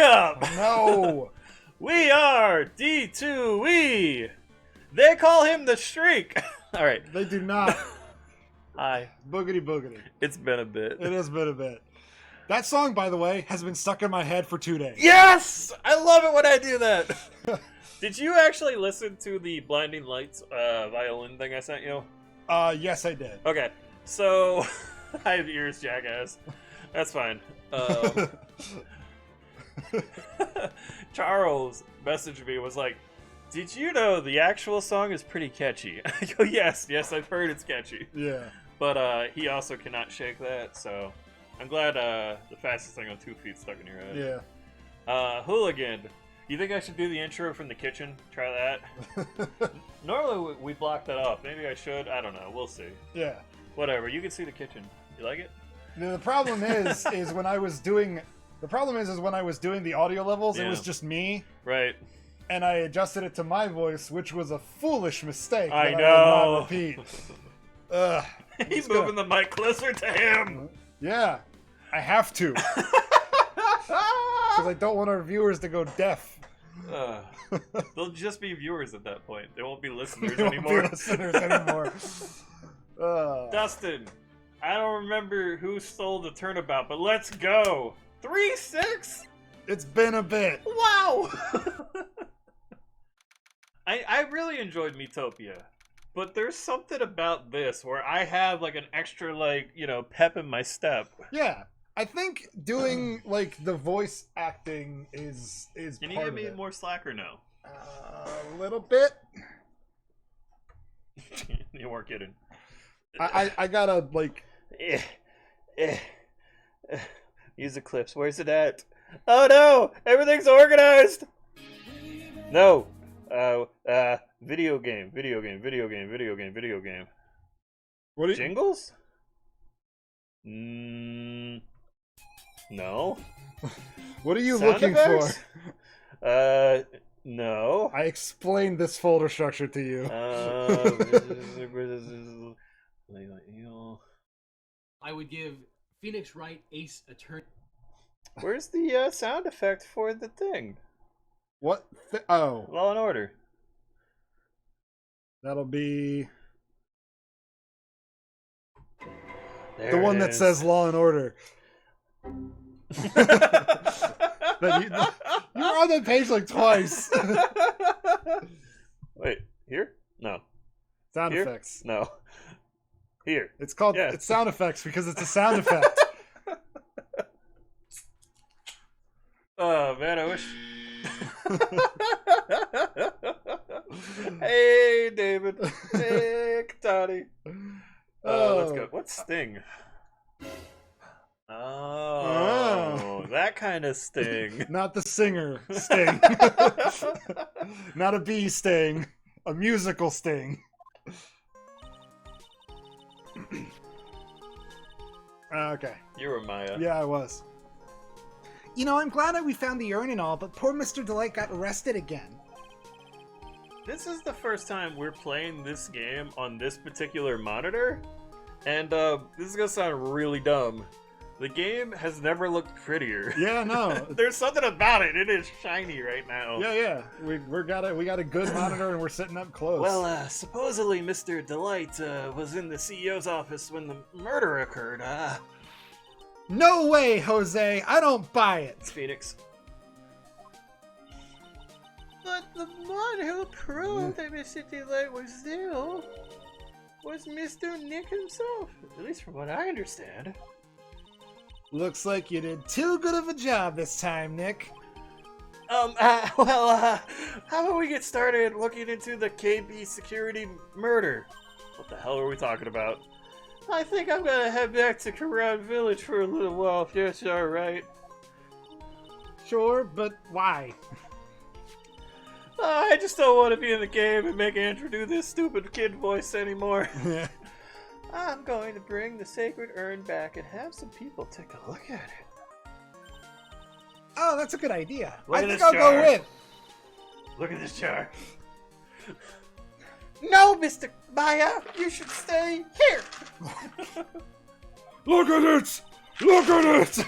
up? No. We are D2E. They call him the Shriek. All right. They do not. Hi. Boogity boogity. It's been a bit. It has been a bit. That song, by the way, has been stuck in my head for 2 days. Yes! I love it when I do that. Did you actually listen to the Blinding Lights violin thing I sent you? Yes, I did. Okay. So, I have ears, jackass. That's fine. Charles messaged me, was like, did you know the actual song is pretty catchy? I go, yes, I've heard it's catchy. Yeah. But he also cannot shake that, so I'm glad the fastest thing on 2 feet stuck in your head. Yeah. Hooligan. You think I should do the intro from the kitchen? Try that? Normally we block that off. Maybe I should. I don't know. We'll see. Yeah. Whatever. You can see the kitchen. You like it? The problem is when I was doing the audio levels, Yeah. it was just me. Right. And I adjusted it to my voice, which was a foolish mistake. I that know. I will not repeat. He's moving the mic closer to him. Yeah, I have to. Because I don't want our viewers to go deaf. They'll just be viewers at that point. They won't be listeners They won't anymore. be listeners anymore. Dustin, I don't remember who stole the turnabout, but let's go. 3-6? It's been a bit. Wow! I really enjoyed Metopia, but there's something about this where I have like an extra pep in my step. Yeah, I think doing like the voice acting is Can you part give of me it. more slack or no? A little bit. You weren't kidding. I gotta like. Music clips. Where's it at? Oh no! Everything's organized. No. Video game. What are you? Jingles? No. What are you Sound looking effects? for? No. I explained this folder structure to you. I would give Phoenix Wright Ace Attorney. Where's the sound effect for the thing? What? Oh, Law and Order. that'll be There the one it that is. says Law and Order. You're on that page like twice. Wait, here? No. Sound Here? effects. No. Here. It's called Yes. it's sound effects because it's a sound effect. Oh man, I wish. Hey, David. Hey, Katani. Let's go. What's Sting? Oh, that kind of Sting. Not the singer Sting. Not a bee sting. A musical sting. Okay. You were Maya. Yeah, I was. You know, I'm glad that we found the urn and all, but poor Mr. Delight got arrested again. This is the first time we're playing this game on this particular monitor, and this is gonna sound really dumb. The game has never looked prettier. Yeah, no. There's something about it. It is shiny right now. Yeah. We got a good monitor and we're sitting up close. Well, supposedly Mr. Delight was in the CEO's office when the murder occurred. No way, Jose. I don't buy it. It's Phoenix. But the one who proved that Mr. Delight was ill was Mr. Nick himself. At least from what I understand. Looks like you did too good of a job this time, Nick. How about we get started looking into the KB security murder? What the hell are we talking about? I think I'm gonna head back to Karan Village for a little while, if that's alright. Sure, but why? I just don't want to be in the game and make Andrew do this stupid kid voice anymore. I'm going to bring the sacred urn back and have some people take a look at it. Oh, that's a good idea. Look I at think this I'll jar. go with. Look at this jar. No, Mr. Maya, you should stay here. Look at it! Look at it!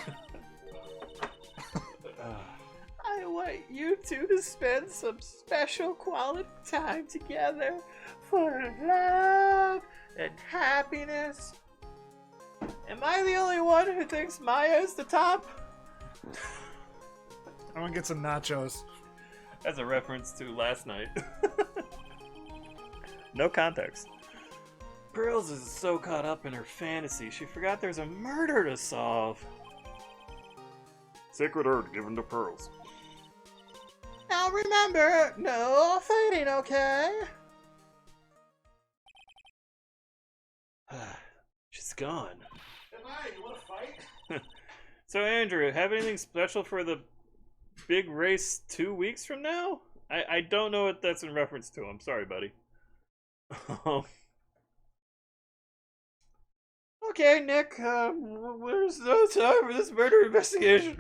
invite you two to spend some special quality time together for love and happiness. Am I the only one who thinks Maya's the top? I'm gonna get some nachos. That's a reference to last night. No context. Pearls is so caught up in her fantasy, she forgot there's a murder to solve. Sacred herb given to Pearls. Now remember, no fighting, okay? She's gone. Hi, you wanna fight? So Andrew, have anything special for the big race 2 weeks from now? I don't know what that's in reference to. I'm sorry, buddy. Okay, Nick, there's no time for this murder investigation.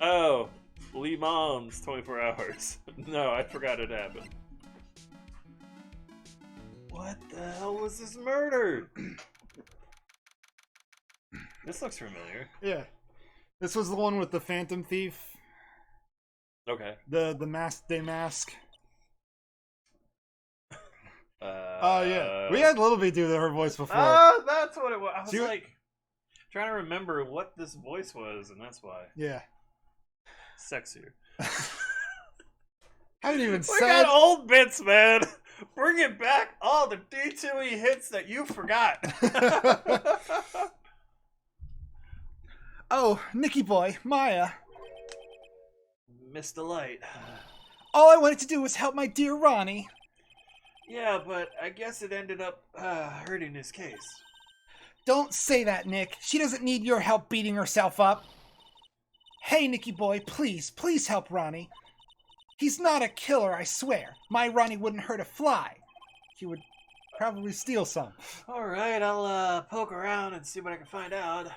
Oh, Lee Mom's 24 hours. No, I forgot it happened. What the hell was this murder? This looks familiar. Yeah. This was the one with the Phantom Thief. Okay. The mask day mask. Oh yeah. We had Little Bee do her voice before. Oh, that's what it was. I was See what- like trying to remember what this voice was, and that's why. Yeah. Sexier. Haven't even We said. got old bits, man. Bring it back. All the D2E hits that you forgot. Oh, Nicky boy, Maya. Missed the light. All I wanted to do was help my dear Ronnie. Yeah, but I guess it ended up hurting his case. Don't say that, Nick. She doesn't need your help beating herself up. Hey, Nicky boy, please help Ronnie. He's not a killer, I swear. My Ronnie wouldn't hurt a fly. He would probably steal some. All right, I'll poke around and see what I can find out.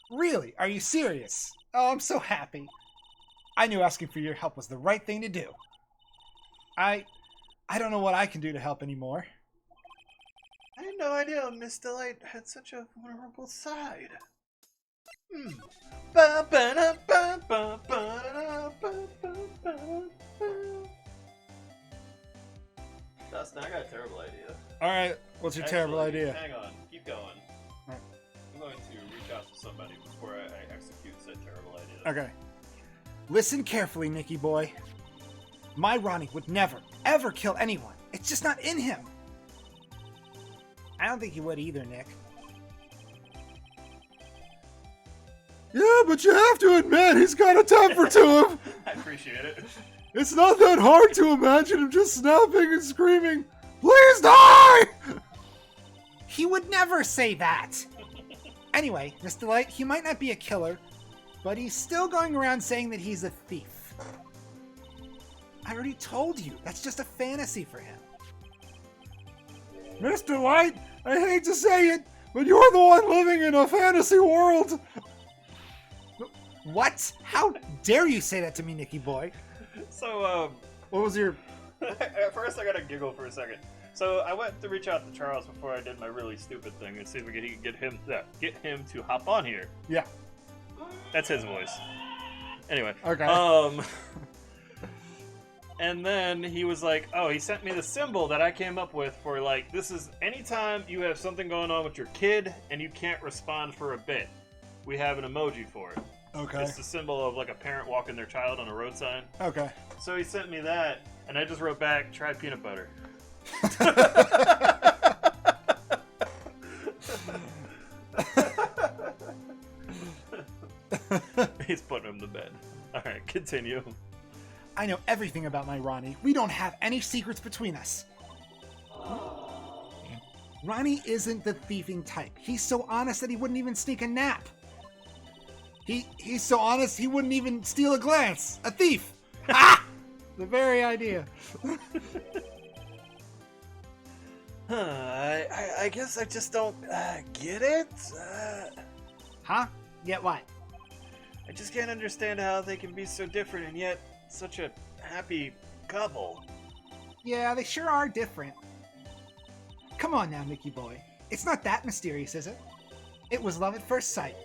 Really? Are you serious? Oh, I'm so happy. I knew asking for your help was the right thing to do. I don't know what I can do to help anymore. I had no idea Miss Delight had such a vulnerable side. Dustin, I got a terrible idea. Alright, what's your terrible Actually, idea? Hang on, keep going. Alright. I'm going to reach out to somebody before I execute said terrible idea. Okay. Listen carefully, Nicky boy. My Ronnie would never, ever kill anyone. It's just not in him. I don't think he would either, Nick. Yeah, but you have to admit he's got a temper to him. I appreciate it. It's not that hard to imagine him just snapping and screaming, "Please die!" He would never say that. Anyway, Miss Delight, he might not be a killer, but he's still going around saying that he's a thief. I already told you, that's just a fantasy for him. Mr. Light, I hate to say it, but you're the one living in a fantasy world. What? How dare you say that to me, Nicky boy? So, What was your... at first I gotta giggle for a second. So I went to reach out to Charles before I did my really stupid thing and see if we could get him to hop on here. Yeah. That's his voice. Anyway. Okay. And then he was like, oh, he sent me the symbol that I came up with for, like, this is anytime you have something going on with your kid and you can't respond for a bit. We have an emoji for it. Okay. It's the symbol of, like, a parent walking their child on a road sign. Okay. So he sent me that, and I just wrote back, try peanut butter. He's putting him to bed. Alright, continue. I know everything about my Ronnie. We don't have any secrets between us. Ronnie isn't the thieving type. He's so honest that he wouldn't even sneak a nap. He's so honest he wouldn't even steal a glance. A thief. Ah! The very idea. I guess I just don't get it. Huh? Get what? I just can't understand how they can be so different and yet such a happy couple. Yeah, they sure are different. Come on now, Nicky boy. It's not that mysterious, is it? It was love at first sight.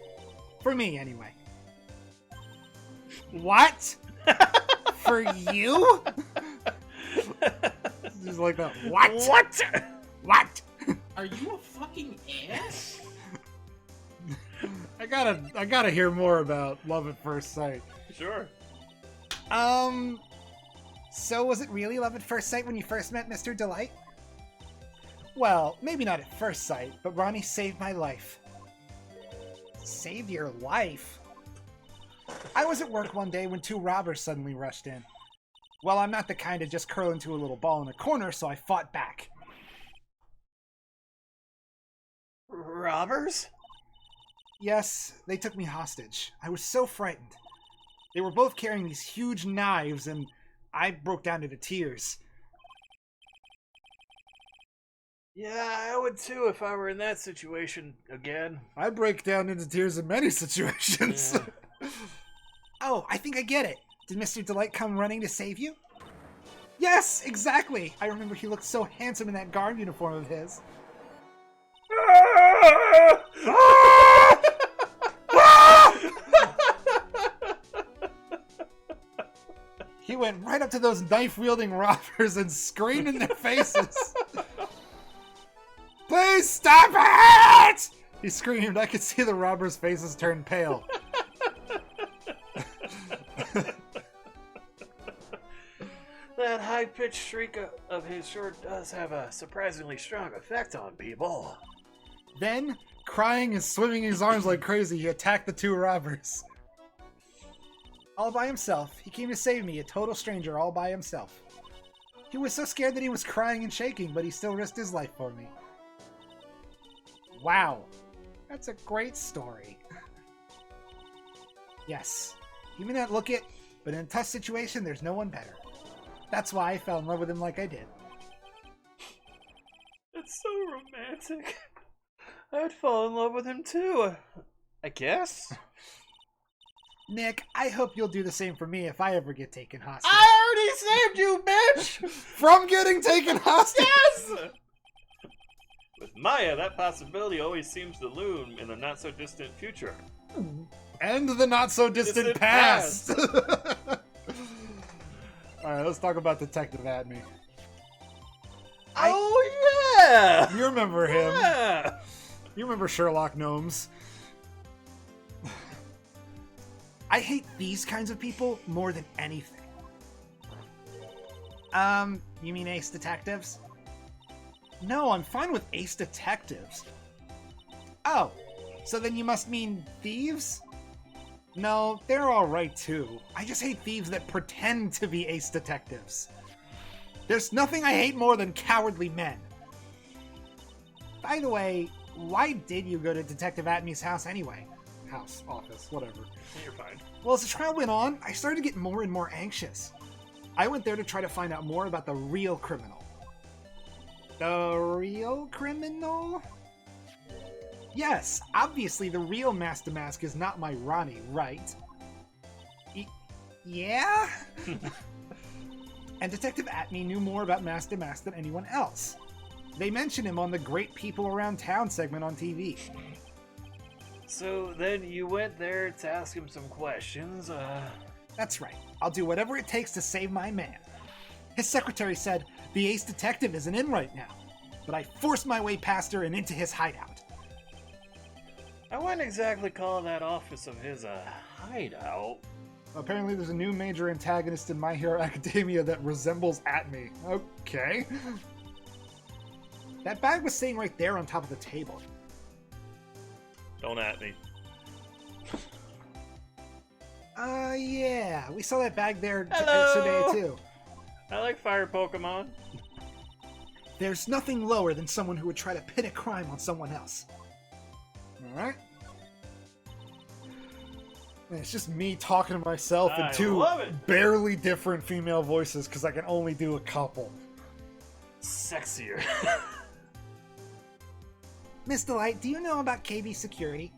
For me, anyway. What? For you? Just like that. What? What? What? Are you a fucking ass? I gotta hear more about love at first sight. Sure. So was it really love at first sight when you first met Mr. Delight? Well, maybe not at first sight, but Ronnie saved my life. Saved your life? I was at work one day when 2 robbers suddenly rushed in. Well, I'm not the kind to just curl into a little ball in a corner, so I fought back. Robbers? Yes, they took me hostage. I was so frightened. They were both carrying these huge knives, and I broke down into tears. Yeah, I would too if I were in that situation again. I break down into tears in many situations. Yeah. Oh, I think I get it. Did Mr. Delight come running to save you? Yes, exactly. I remember he looked so handsome in that guard uniform of his. He went right up to those knife-wielding robbers and screamed in their faces. Please stop it! He screamed. I could see the robbers' faces turn pale. That high-pitched shriek of his sure does have a surprisingly strong effect on people. Then, crying and swinging his arms like crazy, he attacked the 2 robbers. All by himself. He came to save me, a total stranger all by himself. He was so scared that he was crying and shaking, but he still risked his life for me. Wow. That's a great story. Yes. You may not look it, but in a tough situation, there's no one better. That's why I fell in love with him like I did. It's so romantic. I'd fall in love with him too, I guess. Nick, I hope you'll do the same for me if I ever get taken hostage. I already saved you, bitch! From getting taken hostage? Yes! With Maya, that possibility always seems to loom in the not-so-distant future. And the not-so-distant Distant past! Alright, let's talk about Detective Atme. Oh, yeah! You remember him. Yeah! You remember Sherlock Gnomes. I hate these kinds of people more than anything. You mean Ace Detectives? No, I'm fine with Ace Detectives. Oh, so then you must mean thieves? No, they're alright too. I just hate thieves that pretend to be Ace Detectives. There's nothing I hate more than cowardly men. By the way, why did you go to Detective Atme's house anyway? House, office, whatever. You're fine. Well, as the trial went on, I started to get more and more anxious. I went there to try to find out more about the real criminal. The real criminal? Yes, obviously the real Master Mask is not my Ronnie, right? Yeah? And Detective Atme knew more about Master Mask than anyone else. They mentioned him on the Great People Around Town segment on TV. So then you went there to ask him some questions, That's right. I'll do whatever it takes to save my man. His secretary said the Ace Detective isn't in right now, but I forced my way past her and into his hideout. I wouldn't exactly call that office of his a hideout. Apparently there's a new major antagonist in My Hero Academia that resembles Atme. Okay. That bag was sitting right there on top of the table. Don't at me. Yeah. We saw that bag there Hello! today, too. I like fire Pokemon. There's nothing lower than someone who would try to pin a crime on someone else. Alright? It's just me talking to myself in I two love it. barely different female voices because I can only do a couple. Sexier. Miss Delight, do you know about KB Security?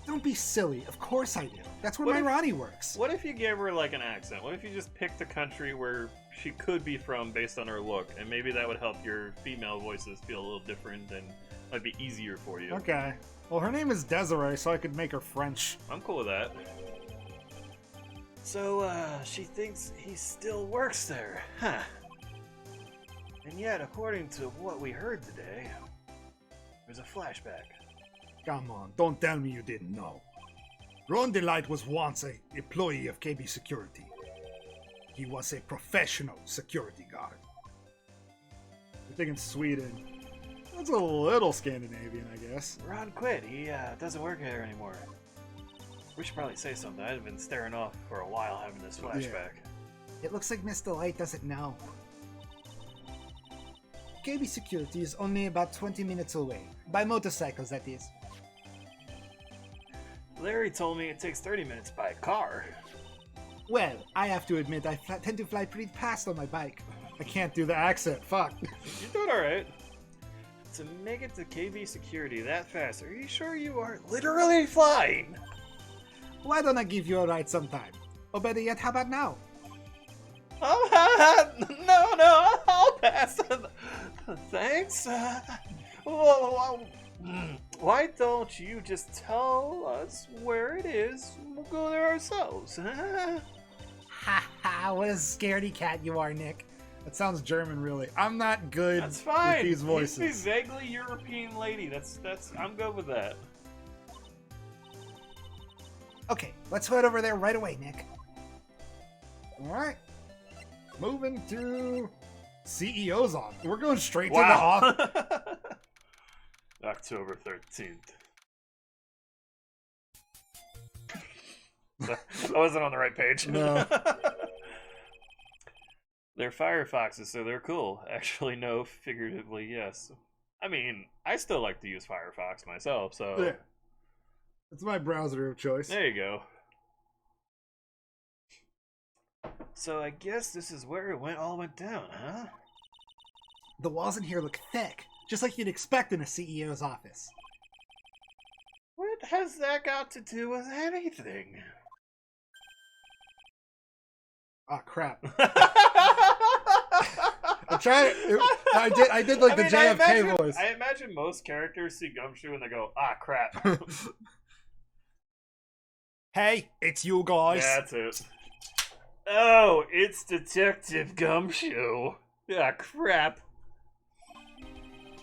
Don't be silly. Of course I do. That's where What my if- Ronnie works. What if you gave her like an accent? What if you just picked a country where she could be from based on her look, and maybe that would help your female voices feel a little different and might be easier for you. Okay. Well, her name is Desiree, so I could make her French. I'm cool with that. So, she thinks he still works there, huh? And yet, according to what we heard today, there's a flashback. Come on, don't tell me you didn't know. Ron Delight was once an employee of KB Security. He was a professional security guard. I think in Sweden, that's a little Scandinavian, I guess. Ron quit. He doesn't work here anymore. We should probably say something. I've been staring off for a while having this flashback. It looks like Miss Delight doesn't know. KB Security is only about 20 minutes away. By motorcycles, that is. Larry told me it takes 30 minutes by car. Well, I have to admit I tend to fly pretty fast on my bike. I can't do the accent, fuck. You're doing alright. To make it to KB Security that fast, are you sure you aren't literally flying? Why don't I give you a ride sometime? Or better yet, how about now? Oh, no, I'll pass. Thanks. Why don't you just tell us where it is? We'll go there ourselves. Ha ha, what a scaredy cat you are, Nick. That sounds German, really. I'm not good That's fine. with these voices. He's a vaguely European lady. That's. I'm good with that. Okay, let's head over there right away, Nick. Alright. Moving to CEO's office. We're going straight to the office. October 13th. I wasn't on the right page. No. They're Firefoxes, so they're cool. Actually, no, figuratively, yes. I mean, I still like to use Firefox myself, so... Yeah. It's my browser of choice. There you go. So I guess this is where it all went down, huh? The walls in here look thick, just like you'd expect in a CEO's office. What has that got to do with anything? Oh crap. I'm trying. I did like the JFK voice. I imagine most characters see Gumshoe and they go, ah, crap. Hey, it's you guys. That's it. Oh, it's Detective Gumshoe. Ah, crap.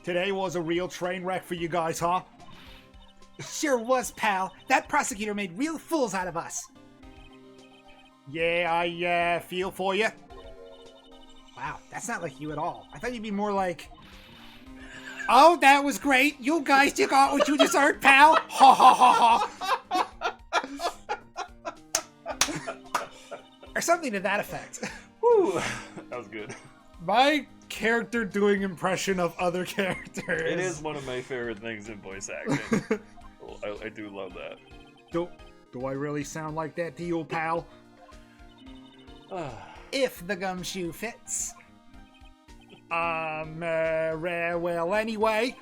Today was a real train wreck for you guys, huh? Sure was, pal. That prosecutor made real fools out of us. Yeah, I feel for you. Wow, that's not like you at all. I thought you'd be more like, oh, that was great. You guys took out what you deserved, pal. Ha ha ha ha. Or something to that effect. Whew, that was good. My character doing impression of other characters. It is one of my favorite things in voice acting. I do love that. Do I really sound like that to you, pal? If the gumshoe fits. Well, anyway,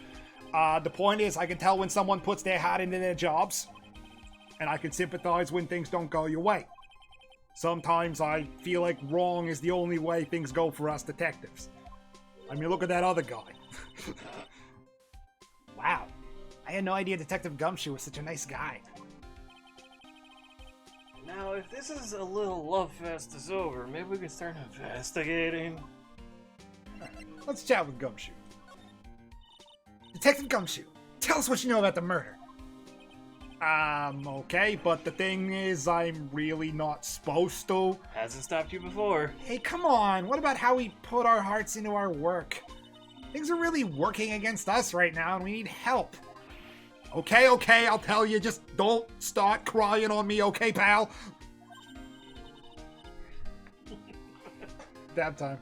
the point is I can tell when someone puts their heart into their jobs, and I can sympathize when things don't go your way. Sometimes I feel like wrong is the only way things go for us detectives. I mean, look at that other guy. Wow. I had no idea Detective Gumshoe was such a nice guy. Now, if this is a little love fest is over, maybe we can start investigating. Let's chat with Gumshoe. Detective Gumshoe, tell us what you know about the murder. Okay, but the thing is, I'm really not supposed to. Hasn't stopped you before. Hey, come on, what about how we put our hearts into our work? Things are really working against us right now, and we need help. Okay, I'll tell you, just don't start crying on me, okay, pal? Dab time.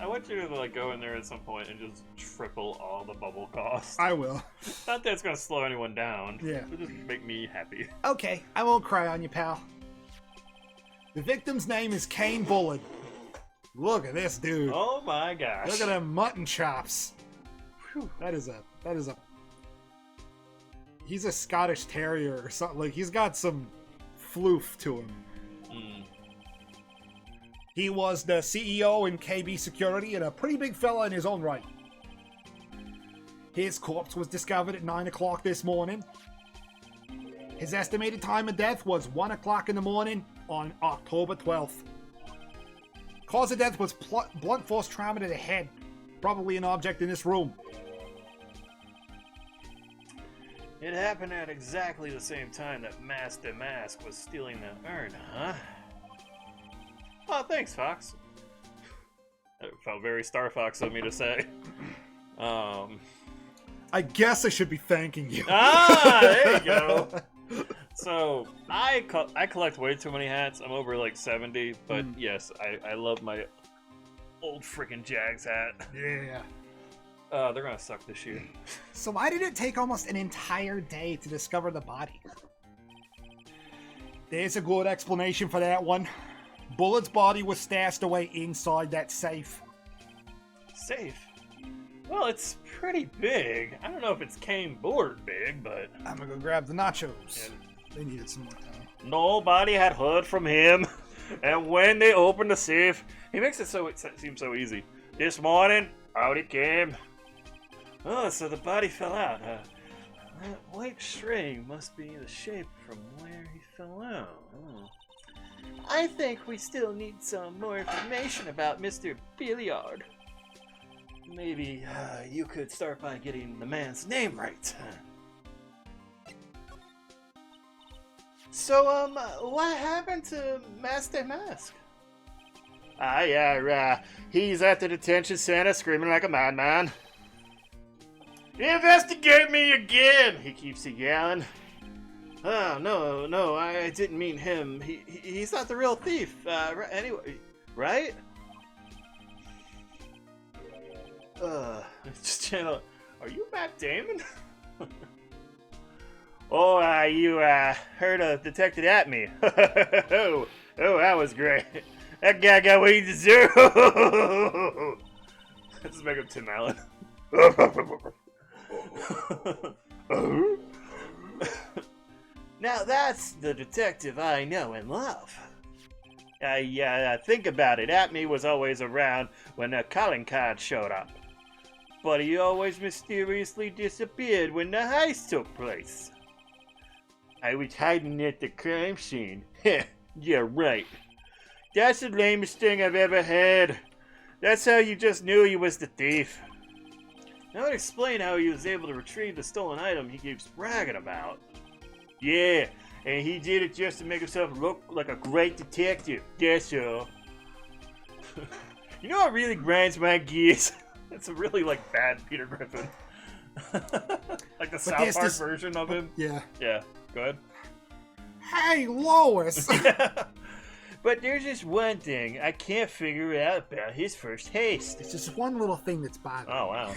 I want you to like go in there at some point and just triple all the bubble costs. I will. Not that it's gonna slow anyone down. Yeah. It'll just make me happy. Okay, I won't cry on you, pal. The victim's name is Kane Bullard. Look at this dude. Oh my gosh. Look at them mutton chops. Whew, that is a... He's a Scottish Terrier or something. Like, he's got some floof to him. Mm. He was the CEO in KB Security and a pretty big fella in his own right. His corpse was discovered at 9 o'clock this morning. His estimated time of death was 1 o'clock in the morning on October 12th. Cause of death was blunt force trauma to the head. Probably an object in this room. It happened at exactly the same time that Master Mask was stealing the urn, huh? Well, thanks, Fox. It felt very Star Fox of me to say. I guess I should be thanking you. There you go. So, I collect way too many hats. I'm over like 70, but yes, I love my old freaking Jags hat. Yeah. They're gonna suck this year. So why did it take almost an entire day to discover the body? There's a good explanation for that one. Bullet's body was stashed away inside that safe. Safe? Well, it's pretty big. I don't know if it's Kane Bullard big, but... I'm gonna go grab the nachos. They needed some more time. Nobody had heard from him. And when they opened the safe, he makes it seem so easy. This morning, out it came. Oh, so the body fell out, huh? That white string must be the shape from where he fell out. Oh. I think we still need some more information about Mr. Billiard. Maybe you could start by getting the man's name right. So, what happened to Master Mask? He's at the detention center screaming like a madman. Investigate me again! He keeps yelling. Oh, no, I didn't mean him. He's not the real thief. Anyway, right? Just channel. Are you Matt Damon? Oh, you heard a detective at me. Oh, that was great. That guy got what he deserved. Let's make him Tim Allen. Now that's the detective I know and love. Think about it. Atme was always around when the calling card showed up. But he always mysteriously disappeared when the heist took place. I was hiding at the crime scene. Yeah, right. That's the lamest thing I've ever heard. That's how you just knew he was the thief. That would explain how he was able to retrieve the stolen item he keeps bragging about. Yeah, and he did it just to make himself look like a great detective. That's all. You know what really grinds my gears? It's a really, bad Peter Griffin. Like the South Park version of him. Yeah. Yeah, go ahead. Hey, Lois! But there's just one thing I can't figure out about his first heist. It's just one little thing that's bothering me. Oh, wow.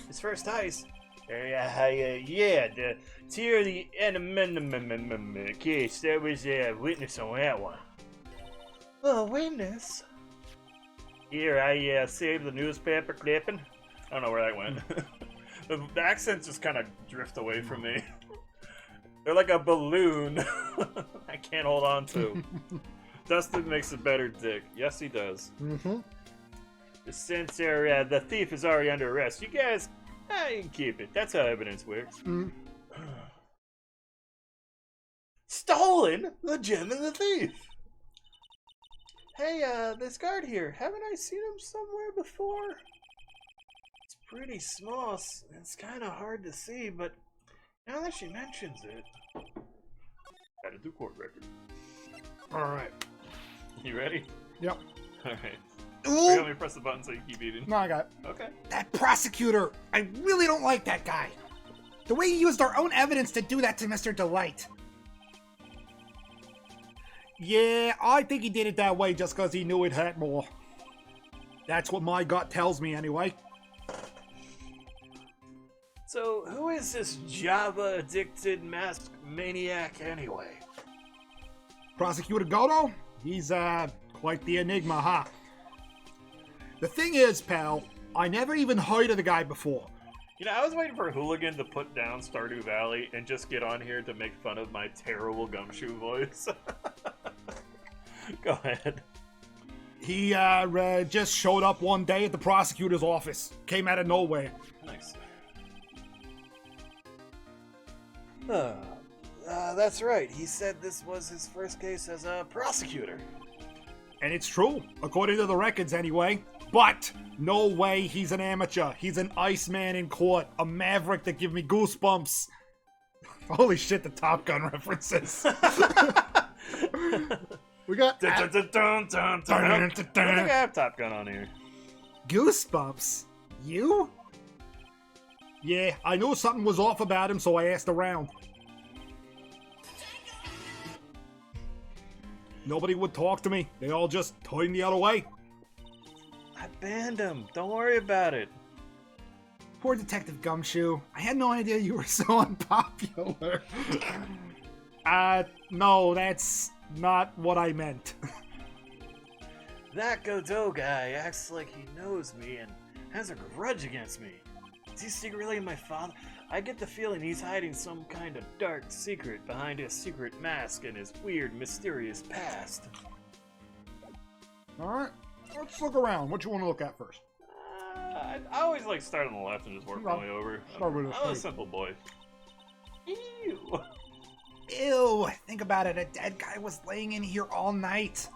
His first heist? The Tier the Enemy case. There was a witness on that one. A witness? Here, I saved the newspaper clipping. I don't know where that went. The accents just kind of drift away from me. They're like a balloon I can't hold on to. Dustin makes a better dick. Yes, he does. Mm-hmm. Since the thief is already under arrest, you guys, you can keep it. That's how evidence works. Mm. Stolen the gem and the thief. Hey, this guard here, haven't I seen him somewhere before? It's pretty small. It's kind of hard to see, but now that she mentions it, added to court record. All right. You ready? Yep. All right. Ooh. Let me press the button so you keep eating. No, I got it. Okay. That prosecutor, I really don't like that guy. The way he used our own evidence to do that to Mr. Delight. Yeah, I think he did it that way just because he knew it hurt more. That's what my gut tells me anyway. So, who is this Java-addicted masked maniac anyway? Prosecutor Godo? He's, quite the enigma, huh? The thing is, pal, I never even heard of the guy before. You know, I was waiting for Hooligan to put down Stardew Valley and just get on here to make fun of my terrible gumshoe voice. Go ahead. He, just showed up one day at the prosecutor's office. Came out of nowhere. Nice. That's right. He said this was his first case as a prosecutor. And it's true, according to the records anyway. But no way he's an amateur. He's an Iceman in court, a maverick that give me goosebumps. Holy shit, the Top Gun references. We got I don't think I have Top Gun on here. Goosebumps. You? Yeah, I knew something was off about him, so I asked around. Nobody would talk to me. They all just turned the other way. I banned him. Don't worry about it. Poor Detective Gumshoe. I had no idea you were so unpopular. No, that's not what I meant. That Godot guy acts like he knows me and has a grudge against me. Is he secretly my father? I get the feeling he's hiding some kind of dark secret behind his secret mask and his weird, mysterious past. Alright, let's look around. What you want to look at first? I always like start on the left and just work my way over. I'm a simple boy. Ew. Ew, think about it. A dead guy was laying in here all night.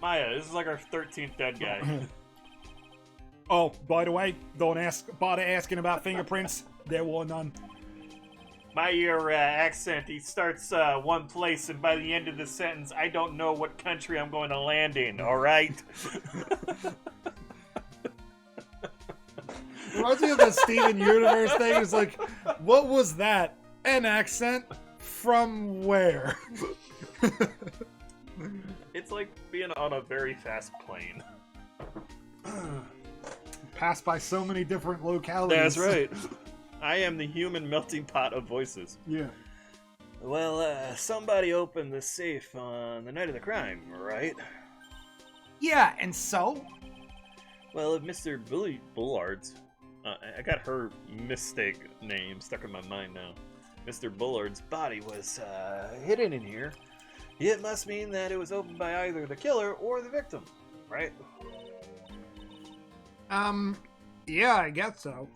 Maya, this is like our 13th dead guy. Oh, by the way, don't bother asking about fingerprints. There were none. My accent, he starts one place, and by the end of the sentence, I don't know what country I'm going to land in, alright? Reminds me of the Steven Universe thing. It's like, what was that? An accent? From where? It's like being on a very fast plane. Passed by so many different localities. That's right. I am the human melting pot of voices. Yeah. Well, somebody opened the safe on the night of the crime, right? Yeah, and so? Well, if Mr. Bullard's... I got her mistake name stuck in my mind now. Mr. Bullard's body was hidden in here. It must mean that it was opened by either the killer or the victim, right? Yeah, I guess so.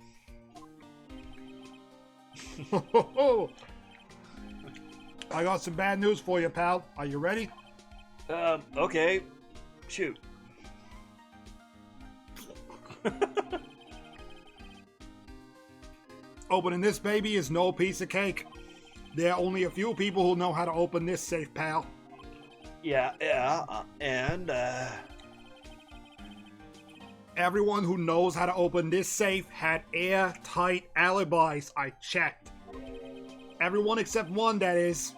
I got some bad news for you, pal. Are you ready? Okay. Shoot. Opening this baby is no piece of cake. There are only a few people who know how to open this safe, pal. Yeah, and, Everyone who knows how to open this safe had airtight alibis. I checked. Everyone except one, that is.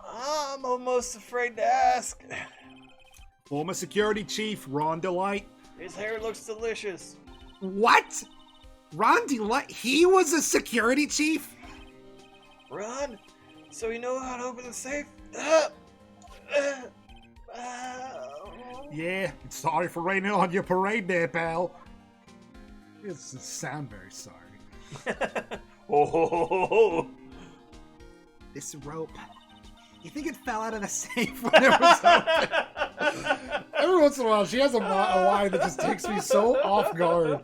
I'm almost afraid to ask. Former security chief Ron Delight. His hair looks delicious. What? Ron Delight? He was a security chief? Ron? So you know how to open the safe? Yeah, sorry for raining on your parade there, pal. It doesn't sound very sorry. Oh. This rope. You think it fell out of the safe when it was open? Every once in a while, she has a line that just takes me so off guard.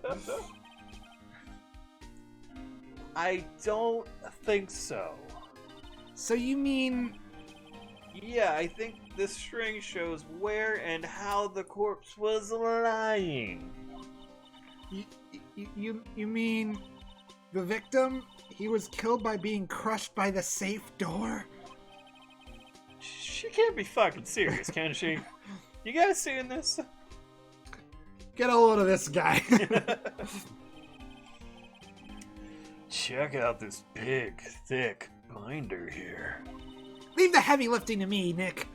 I don't think so. So you mean... Yeah, I think the string shows where and how the corpse was lying. You mean the victim? He was killed by being crushed by the safe door? She can't be fucking serious, can she? You guys seeing this? Get a load of this guy. Check out this big, thick binder here. Leave the heavy lifting to me, Nick.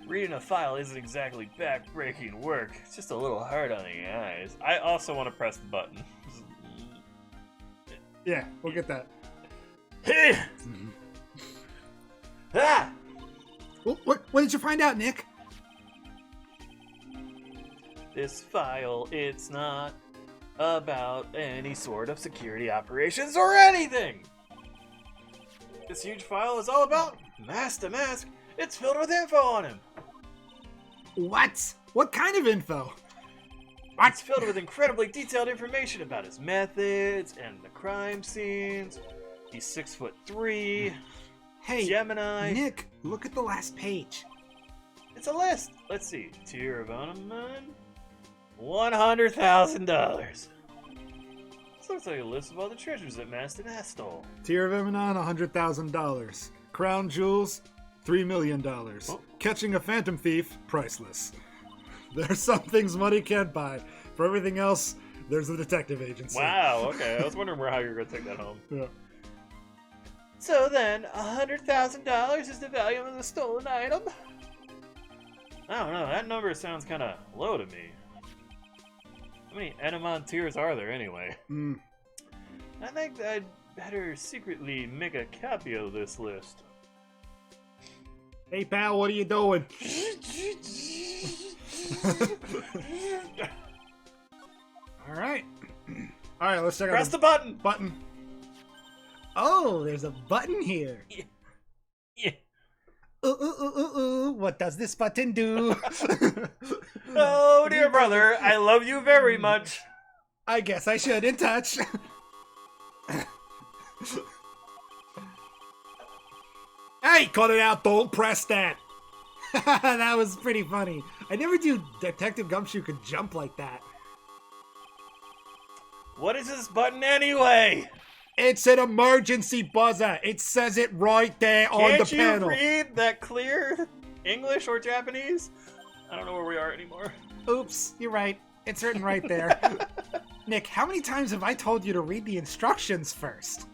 Reading a file isn't exactly back-breaking work. It's just a little hard on the eyes. I also want to press the button. Yeah, we'll get that. Ah! What did you find out, Nick? This file, it's not about any sort of security operations or anything! This huge file is all about mask to mask. It's filled with info on him. What? What kind of info? It's filled with incredibly detailed information about his methods and the crime scenes. He's 6'3". Hey, Gemini. Nick, look at the last page. It's a list. Let's see. Tier of Onaman. $100,000. This looks like a list of all the treasures that Master Nass stole. Tier of Eminon, $100,000. Crown Jewels, $3 million. Oh. Catching a phantom thief, priceless. There's some things money can't buy. For everything else, there's the detective agency. Wow, okay. I was wondering how you were going to take that home. Yeah. So then, $100,000 is the value of the stolen item? I don't know, that number sounds kind of low to me. How many Enamon tiers are there anyway? I think I'd better secretly make a copy of this list. Hey pal, what are you doing? Alright. Alright, let's check out Press the button! button. Oh, there's a button here. Yeah. What does this button do? Oh, dear brother, I love you very much. I guess I shouldn't touch. Hey, cut it out, don't press that. That was pretty funny. I never knew Detective Gumshoe could jump like that. What is this button anyway? It's an emergency buzzer. It says it right there on the Can't you panel. read that clear English or Japanese? I don't know where we are anymore. Oops, you're right. It's written right there. Nick, how many times have I told you to read the instructions first?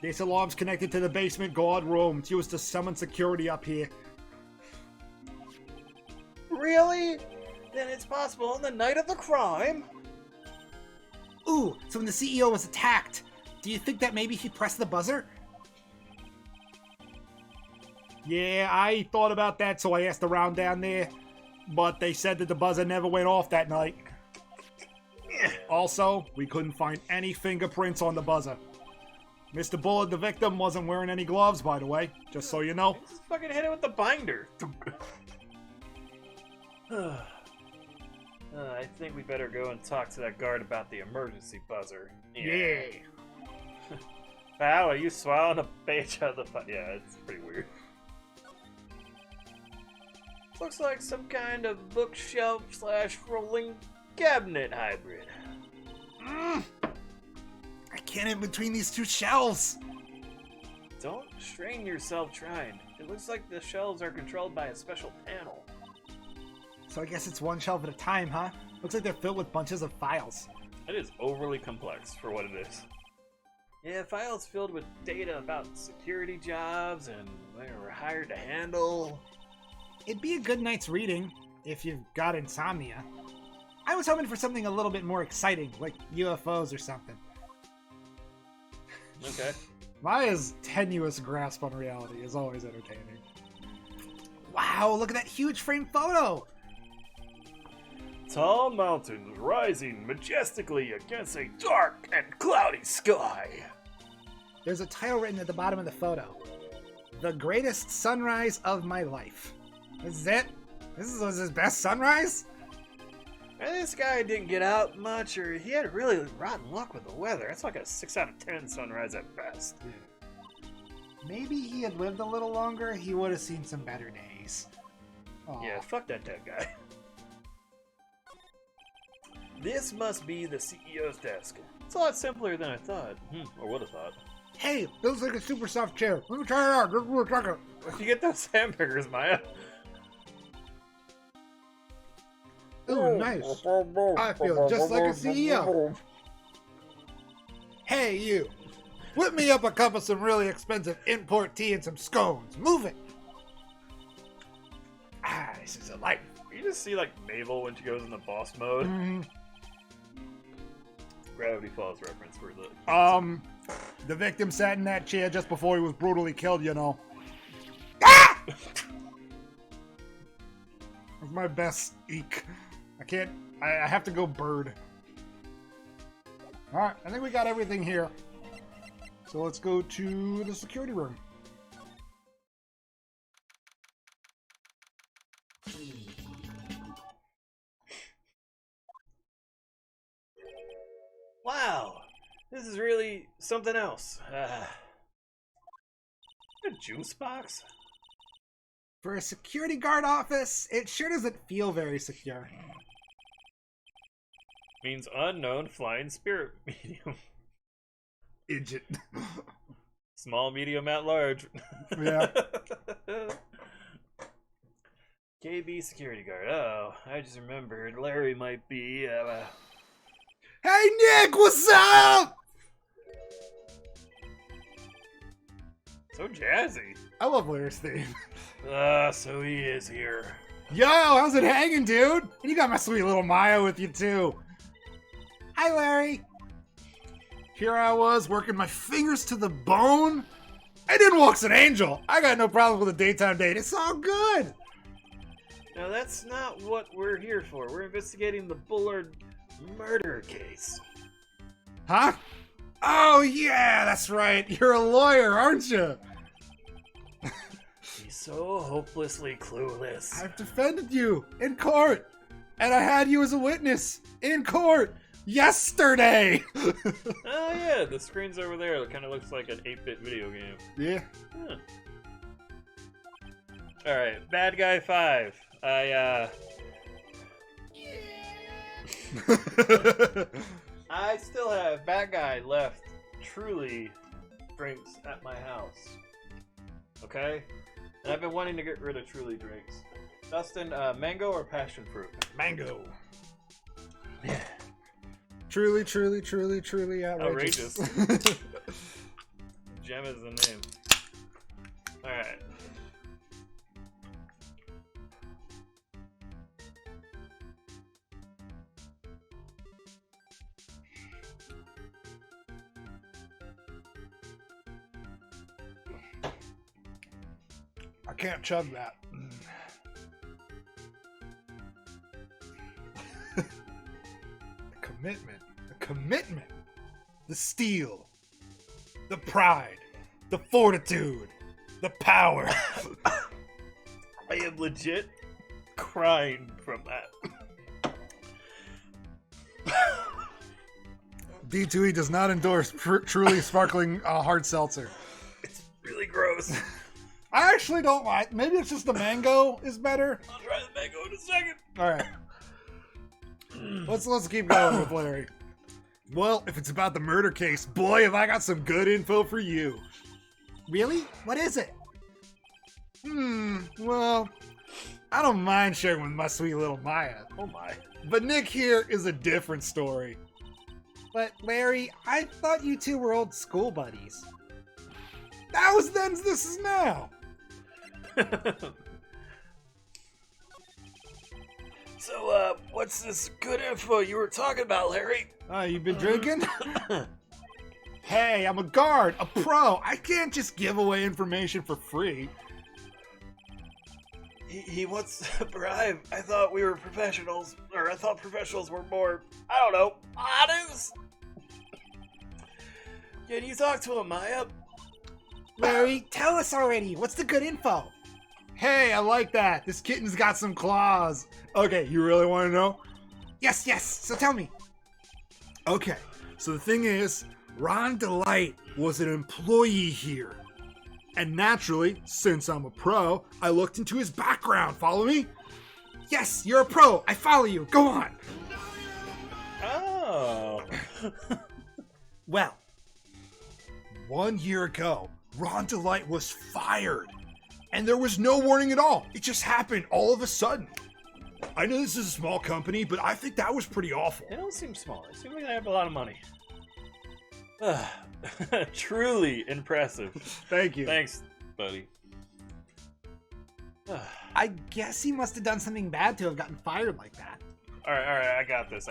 This alarm's connected to the basement guard room. It's used to summon security up here. Really? Then it's possible on the night of the crime? Ooh, so when the CEO was attacked, do you think that maybe he pressed the buzzer? Yeah, I thought about that, so I asked around down there. But they said that the buzzer never went off that night. Also, we couldn't find any fingerprints on the buzzer. Mr. Bullet, the victim, wasn't wearing any gloves, by the way, just so you know. Just fucking hit it with the binder. I think we better go and talk to that guard about the emergency buzzer. Yeah. Pal, are you swallowing a page out of the yeah, it's pretty weird. Looks like some kind of bookshelf / rolling cabinet hybrid. I can't in between these two shelves. Don't strain yourself trying. It looks like the shelves are controlled by a special panel. So I guess it's one shelf at a time, huh? Looks like they're filled with bunches of files. It is overly complex for what it is. Yeah, files filled with data about security jobs and what they were hired to handle. It'd be a good night's reading, if you've got insomnia. I was hoping for something a little bit more exciting, like UFOs or something. Okay. Maya's tenuous grasp on reality is always entertaining. Wow, look at that huge frame photo! Tall mountains rising majestically against a dark and cloudy sky. There's a title written at the bottom of the photo. The greatest sunrise of my life. This is it? This was his best sunrise? And this guy didn't get out much, or he had really rotten luck with the weather. It's like a 6 out of 10 sunrise at best. Maybe he had lived a little longer, he would have seen some better days. Aw. Yeah, fuck that dead guy. This must be the CEO's desk. It's a lot simpler than I thought. Or would have thought. Hey, it looks like a super soft chair. Let me try it out. Just for a second. Where'd you get those hamburgers, Maya? Ooh, nice. I feel just like a CEO. Hey, you. Whip me up a cup of some really expensive import tea and some scones. Move it. Ah, this is a life. You just see like Mabel when she goes into boss mode. Gravity Falls reference for the... The victim sat in that chair just before he was brutally killed, you know. Ah! That's my best eek. I have to go bird. Alright, I think we got everything here. So let's go to the security room. Wow! This is really something else. A juice box? For a security guard office, it sure doesn't feel very secure. Means unknown flying spirit medium. Idiot. Small, medium, at large. Yeah. KB security guard. Oh, I just remembered Larry might be, Hey Nick, what's up? so jazzy. I love Larry's theme. So he is here. Yo, how's it hanging, dude? And you got my sweet little Maya with you too. Hi, Larry. Here I was working my fingers to the bone. I didn't walk an angel. I got no problem with a daytime date. It's all good. Now that's not what we're here for. We're investigating the Bullard murder case. Huh? Oh yeah, that's right. You're a lawyer, aren't you? He's so hopelessly clueless. I've defended you in court, and I had you as a witness in court yesterday. Oh yeah, the screen's over there. It kind of looks like an 8-bit video game. Yeah. Huh. All right, Bad Guy 5. I still have Bad Guy left Truly drinks at my house. Okay? And I've been wanting to get rid of Truly drinks. Dustin, mango or passion fruit? Mango. Yeah. Truly, truly, truly, truly outrageous. Gem is the name. Alright. I can't chug that. The commitment. The commitment. The steel. The pride. The fortitude. The power. I am legit crying from that. D2E does not endorse truly sparkling hard seltzer. It's really gross. I actually don't like. Maybe it's just the mango is better. I'll try the mango in a second. All right. Let's keep going with Larry. Well, if it's about the murder case, boy, have I got some good info for you. Really? What is it? Well, I don't mind sharing with my sweet little Maya. Oh my. But Nick here is a different story. But Larry, I thought you two were old school buddies. That was then, this is now. So, what's this good info you were talking about, Larry? You been drinking? Hey, I'm a guard, a pro. I can't just give away information for free. He wants a bribe. I thought we were professionals, or I thought professionals were more, I don't know, honest. Can you talk to him, Maya? Larry, tell us already. What's the good info? Hey, I like that. This kitten's got some claws. Okay, you really want to know? Yes. So tell me. Okay, so the thing is, Ron Delight was an employee here. And naturally, since I'm a pro, I looked into his background. Follow me? Yes, you're a pro. I follow you. Go on. Oh. Well, 1 year ago, Ron Delight was fired. And there was no warning at all. It just happened all of a sudden. I know this is a small company, but I think that was pretty awful. They don't seem small. They seem like they have a lot of money. Truly impressive. Thank you. Thanks, buddy. I guess he must have done something bad to have gotten fired like that. All right, I got this.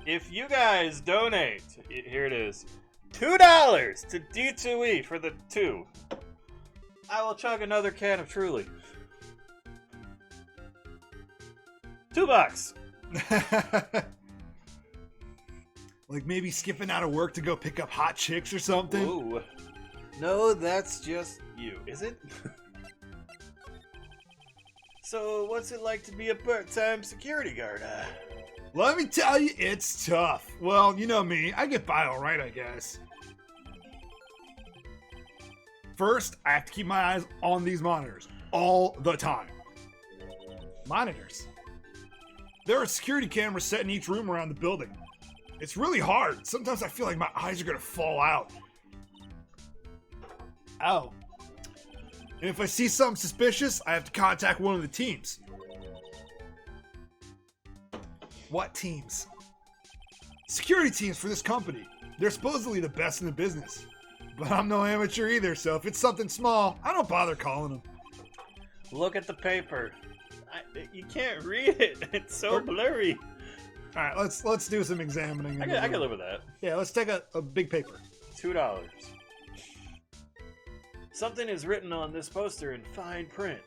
If you guys donate, here it is, $2 to D2E for the 2, I will chug another can of Truly. $2. Like maybe skipping out of work to go pick up hot chicks or something? Ooh. No, that's just you, is it? So, what's it like to be a part-time security guard? Let me tell you, it's tough. Well, you know me. I get by all right, I guess. First, I have to keep my eyes on these monitors all the time. Monitors. There are security cameras set in each room around the building. It's really hard. Sometimes I feel like my eyes are gonna fall out. Oh. And if I see something suspicious, I have to contact one of the teams. What teams? Security teams for this company. They're supposedly the best in the business. But I'm no amateur either, so if it's something small, I don't bother calling them. Look at the paper. You can't read it. It's so blurry. All right, let's do some examining. I can live with that. Yeah, let's take a big paper. $2. Something is written on this poster in fine print.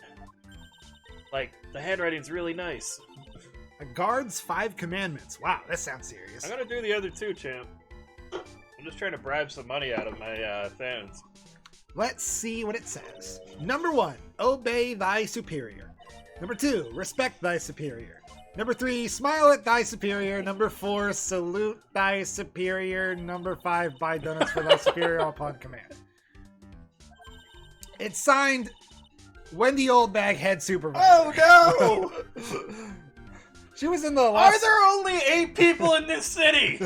Like, the handwriting's really nice. A guard's 5 commandments. Wow, that sounds serious. I'm gonna do the other 2, champ. I'm just trying to bribe some money out of my fans. Let's see what it says. Number 1, obey thy superior. Number 2, respect thy superior. Number 3, smile at thy superior. Number 4, salute thy superior. Number 5, buy donuts for thy superior upon command. It's signed Wendy Oldbag, head supervisor. Oh no! She was in the Are last... there only 8 people in this city?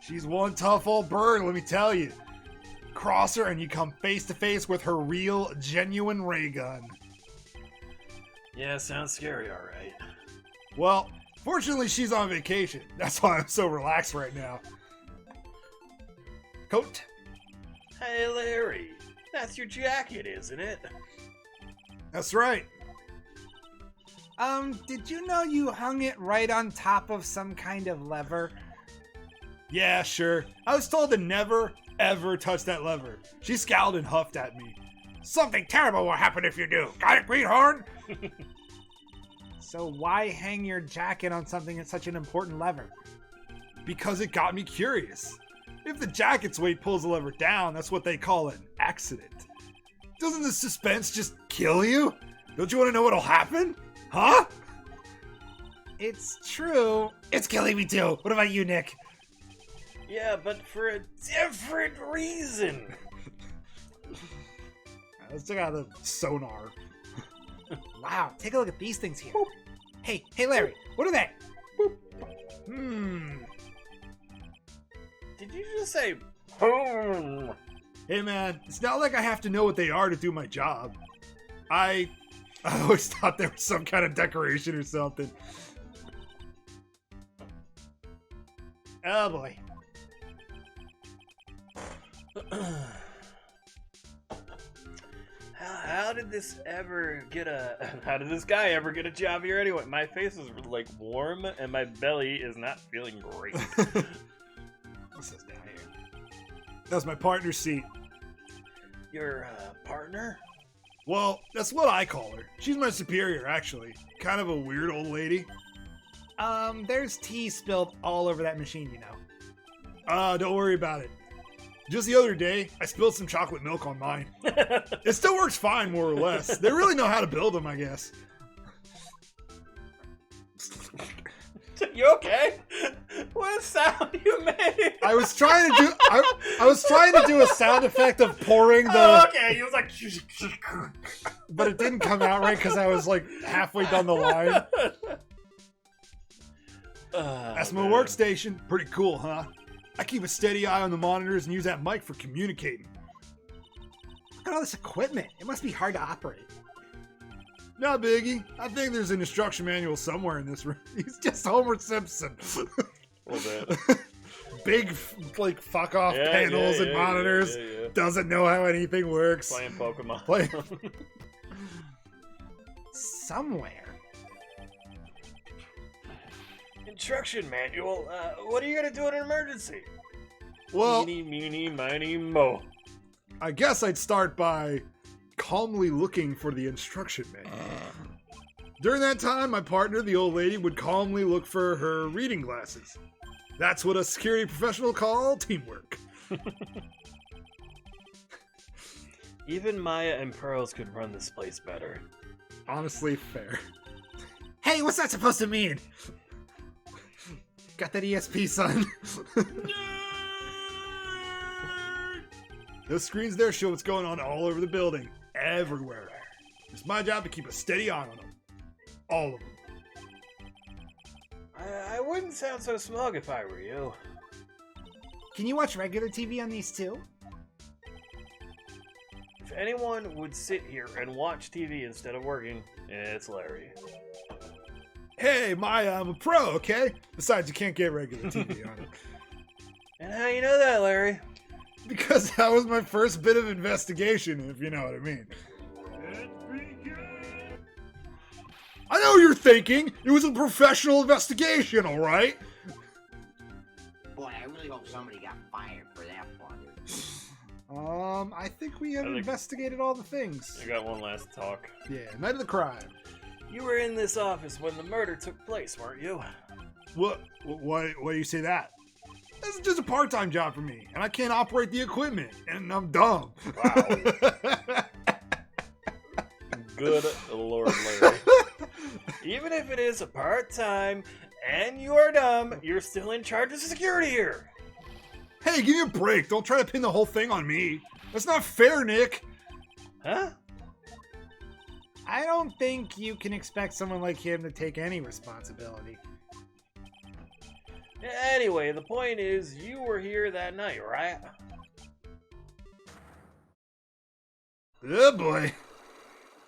She's one tough old bird, let me tell you. Cross her and you come face to face with her real, genuine ray gun. Yeah, sounds scary, alright. Well, fortunately she's on vacation. That's why I'm so relaxed right now. Coat. Hey, Larry. That's your jacket, isn't it? That's right. Did you know you hung it right on top of some kind of lever? Yeah, sure. I was told to never, ever touch that lever. She scowled and huffed at me. Something terrible will happen if you do. Got it, Greenhorn? So why hang your jacket on something that's such an important lever? Because it got me curious. If the jacket's weight pulls the lever down, that's what they call an accident. Doesn't the suspense just kill you? Don't you want to know what'll happen? Huh? It's true. It's killing me too. What about you, Nick? Yeah, but for a different reason. Let's check out the sonar. Wow, take a look at these things here. Hey, Larry, what are they? Did you just say boom? Hey man, it's not like I have to know what they are to do my job. I always thought they were some kind of decoration or something. Oh boy. How did this guy ever get a job here anyway? My face is like warm and my belly is not feeling great. What's this down here? That was my partner's seat. Your partner? Well, that's what I call her. She's my superior, actually. Kind of a weird old lady. There's tea spilled all over that machine, you know. Don't worry about it. Just the other day, I spilled some chocolate milk on mine. It still works fine, more or less. They really know how to build them, I guess. You okay? What sound you made? I was trying to do a sound effect of pouring the. Oh, okay, he was like, but it didn't come out right because I was like halfway down the line. That's my workstation. Pretty cool, huh? I keep a steady eye on the monitors and use that mic for communicating. Look at all this equipment. It must be hard to operate. No biggie. I think there's an instruction manual somewhere in this room. He's just Homer Simpson. A little bit. Big, like, fuck off panels and monitors. Yeah. Doesn't know how anything works. Playing Pokemon. Somewhere. Instruction manual. What are you gonna do in an emergency? Well, Meeny, meeny, miny, mo. I guess I'd start by calmly looking for the instruction manual. During that time, my partner, the old lady, would calmly look for her reading glasses. That's what a security professional call teamwork. Even Maya and Pearls could run this place better. Honestly, fair. Hey, what's that supposed to mean? Got that ESP, son. Those screens there show what's going on all over the building. Everywhere. It's my job to keep a steady eye on them. All of them. I wouldn't sound so smug if I were you. Can you watch regular TV on these too? If anyone would sit here and watch TV instead of working, it's Larry. Hey, Maya, I'm a pro, okay? Besides, you can't get regular TV on it. And how you know that, Larry? Because that was my first bit of investigation, if you know what I mean. I know you're thinking. It was a professional investigation, all right? Boy, I really hope somebody got fired for that one. I think we have investigated all the things. I got one last talk. Yeah, night of the crime. You were in this office when the murder took place, weren't you? What? Why do you say that? This is just a part-time job for me, and I can't operate the equipment, and I'm dumb. Wow. Good Lord, Larry. Even if it is a part-time and you are dumb, you're still in charge of security here. Hey, give me a break. Don't try to pin the whole thing on me. That's not fair, Nick. Huh? I don't think you can expect someone like him to take any responsibility. Anyway, the point is, you were here that night, right? Oh, boy.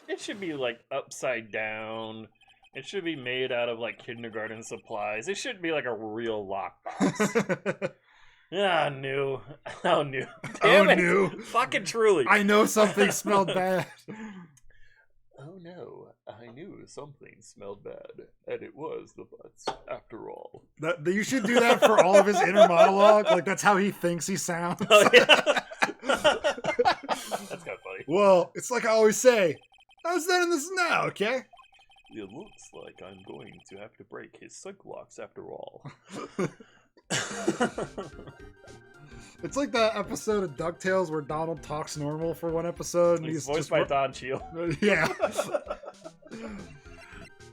It should be, like, upside down. It should be made out of, like, kindergarten supplies. It should be, like, a real lockbox. Ah, new. Oh, new. Damn it. New. Fucking truly. I know something smelled bad. Oh, no. I knew something smelled bad. And it was the butts, after all. You should do that for all of his inner monologue. Like, that's how he thinks he sounds. Oh, yeah. That's kind of funny. Well, it's like I always say, how's that in this now, okay? It looks like I'm going to have to break his sync locks after all. It's like that episode of DuckTales where Donald talks normal for one episode. And He's he's voiced just by Don Cheadle. Yeah.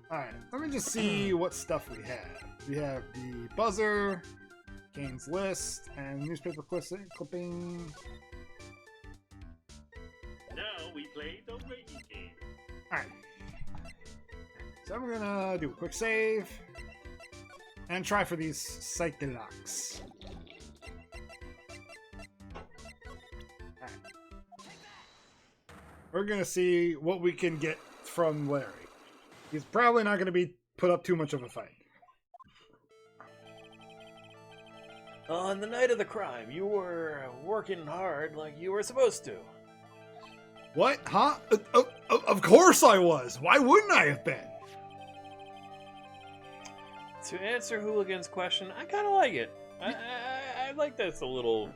Alright, let me just see what stuff we have. We have the buzzer, Kane's list, and newspaper clipping. Now we play the rating game. Alright. So I'm gonna do a quick save. And try for these Psych Deluxe. Alright. We're gonna see what we can get from Larry. He's probably not gonna be put up too much of a fight. On the night of the crime, you were working hard like you were supposed to. What? Huh? Of course I was. Why wouldn't I have been? To answer Hooligan's question, I kind of like it. I like that it's a little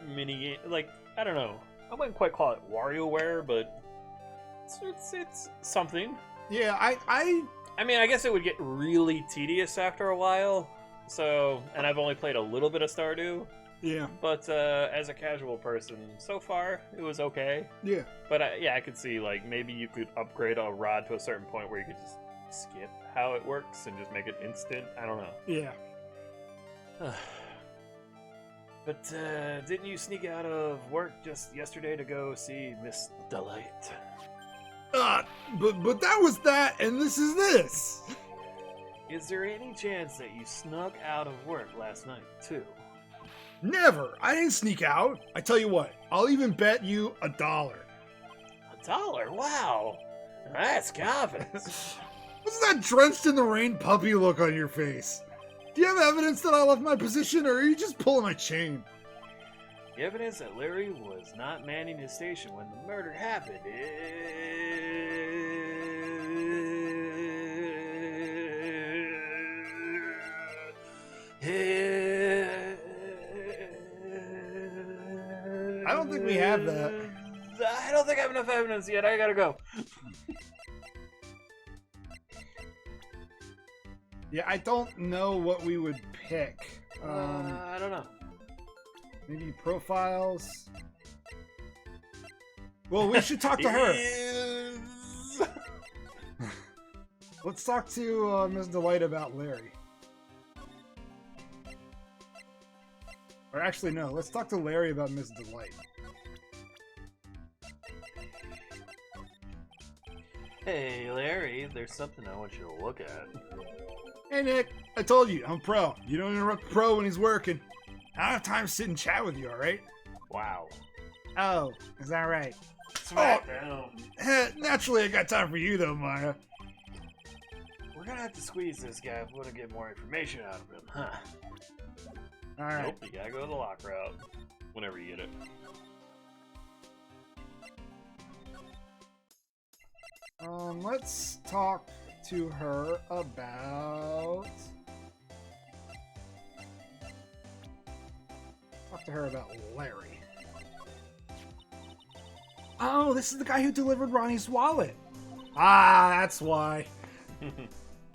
mini game. Like, I don't know. I wouldn't quite call it WarioWare, but it's something. Yeah, I mean, I guess it would get really tedious after a while. So, and I've only played a little bit of Stardew. yeah. But as a casual person, so far, it was okay. Yeah. But I could see, like, maybe you could upgrade a rod to a certain point where you could just skip how it works and just make it instant. I don't know. Yeah. But didn't you sneak out of work just yesterday to go see Miss Delight? But that was that, and this is this. Is there any chance that you snuck out of work last night, too? Never. I didn't sneak out. I tell you what, I'll even bet you $1. $1? Wow! That's confidence. What's that drenched in the rain puppy look on your face? Do you have evidence that I left my position, or are you just pulling my chain? The evidence that Larry was not manning his station when the murder happened I don't think we have that. I don't think I have enough evidence yet. I gotta go. Yeah, I don't know what we would pick. I don't know. Maybe profiles. Well, we should talk to her. Let's talk to Ms. Delight about Larry. Or actually, no. Let's talk to Larry about Ms. Delight. Hey, Larry, there's something I want you to look at. Hey, Nick. I told you, I'm pro. You don't interrupt the pro when he's working. I don't have time to sit and chat with you, alright? Wow. Oh, is that right? Smack down. Naturally, I got time for you, though, Maya. We're gonna have to squeeze this guy if we want to get more information out of him, huh? Alright. Nope, you gotta go the lock route. Whenever you get it. Let's talk to her about... Talk to her about Larry. Oh, this is the guy who delivered Ronnie's wallet. Ah, that's why.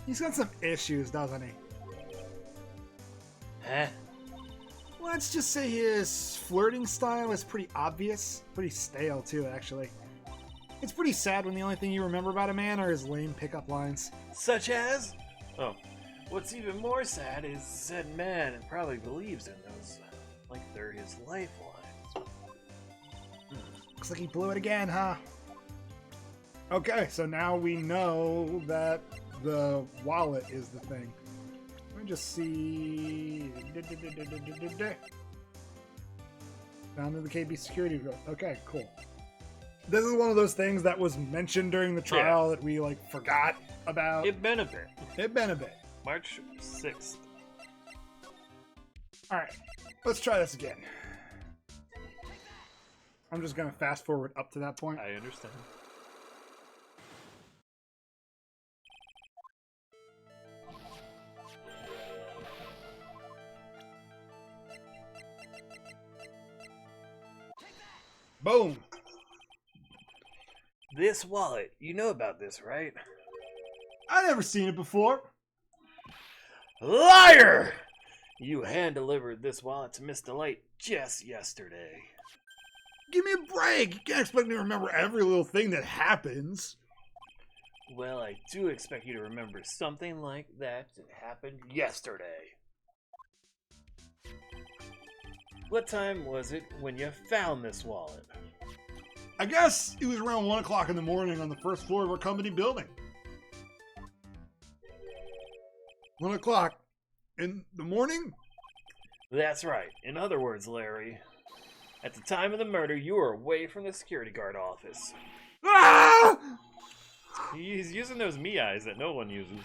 He's got some issues, doesn't he? Huh? Let's just say his flirting style is pretty obvious. Pretty stale, too, actually. It's pretty sad when the only thing you remember about a man are his lame pickup lines. Such as? Oh, what's even more sad is said man probably believes in those like they're his lifelines. Looks like he blew it again, huh? Okay, so now we know that the wallet is the thing. Let me just see. Down to the KB security guard. Okay, cool. This is one of those things that was mentioned during the trial that we like forgot about. It been a bit. It been a bit. March 6th. All right, let's try this again. I'm just gonna fast forward up to that point. I understand. Boom. This wallet, you know about this, right? I never seen it before. Liar! You hand-delivered this wallet to Miss Delight just yesterday. Give me a break. You can't expect me to remember every little thing that happens. Well, I do expect you to remember something like that happened yesterday. What time was it when you found this wallet? I guess it was around 1 o'clock in the morning on the first floor of our company building. 1 o'clock in the morning? That's right. In other words, Larry, at the time of the murder, you were away from the security guard office. Ah! He's using those me eyes that no one uses.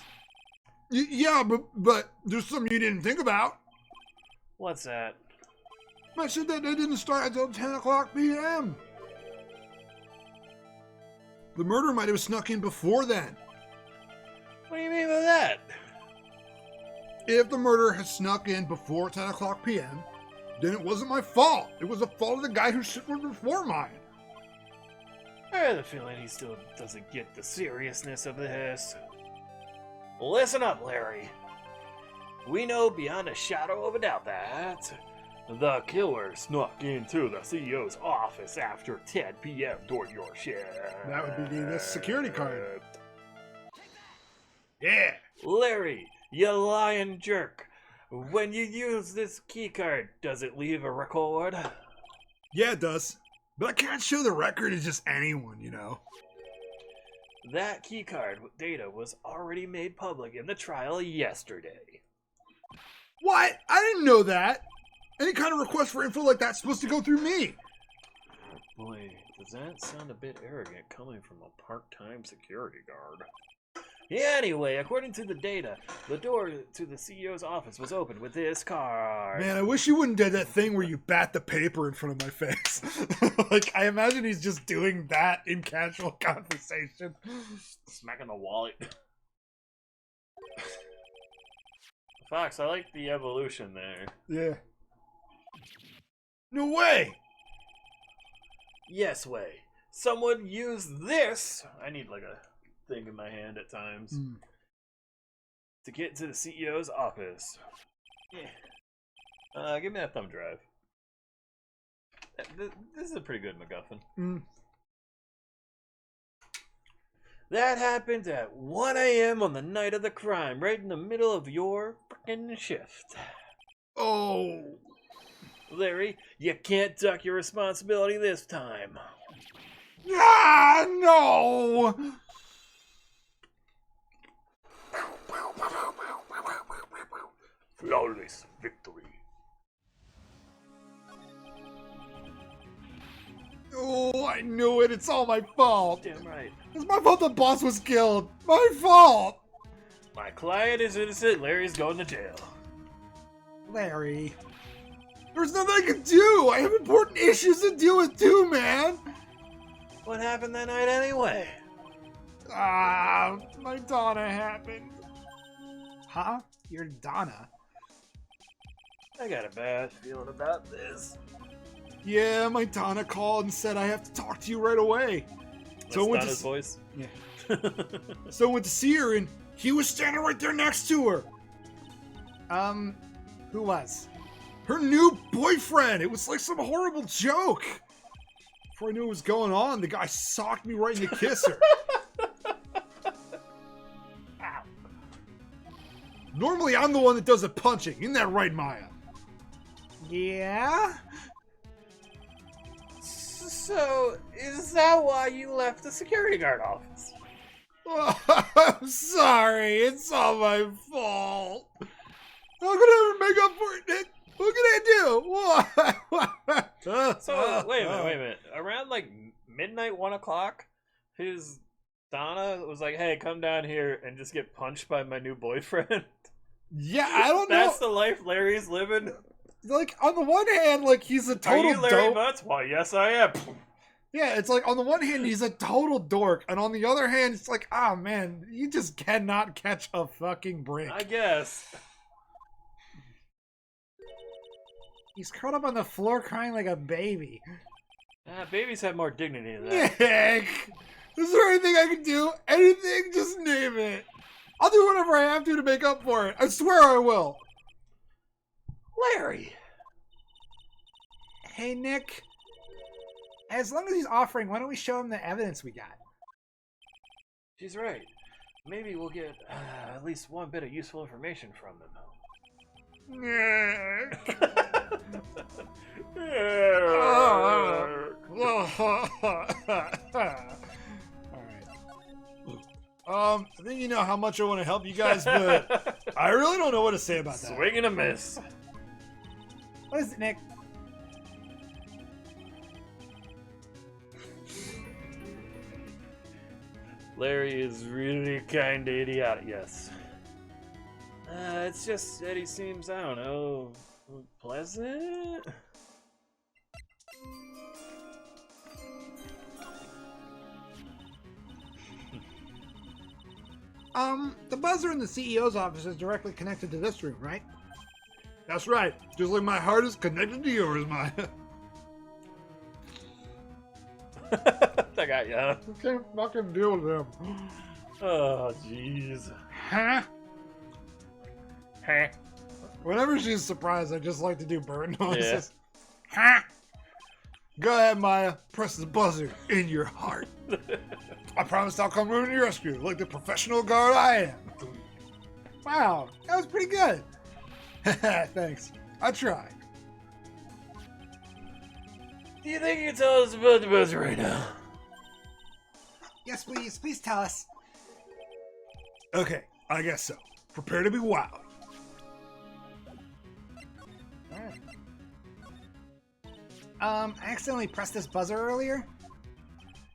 Yeah, but there's something you didn't think about. What's that? I said that they didn't start until 10 o'clock p.m. The murder might have snuck in before then. What do you mean by that? If the murder has snuck in before 10 o'clock p.m., then it wasn't my fault. It was the fault of the guy whose shit was before mine. I have a feeling he still doesn't get the seriousness of this. Listen up, Larry. We know beyond a shadow of a doubt that the killer snuck into the CEO's office after 10 p.m. during your shift. That would be the security card. Yeah. Larry, you lying jerk. When you use this key card, does it leave a record? Yeah, it does. But I can't show the record to just anyone, you know. That key card data was already made public in the trial yesterday. What? I didn't know that. Any kind of request for info like that's supposed to go through me. Boy, does that sound a bit arrogant coming from a part-time security guard. Anyway, according to the data, the door to the CEO's office was opened with this card. Man, I wish you wouldn't do that thing where you bat the paper in front of my face. Like, I imagine he's just doing that in casual conversation. Smacking the wallet. Fox, I like the evolution there. Yeah. No way! Yes way. Someone used this. I need like a thing in my hand at times. To get to the CEO's office. Yeah. Give me that thumb drive. This is a pretty good MacGuffin. That happened at 1 a.m. on the night of the crime, right in the middle of your frickin' shift. Oh. Larry, you can't duck your responsibility this time. Ah, no! Flawless victory. Oh, I knew it. It's all my fault. Damn right. It's my fault the boss was killed. My fault. My client is innocent. Larry's going to jail. Larry. There's nothing I can do. I have important issues to deal with too, man. What happened that night anyway? Ah, my Donna happened. Huh? You're Donna. I got a bad feeling about this. Yeah, my Donna called and said I have to talk to you right away. That's So I went Donna's to voice. Yeah. so I went to see her and he was standing right there next to her. Who was? Her new boyfriend. It was like some horrible joke. Before I knew what was going on, the guy socked me right in the kisser. Normally, I'm the one that does the punching. Isn't that right, Maya? Yeah? So, is that why you left the security guard office? I'm sorry. It's all my fault. How could I ever make up for it, Nick? What can I do? So, wait a minute. Around like midnight, 1 o'clock, his Donna was like, hey, come down here and just get punched by my new boyfriend. Yeah, I don't know. That's the life Larry's living. Like, on the one hand, like, he's a Are total you Larry dope. Butts? Why, yes, I am. Yeah, it's like, on the one hand, he's a total dork. And on the other hand, it's like, ah, man, you just cannot catch a fucking break. I guess. He's curled up on the floor crying like a baby. Babies have more dignity than that. Nick, is there anything I can do? Anything? Just name it. I'll do whatever I have to make up for it. I swear I will. Larry! Hey, Nick. As long as he's offering, why don't we show him the evidence we got? She's right. Maybe we'll get at least one bit of useful information from him. Nick. Alright. I think you know how much I want to help you guys, but I really don't know what to say about that. Swing and a miss. What is it, Nick? Larry is really kind of idiotic, yes. It's just that he seems, I don't know, pleasant? The buzzer in the CEO's office is directly connected to this room, right? That's right. Just like my heart is connected to yours, Maya. I got ya. I can't fucking deal with him. Oh, jeez. Huh? Huh? Whenever she's surprised, I just like to do bird noises. Huh? Go ahead, Maya. Press the buzzer in your heart. I promise I'll come running to your rescue like the professional guard I am. Wow, that was pretty good. Thanks. I tried. Do you think you can tell us about the buzzer right now? Yes, please. Please tell us. Okay, I guess so. Prepare to be wild. I accidentally pressed this buzzer earlier.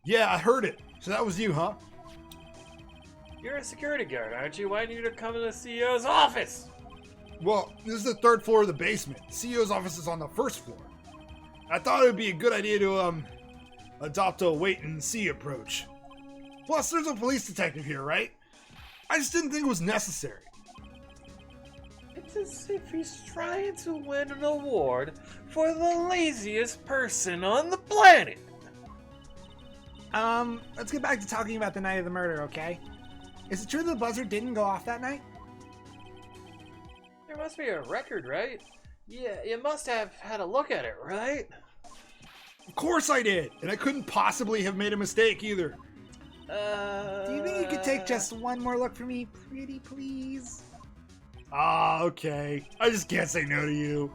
Yeah, I heard it. So that was you, huh? You're a security guard, aren't you? Why didn't you come to the CEO's office? Well, this is the third floor of the basement. The CEO's office is on the first floor. I thought it would be a good idea to, adopt a wait-and-see approach. Plus, there's a police detective here, right? I just didn't think it was necessary. It's as if he's trying to win an award for the laziest person on the planet. Let's get back to talking about the night of the murder, okay? Is it true the buzzer didn't go off that night? There must be a record, right? Yeah, you must have had a look at it, right? Of course I did, and I couldn't possibly have made a mistake either. Do you think you could take just one more look for me, pretty please? Ah, okay. I just can't say no to you.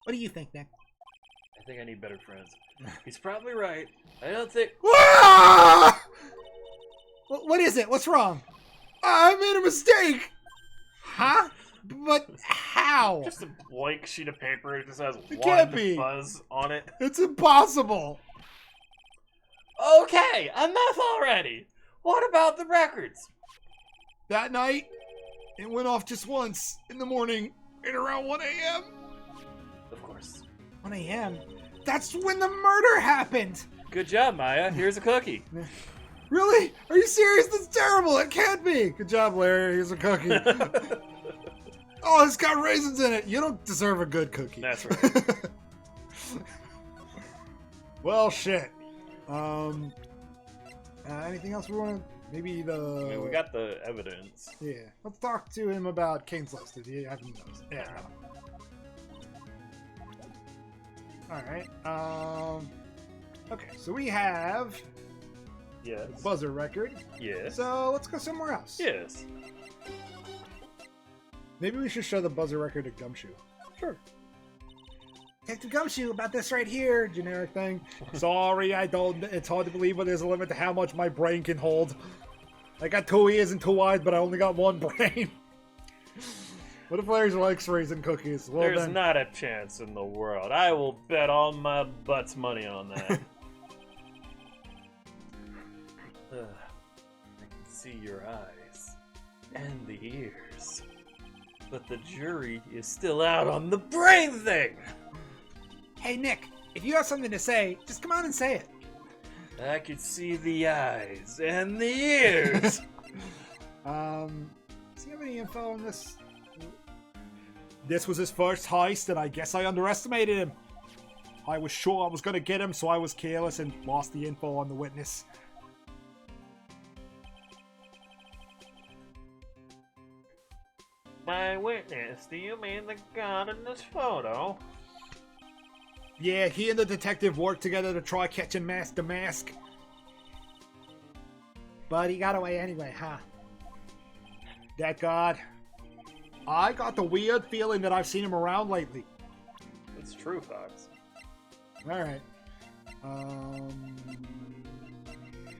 What do you think, Nick? I think I need better friends. He's probably right. I don't think... Ah! What is it? What's wrong? I made a mistake! Huh? But how? Just a blank sheet of paper. It just has It one can't be. buzz on it. It's impossible! Okay, enough already. What about the records? That night, it went off just once in the morning at around 1 a.m. Of course. 1 a.m. That's when the murder happened! Good job, Maya. Here's a cookie. Really? Are you serious? That's terrible. It can't be. Good job, Larry. Here's a cookie. Oh, it's got raisins in it. You don't deserve a good cookie. That's right. Well, shit. Anything else we want to... Maybe I mean, we got the evidence. Yeah. Let's talk to him about Kane's List. Did he have any notes? Yeah. Alright. Okay, so we have Yes. a buzzer record. Yes. So let's go somewhere else. Yes. Maybe we should show the buzzer record to Gumshoe. Sure. Detective Gumshoe, about this right here. Generic thing. Sorry, I don't. It's hard to believe, but there's a limit to how much my brain can hold. I got 2 ears and 2 eyes, but I only got 1 brain. What if Larry likes raisin cookies? Well, There's then. not a chance in the world. I will bet all my butt's money on that. I can see your eyes and the ears, but the jury is still out on the brain thing. Hey, Nick, if you have something to say, just come on and say it. I could see the eyes and the ears. Does he have any info on this? This was his first heist, and I guess I underestimated him. I was sure I was going to get him, so I was careless and lost the info on the witness. By witness, do you mean the god in this photo? Yeah, he and the detective worked together to try catching Master Mask. But he got away anyway, huh? That god. I got the weird feeling that I've seen him around lately. It's true, Fox. Alright.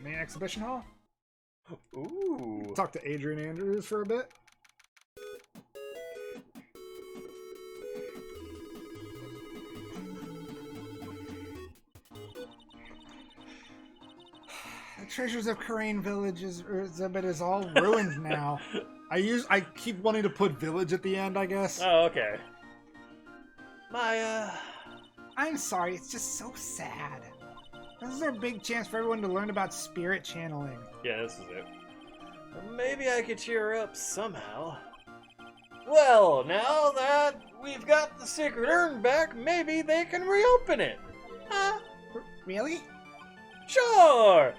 Main exhibition hall? Ooh. Talk to Adrian Andrews for a bit. The treasures of Karain Village is all ruined now. I keep wanting to put village at the end, I guess. Oh, okay. I'm sorry, it's just so sad. This is our big chance for everyone to learn about spirit channeling. Yeah, this is it. Maybe I could cheer her up somehow. Well, now that we've got the secret urn back, maybe they can reopen it. Huh? Really? Sure!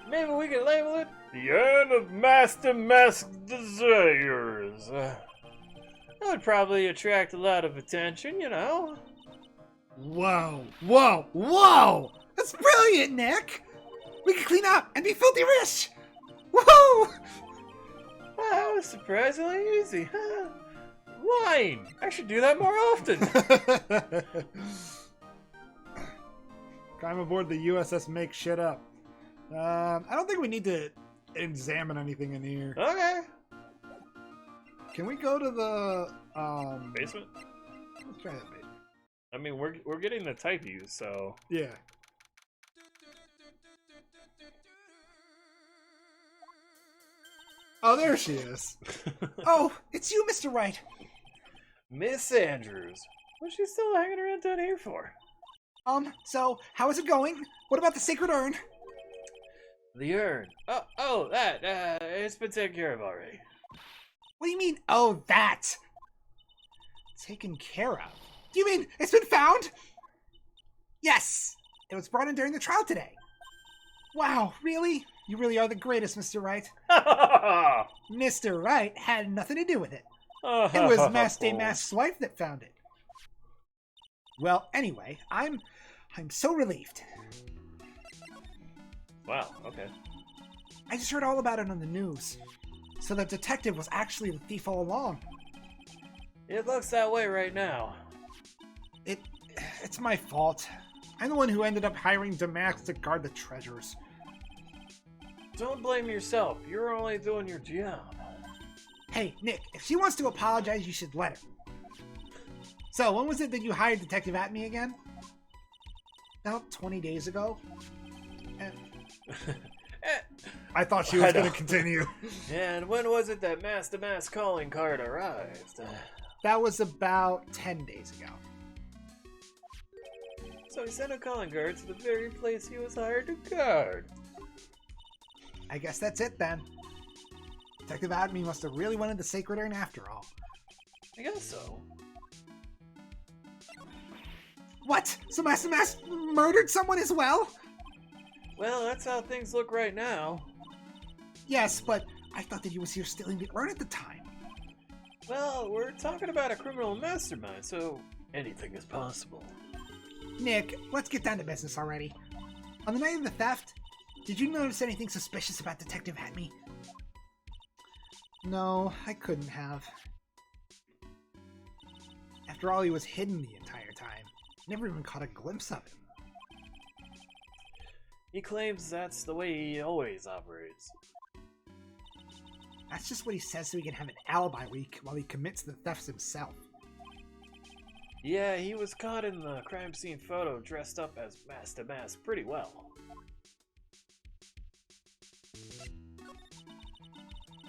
Maybe we can label it the Urn of Master Mask Desires. That would probably attract a lot of attention, you know. Whoa, whoa, whoa! That's brilliant, Nick! We can clean up and be filthy rich! Woohoo! That was surprisingly easy. Huh? Wine! I should do that more often. Climb aboard the USS Make Shit Up. I don't think we need to examine anything in here. Okay. Can we go to the Basement? Let's try that basement. I mean, we're getting the type views, so... Yeah. Oh, there she is. Oh, it's you, Mr. Wright. Miss Andrews. What's she still hanging around down here for? So, how is it going? What about the sacred urn? The urn. Oh, that. It's been taken care of already. What do you mean, oh, that? Taken care of? Do you mean it's been found? Yes! It was brought in during the trial today. Wow, really? You really are the greatest, Mr. Wright. Mr. Wright had nothing to do with it. It was Master Mask's wife that found it. Well, anyway, I'm so relieved. Wow, okay. I just heard all about it on the news. So the detective was actually the thief all along. It looks that way right now. It's my fault. I'm the one who ended up hiring Damax to guard the treasures. Don't blame yourself. You're only doing your job. Hey, Nick, if she wants to apologize, you should let her. So, when was it that you hired Detective Atme again? About 20 days ago? I thought she was going to continue. And when was it that mass calling card arrived? That was about 10 days ago. So he sent a calling card to the very place he was hired to guard. I guess that's it then. Detective Atme must have really wanted the Sacred Urn after all. I guess so. What? So Master Mass murdered someone as well? Well, that's how things look right now. Yes, but I thought that he was here stealing the urn at the time. Well, we're talking about a criminal mastermind, so anything is possible. Nick, let's get down to business already. On the night of the theft, did you notice anything suspicious about Detective Atme? No, I couldn't have. After all, he was hidden the entire time. Never even caught a glimpse of him. He claims that's the way he always operates. That's just what he says so he can have an alibi week while he commits the thefts himself. Yeah, he was caught in the crime scene photo dressed up as Master Mass pretty well.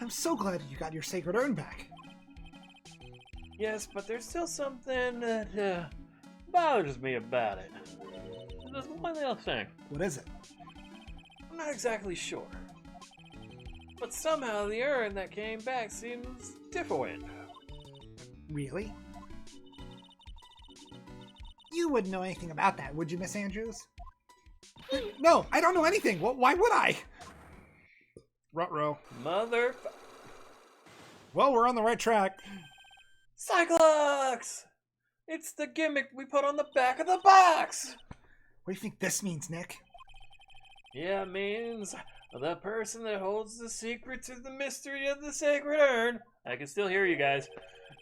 I'm so glad you got your Sacred Urn back. Yes, but there's still something that bothers me about it. There's one little thing. What is it? I'm not exactly sure. But somehow the urn that came back seems different. Really? You wouldn't know anything about that, would you, Miss Andrews? No, I don't know anything. Why would I? Ruh-roh. Mother... Well, we're on the right track. Cyclox! It's the gimmick we put on the back of the box! What do you think this means, Nick? Yeah, it means the person that holds the secret to the mystery of the Sacred Urn, I can still hear you guys,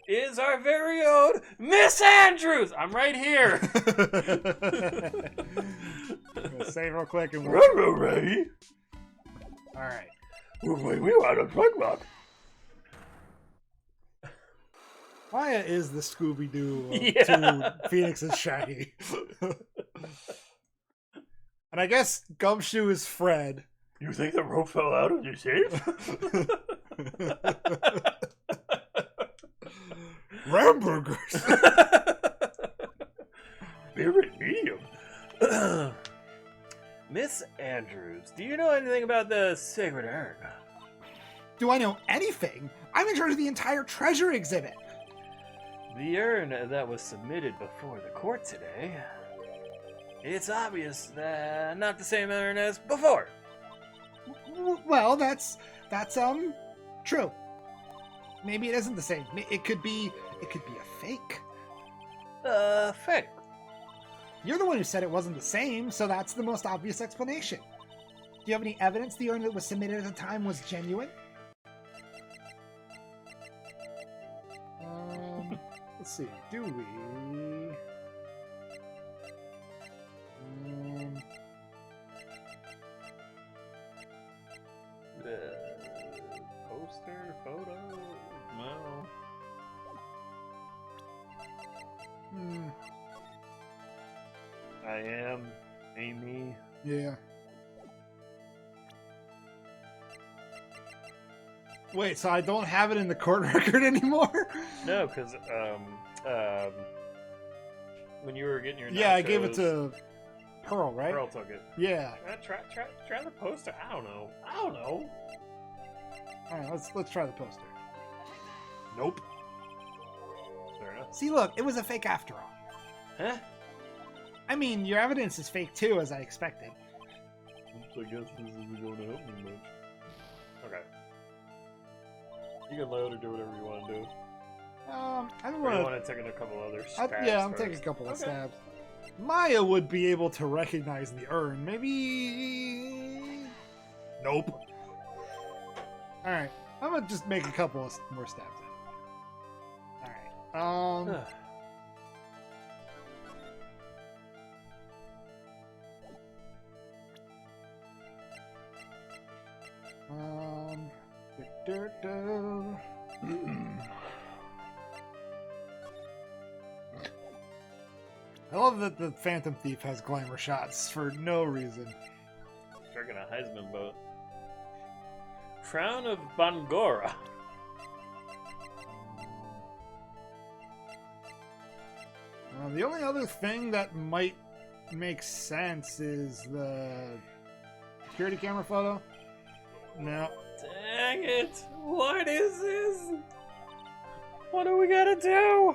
is our very own Miss Andrews! I'm right here! I'm gonna save real quick and Right. Alright. We want a Cyclox. Maya is the Scooby-Doo Yeah. to Phoenix's Shaggy. And I guess Gumshoe is Fred. You think the rope fell out of your safe? Ramburgers. Spirit medium. Miss Andrews, do you know anything about the Sacred Urn? Do I know anything? I'm in charge of the entire treasure exhibit. The urn that was submitted before the court today. It's obvious that not the same urn as before. Well, that's true. Maybe it isn't the same. It could be a fake. Fake. You're the one who said it wasn't the same, so that's the most obvious explanation. Do you have any evidence the urn that was submitted at the time was genuine? Let's see. Do we? Poster, photo, no. I am Amy. Yeah. Wait, so I don't have it in the court record anymore? No, because when you were getting your Yeah, I gave nachos, it to Pearl, right? Pearl took it. Yeah. Try the poster. I don't know. All right, let's try the poster. Nope. Fair enough. See, look, it was a fake after all. Huh? I mean, your evidence is fake too, as I expected. I guess this isn't going to help me much. Okay. You can load or do whatever you want to do. I don't Or you want want to take a couple other to. stabs Yeah, I'm first? taking a couple of Okay. stabs. Maya would be able to recognize the urn. Maybe Nope. Alright, I'm gonna just make a couple of more stabs at it. Alright, I love that the Phantom Thief has glamour shots for no reason. Striking a Heisman boat. Crown of Bangora. The only other thing that might make sense is the security camera photo. No. Dang it! What is this? What do we gotta do?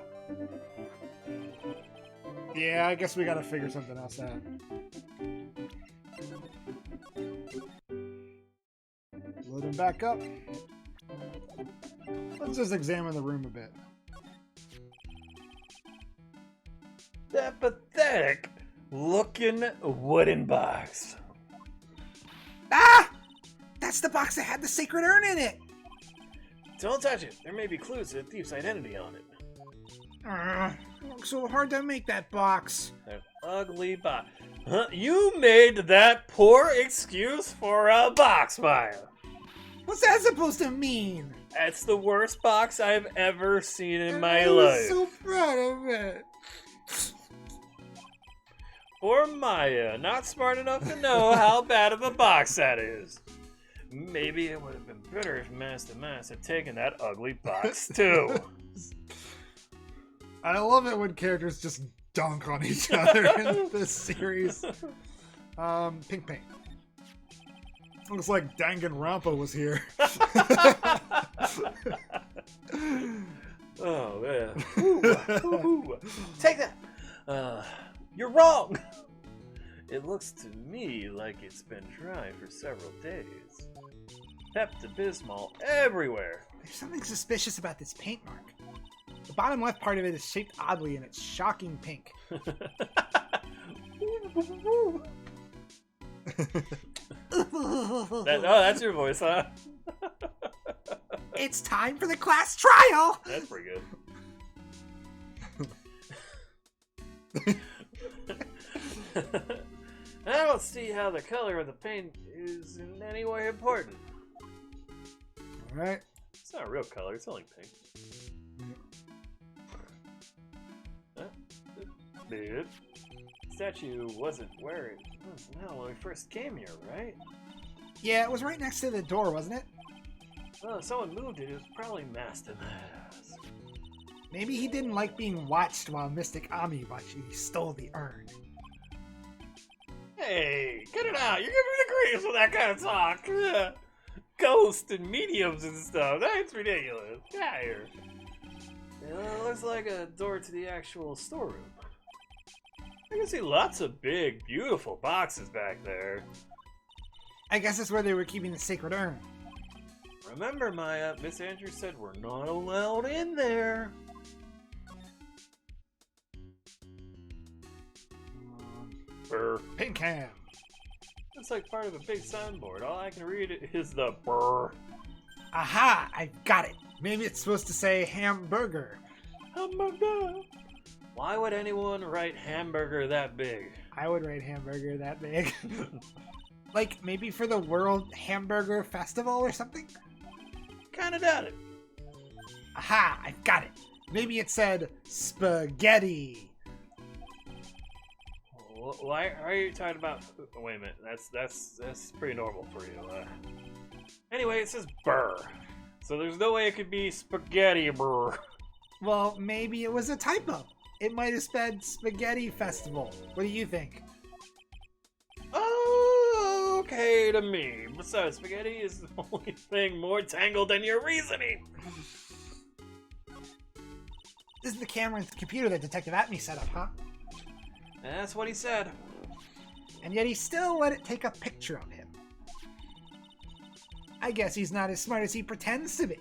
Yeah, I guess we gotta figure something else out. Load him back up. Let's just examine the room a bit. That pathetic looking wooden box. Ah! That's the box that had the sacred urn in it! Don't touch it. There may be clues to the thief's identity on it. It looks so hard to make that box. That ugly box. Huh? You made that poor excuse for a box fire. What's that supposed to mean? That's the worst box I've ever seen in my I was life. so proud of it. Poor Maya, not smart enough to know how bad of a box that is. Maybe it would have been better if Master Mass had taken that ugly box too. I love it when characters just dunk on each other in this series. Pink paint. Looks like Danganronpa was here. Oh man. Ooh. Take that. You're wrong. It looks to me like it's been dry for several days. Pepto-Bismol everywhere. There's something suspicious about this paint mark. The bottom left part of it is shaped oddly and it's shocking pink. That's your voice, huh? It's time for the class trial! That's pretty good. I don't see how the color of the paint is in any way important. Alright. It's not a real color, it's only pink. Dude, statue wasn't where it was now when we first came here, right? Yeah, it was right next to the door, wasn't it? Well, if someone moved it, it was probably Master Mass. Maybe he didn't like being watched while Mystic Amiibashi stole the urn. Hey, cut it out! You're giving me the creeps with that kind of talk! Ugh. Ghosts and mediums and stuff, that's ridiculous. Get out of here. It looks like a door to the actual storeroom. I can see lots of big, beautiful boxes back there. I guess that's where they were keeping the sacred urn. Remember, Maya, Miss Andrews said we're not allowed in there. Brr. Pink ham. Looks like part of a big soundboard. All I can read is the brr. Aha! I got it. Maybe it's supposed to say hamburger. Hamburger. Why would anyone write hamburger that big? I would write hamburger that big. Like, maybe for the World Hamburger Festival or something? Kinda doubt it. Aha! I've got it. Maybe it said spaghetti. Why are you talking about? Wait a minute. That's pretty normal for you. Anyway, it says burr, so there's no way it could be spaghetti burr. Well, maybe it was a typo. It might have said spaghetti festival. What do you think? Okay to me. Besides, spaghetti is the only thing more tangled than your reasoning. This is the camera and computer that Detective Atme set up, huh? That's what he said. And yet he still let it take a picture of him. I guess he's not as smart as he pretends to be.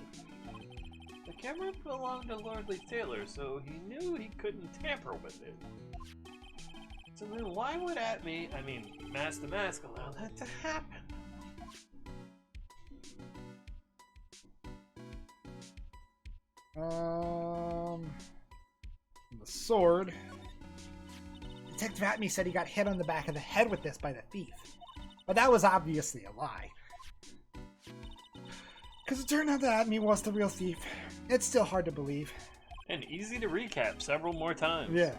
The camera belonged to Lordly Taylor, so he knew he couldn't tamper with it. So then why would Master Mask allow that to happen? The sword. Detective Atme said he got hit on the back of the head with this by the thief. But that was obviously a lie. Because it turned out that Atme was the real thief. It's still hard to believe. And easy to recap several more times. Yeah.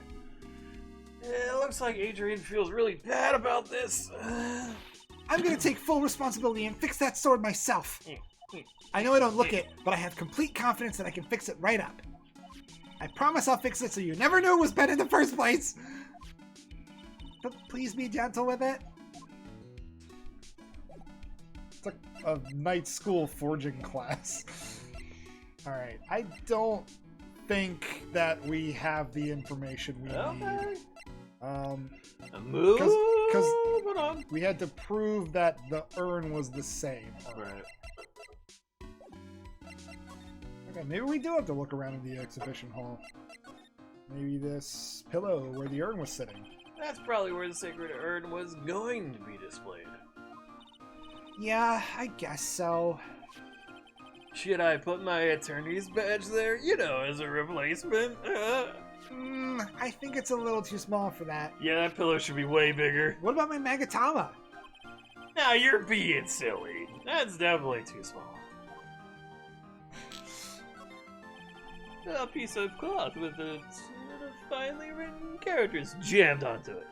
It looks like Adrian feels really bad about this. I'm gonna take full responsibility and fix that sword myself. I know I don't look it, but I have complete confidence that I can fix it right up. I promise I'll fix it so you never knew it was bad in the first place. But please be gentle with it. It's like a night school forging class. Alright. I don't think that we have the information we need. Moving Because on. we had to prove that the urn was the same. Right. Okay, maybe we do have to look around in the exhibition hall. Maybe this pillow where the urn was sitting. That's probably where the sacred urn was going to be displayed. Yeah, I guess so. Should I put my attorney's badge there? You know, as a replacement. I think it's a little too small for that. Yeah, that pillow should be way bigger. What about my Magatama? Now you're being silly. That's definitely too small. A piece of cloth with a set of finely written characters jammed onto it.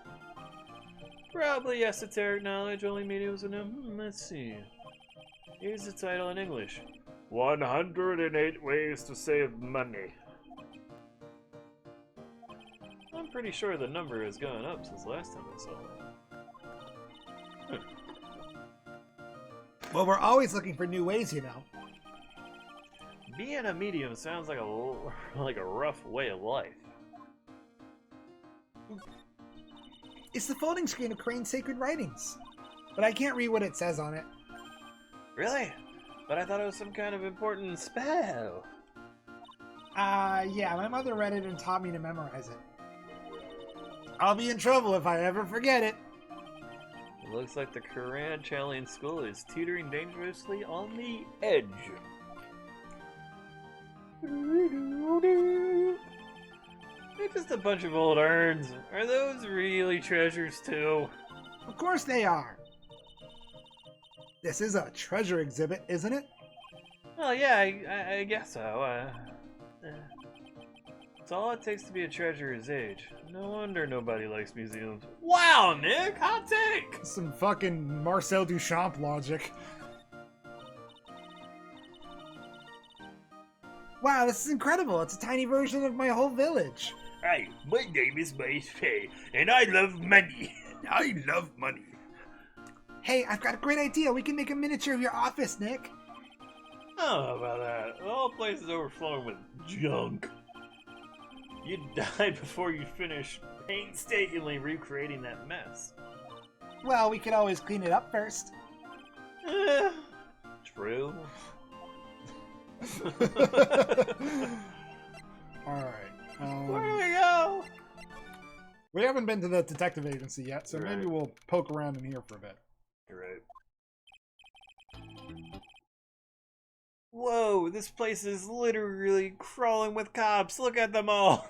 Probably esoteric knowledge only mediums would know. Let's see. Here's the title in English. 108 Ways to Save Money. I'm pretty sure the number has gone up since last time I saw it. Well, we're always looking for new ways, you know. Being a medium sounds like a rough way of life. It's the folding screen of Crane's Sacred Writings. But I can't read what it says on it. Really? But I thought it was some kind of important spell. Yeah, my mother read it and taught me to memorize it. I'll be in trouble if I ever forget it. It looks like the Koran Challenge School is teetering dangerously on the edge. They're just a bunch of old urns. Are those really treasures too? Of course they are. This is a treasure exhibit, isn't it? Well, yeah, I guess so. It's all it takes to be a treasure is age. No wonder nobody likes museums. Wow, Nick, hot take! Some fucking Marcel Duchamp logic. Wow, this is incredible. It's a tiny version of my whole village. Hi, my name is Mace Fay, and I love money. I love money. Hey, I've got a great idea. We can make a miniature of your office, Nick. I don't know about that. The whole place is overflowing with junk. You died before you finished painstakingly recreating that mess. Well, we could always clean it up first. True. Alright. Where do we go? We haven't been to the detective agency yet, so Right. maybe we'll poke around in here for a bit. You're right. Whoa, this place is literally crawling with cops. Look at them all.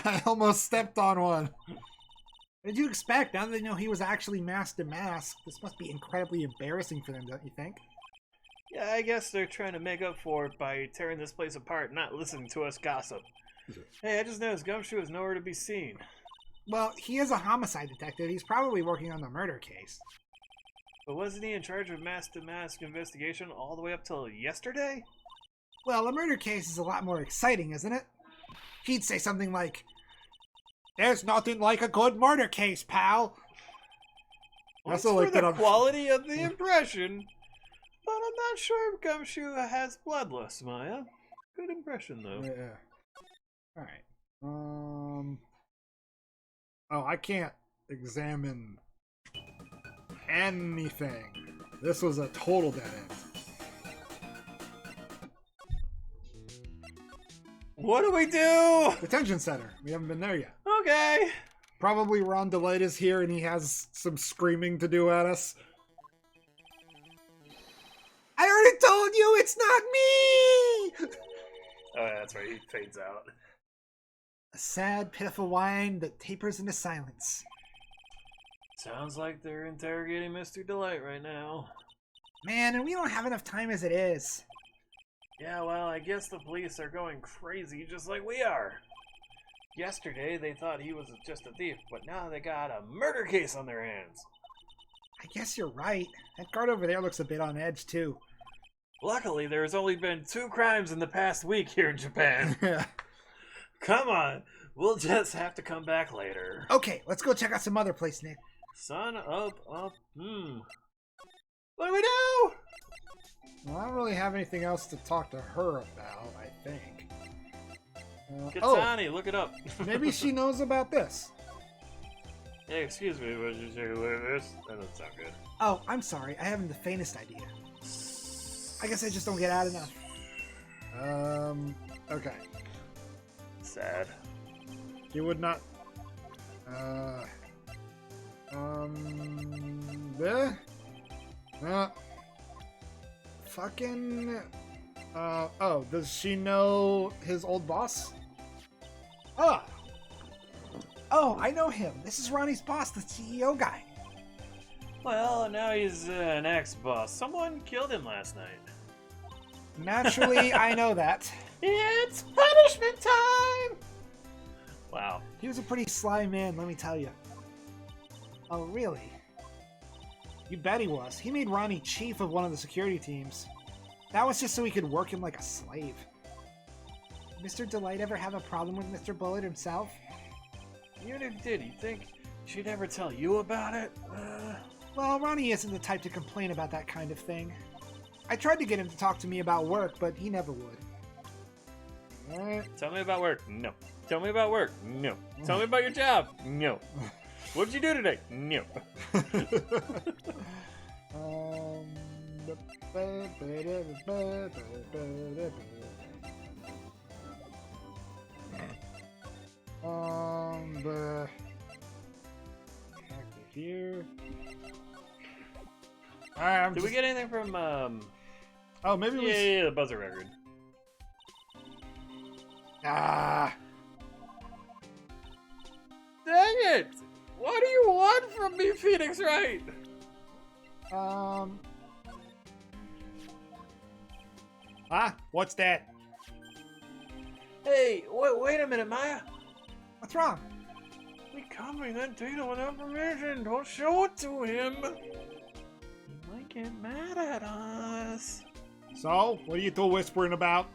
I almost stepped on one. What did you expect? Now that they know he was actually masked to mask, this must be incredibly embarrassing for them, don't you think? Yeah, I guess they're trying to make up for it by tearing this place apart, not listening to us gossip. Hey, I just noticed Gumshoe is nowhere to be seen. Well, he is a homicide detective. He's probably working on the murder case. But wasn't he in charge of mask-to-mask investigation all the way up till yesterday? Well, a murder case is a lot more exciting, isn't it? He'd say something like, "There's nothing like a good murder case, pal." Well, also it's like for that the I'm- quality of the impression. But I'm not sure if Gumshoe has bloodlust, Maya. Good impression, though. Yeah. Alright. Oh, I can't examine anything. This was a total dead end. What do we do? Detention center. We haven't been there yet. Okay. Probably Ron DeLight is here and he has some screaming to do at us. I already told you it's not me! Oh, yeah, that's right. He fades out. A sad, pitiful whine that tapers into silence. Sounds like they're interrogating Mr. Delight right now. Man, and we don't have enough time as it is. Yeah, well, I guess the police are going crazy just like we are. Yesterday, they thought he was just a thief, but now they got a murder case on their hands. I guess you're right. That guard over there looks a bit on edge, too. Luckily, there's only been 2 crimes in the past week here in Japan. Come on, we'll just have to come back later. Okay, let's go check out some other place, Nick. Sun up. What do we do? Well, I don't really have anything else to talk to her about, I think. Katani, look it up. Maybe she knows about this. Hey, excuse me, what did you say about this? That doesn't sound good. Oh, I'm sorry. I haven't the faintest idea. I guess I just don't get out enough. Okay. Sad. He would not. There. Fucking. Oh, does she know his old boss? Oh! Oh, I know him. This is Ronnie's boss, the CEO guy. Well, now he's an ex-boss. Someone killed him last night. Naturally, I know that. It's punishment time! Wow. He was a pretty sly man, let me tell you. Oh, really? You bet he was. He made Ronnie chief of one of the security teams. That was just so he could work him like a slave. Mr. Delight ever have a problem with Mr. Bullet himself? Even if he did, you think she'd ever tell you about it? Well, Ronnie isn't the type to complain about that kind of thing. I tried to get him to talk to me about work, but he never would. Tell me about work. No. Tell me about work. No. Tell me about your job. No. What did you do today? No. Back to here. Alright, Did we get anything from, Oh, maybe we... Yeah, the buzzer record. Ah! Dang it! What do you want from me, Phoenix Wright? What's that? Hey, wait a minute, Maya. What's wrong? We copying that data without permission. Don't show it to him. He might get mad at us. So, what are you two whispering about?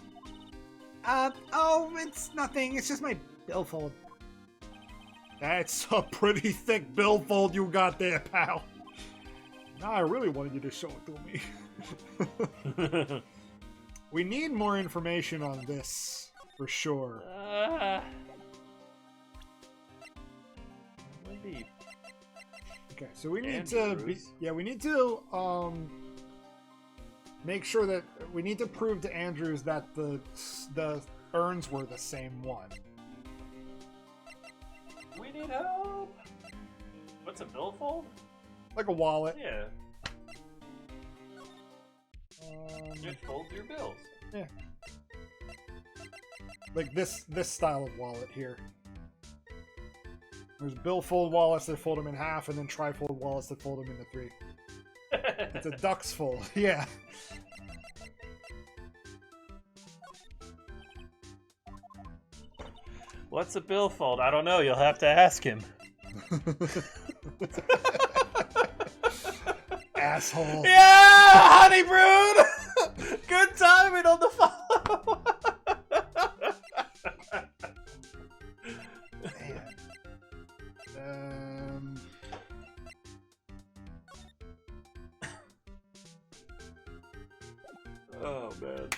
Oh, it's nothing. It's just my billfold. That's a pretty thick billfold you got there, pal. Now I really wanted you to show it to me. We need more information on this, for sure. Indeed. Okay, so we need to be, Andrews. yeah, we need to make sure that we need to prove to Andrews that the urns were the same one. We need help. What's a billfold? Like a wallet. Yeah. Just fold your bills. Yeah. Like this style of wallet here. There's billfold wallets that fold them in half, and then trifold wallets that fold them into 3. It's a duck's fold, yeah. What's a billfold? I don't know. You'll have to ask him. Asshole. Yeah, honey brood. Good timing on the phone. Oh man.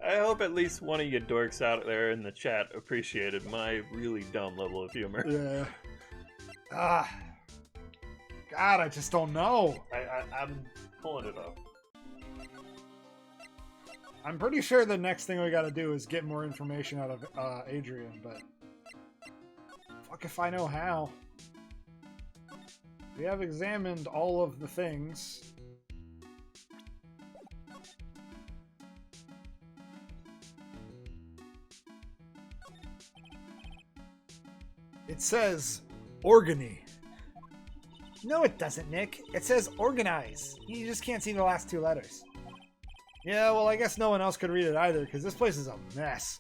I hope at least one of you dorks out there in the chat appreciated my really dumb level of humor. Yeah. God, I just don't know. I'm pulling it up. I'm pretty sure the next thing we gotta do is get more information out of Adrian, but fuck if I know how. We have examined all of the things. It says Organy. No, it doesn't, Nick. It says organize. You just can't see the last 2 letters. Yeah, well, I guess no one else could read it either, because this place is a mess.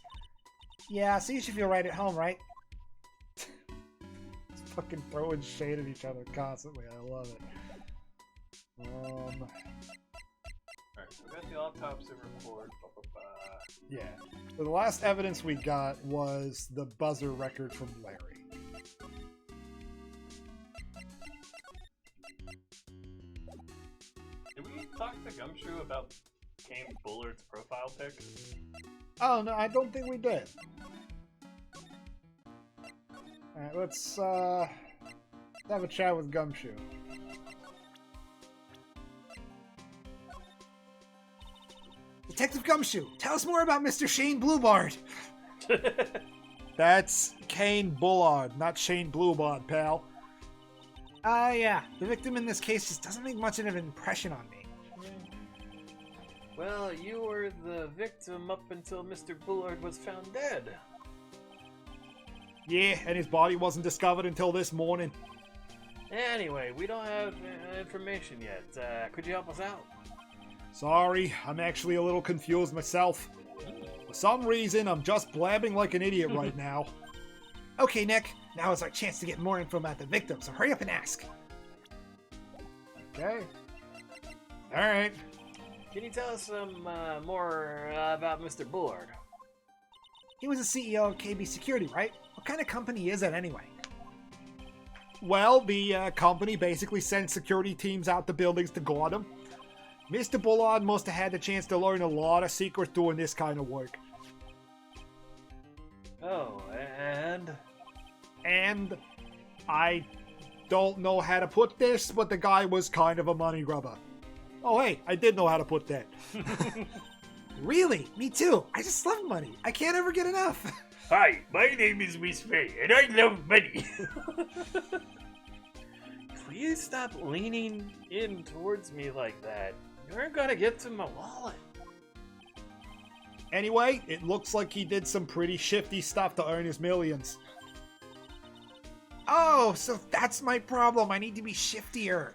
Yeah, so you should feel right at home, right? Fucking throwing shade at each other constantly. I love it. Alright, so we got the autopsy report. Blah, blah, blah. Yeah. So the last evidence we got was the buzzer record from Larry. Did we talk to Gumshoe about Kane Bullard's profile pic? Oh, no, I don't think we did. Alright, let's have a chat with Gumshoe. Detective Gumshoe, tell us more about Mr. Shane Bluebard. That's Kane Bullard, not Shane Bluebard, pal. Yeah. The victim in this case just doesn't make much of an impression on me. Well, you were the victim up until Mr. Bullard was found dead. Yeah, and his body wasn't discovered until this morning. Anyway, we don't have information yet. Could you help us out? Sorry, I'm actually a little confused myself. For some reason, I'm just blabbing like an idiot right now. Okay, Nick. Now is our chance to get more info about the victim, so hurry up and ask. Okay. Alright. Can you tell us some more about Mr. Bullard? He was the CEO of KB Security, right? What kind of company is that anyway? Well, the company basically sends security teams out to buildings to guard them. Mr. Bullard must have had the chance to learn a lot of secrets doing this kind of work. Oh, and? And I don't know how to put this, but the guy was kind of a money grubber. Oh, hey, I did know how to put that. Really? Me too. I just love money. I can't ever get enough. Hi, my name is Miss Faye, and I love money. Please stop leaning in towards me like that. You're gonna get to my wallet. Anyway, it looks like he did some pretty shifty stuff to earn his millions. Oh, so that's my problem. I need to be shiftier.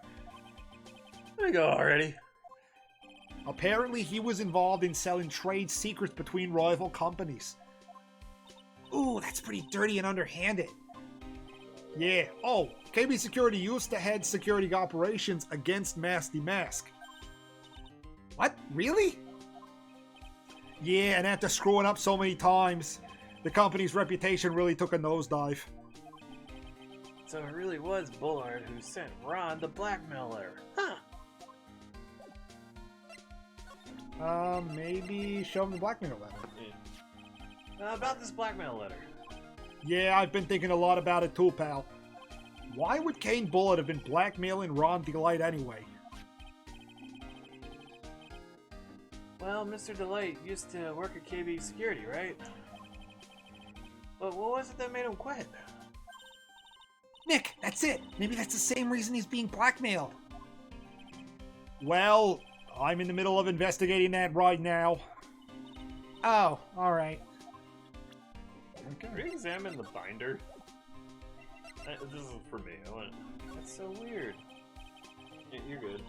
Let me go already. Apparently, he was involved in selling trade secrets between rival companies. Ooh, that's pretty dirty and underhanded. Yeah. Oh, KB Security used to head security operations against Masty Mask. What? Really? Yeah, and after screwing up so many times, the company's reputation really took a nosedive. So it really was Bullard who sent Ron the blackmailer. Huh. Maybe show him the blackmail letter. About this blackmail letter. Yeah, I've been thinking a lot about it too, pal. Why would Kane Bullard have been blackmailing Ron Delight anyway? Well, Mr. Delight used to work at KB Security, right? But what was it that made him quit? Nick, that's it. Maybe that's the same reason he's being blackmailed. Well, I'm in the middle of investigating that right now. Oh, alright. Re-examine the binder. This is for me. I want. That's so weird. You're good.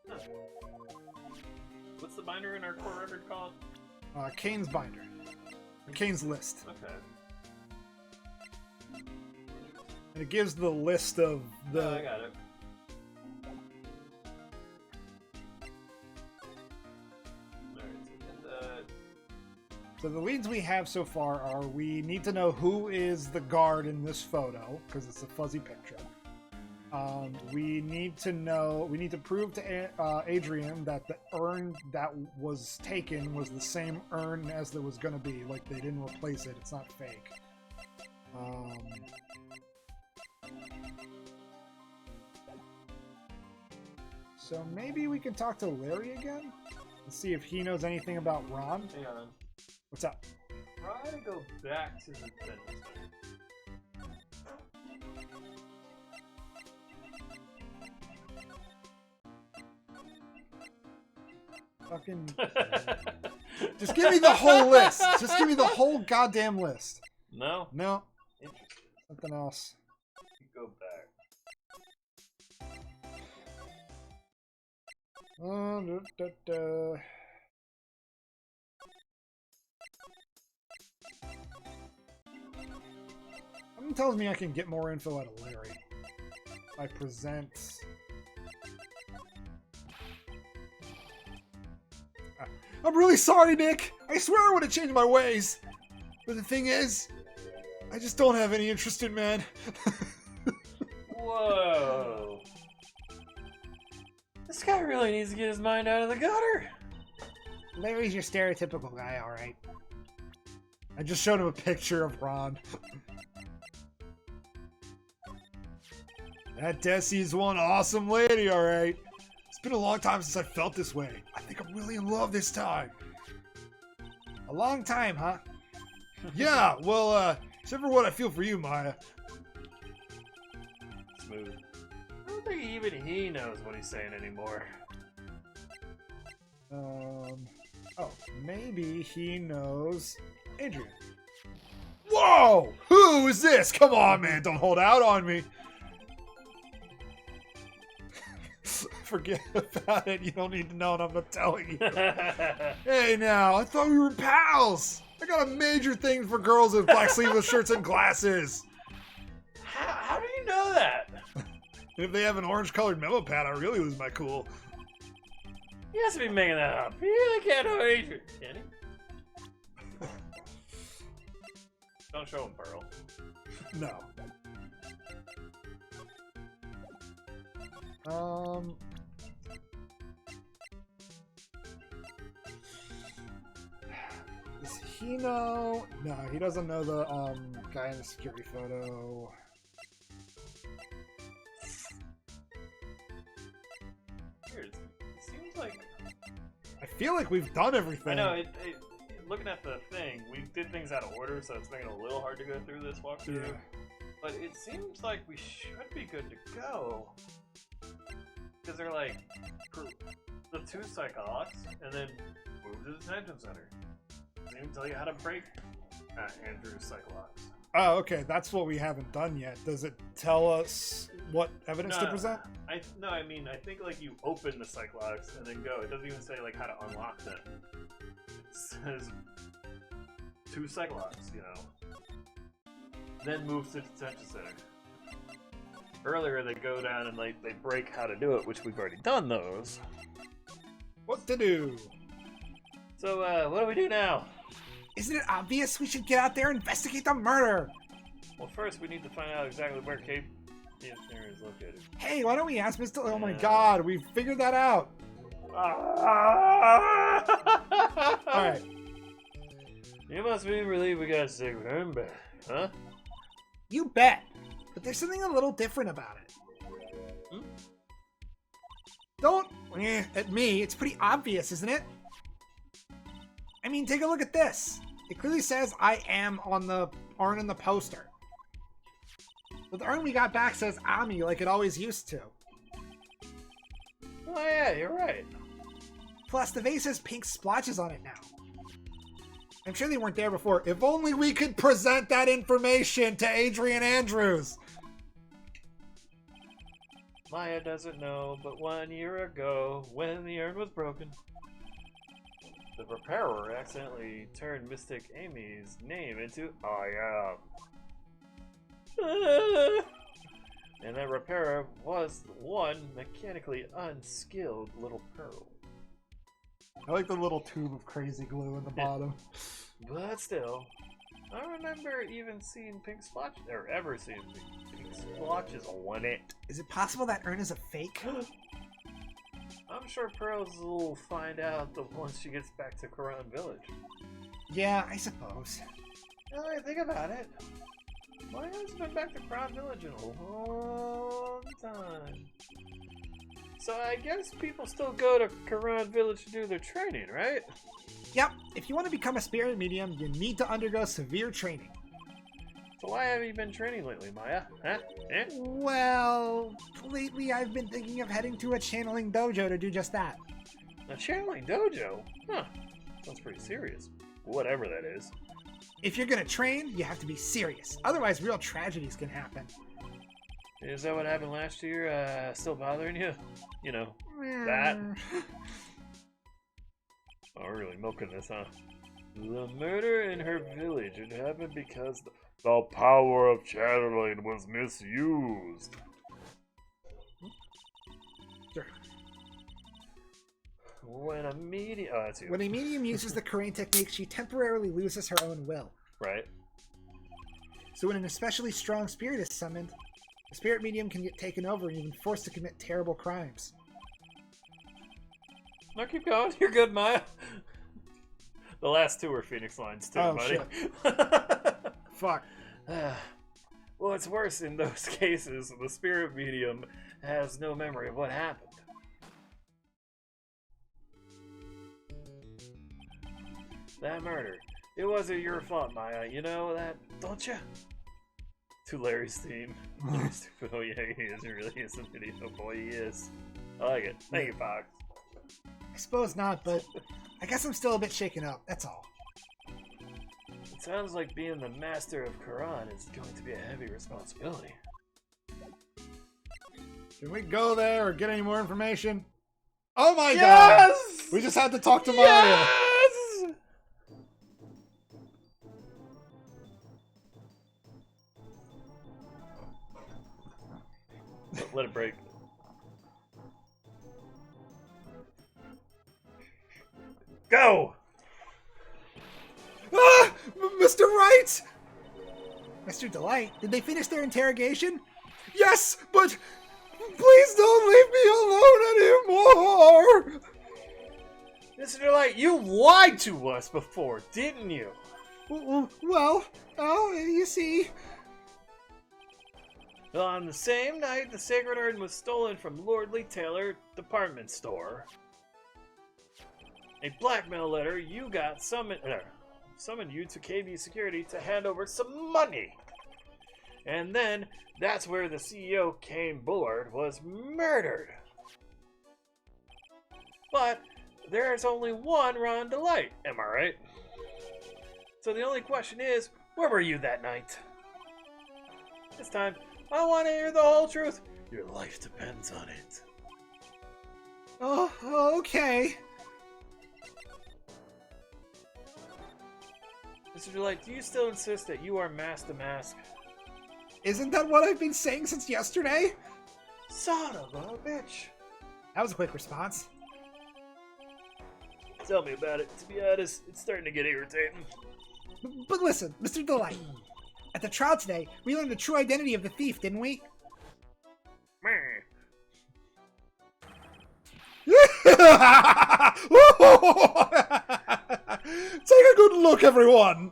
Huh. What's the binder in our core record called? Kane's binder. Kane's list. Okay. And it gives the list of the... Oh, I got it. So the leads we have so far are we need to know who is the guard in this photo, because it's a fuzzy picture. We need to prove to Adrian that the urn that was taken was the same urn as there was going to be. Like, they didn't replace it. It's not fake. So maybe we can talk to Larry again and see if he knows anything about Ron. Hang on. What's up? Try to go back to the dentist. Fucking... Just give me the whole list. Just give me the whole goddamn list. No? No. Interesting. Something else. Go back. Something tells me I can get more info out of Larry. If I present... I'm really sorry, Nick! I swear I would have changed my ways! But the thing is, I just don't have any interest in men. Whoa. This guy really needs to get his mind out of the gutter. Larry's your stereotypical guy, alright. I just showed him a picture of Ron. That Desi's one awesome lady, alright. It's been a long time since I felt this way. I think I'm really in love this time. A long time, huh? Yeah, well, except for what I feel for you, Maya. Smooth. I don't think even he knows what he's saying anymore. Oh, maybe he knows Adrian. Whoa! Who is this? Come on, man, don't hold out on me. Forget about it. You don't need to know, and I'm not telling you. Hey, now, I thought we were pals. I got a major thing for girls with black sleeveless shirts and glasses. How do you know that? If they have an orange-colored memo pad, I really lose my cool. He has to be making that up. He really can't know Adrian, can he? Don't show him, Pearl. No. Does he know? No, he doesn't know the guy in the security photo. Weird. It seems like I feel like we've done everything. I know. Looking at the thing, we did things out of order, so it's making it a little hard to go through this walkthrough. Yeah. But it seems like we should be good to go. Because they're like the 2 psychologs, and then move to the detention center. Doesn't even tell you how to break Andrew's psychologs. Oh, okay. That's what we haven't done yet. Does it tell us what evidence to present? I think like you open the psychologs and then go. It doesn't even say like how to unlock them. It says 2 psychologs, you know. Then move to the detention center. Earlier they go down and they break how to do it, which we've already done those. What to do? So what do we do now? Isn't it obvious we should get out there and investigate the murder? Well, first we need to find out exactly where Cape the engineer is located. Hey, why don't we ask Mr. Oh my god, we figured that out. Alright. You must be relieved we got sick with him back, huh? You bet. But there's something a little different about it. Hmm? Don't at me. It's pretty obvious, isn't it? I mean, take a look at this. It clearly says I am on the urn in the poster. But the urn we got back says Ami like it always used to. Oh yeah, you're right. Plus, the vase has pink splotches on it now. I'm sure they weren't there before. If only we could present that information to Adrian Andrews. Maya doesn't know, but 1 year ago, when the urn was broken, the repairer accidentally turned Mystic Amy's name into I am. And that repairer was one mechanically unskilled little pearl. I like the little tube of crazy glue in the bottom. But still, I remember even seeing pink splotches, or ever seeing pink splotches on it. Is it possible that urn is a fake? I'm sure Pearls will find out once she gets back to Karan Village. Yeah, I suppose. Now that I think about it, Maya hasn't been back to Karan Village in a long time. So I guess people still go to Karan Village to do their training, right? Yep, if you want to become a spirit medium, you need to undergo severe training. So why have you been training lately, Maya? Huh? Eh? Well, lately I've been thinking of heading to a channeling dojo to do just that. A channeling dojo? Huh. Sounds pretty serious. Whatever that is. If you're gonna train, you have to be serious. Otherwise, real tragedies can happen. Is that what happened last year? Still bothering you? You know, that? Oh, we're really milking this, huh? The murder in her village. It happened because the power of channeling was misused. Sure. When a medium... Oh, that's you. When a medium uses the Crane technique, she temporarily loses her own will. Right. So when an especially strong spirit is summoned, the spirit medium can get taken over and even forced to commit terrible crimes. No, keep going. You're good, Maya. The last two were Phoenix lines, too, Oh, buddy. Fuck. Well, it's worse in those cases. The spirit medium has no memory of what happened. That murder. It wasn't your fault, Maya. You know that, don't you? To Larry's theme. Stupid. Oh, yeah, he is. He really is a video. Boy, he is. I like it. Thank you, Fox. I suppose not, but I guess I'm still a bit shaken up, that's all. It sounds like being the master of Quran is going to be a heavy responsibility. Can we go there or get any more information? Oh my god! Yes! We just had to talk to Mario. Yes! Let it break. Go! Ah! Mr. Wright! Mr. Delight, did they finish their interrogation? Yes, but please don't leave me alone anymore. Mr. Delight, you lied to us before, didn't you? Well, you see... On the same night, the Sacred Urn was stolen from Lordly Taylor department store. A blackmail letter you got summoned you to KB Security to hand over some money. And then, that's where the CEO, Kane Bullard, was murdered. But, there's only one Ron Delight, am I right? So the only question is, where were you that night? This time, I want to hear the whole truth. Your life depends on it. Oh, okay. Mr. Delight, do you still insist that you are Mask the Mask? Isn't that what I've been saying since yesterday? Son of a bitch. That was a quick response. Tell me about it. To be honest, it's starting to get irritating. But listen, Mr. Delight. At the trial today, we learned the true identity of the thief, didn't we? Take a good look, everyone!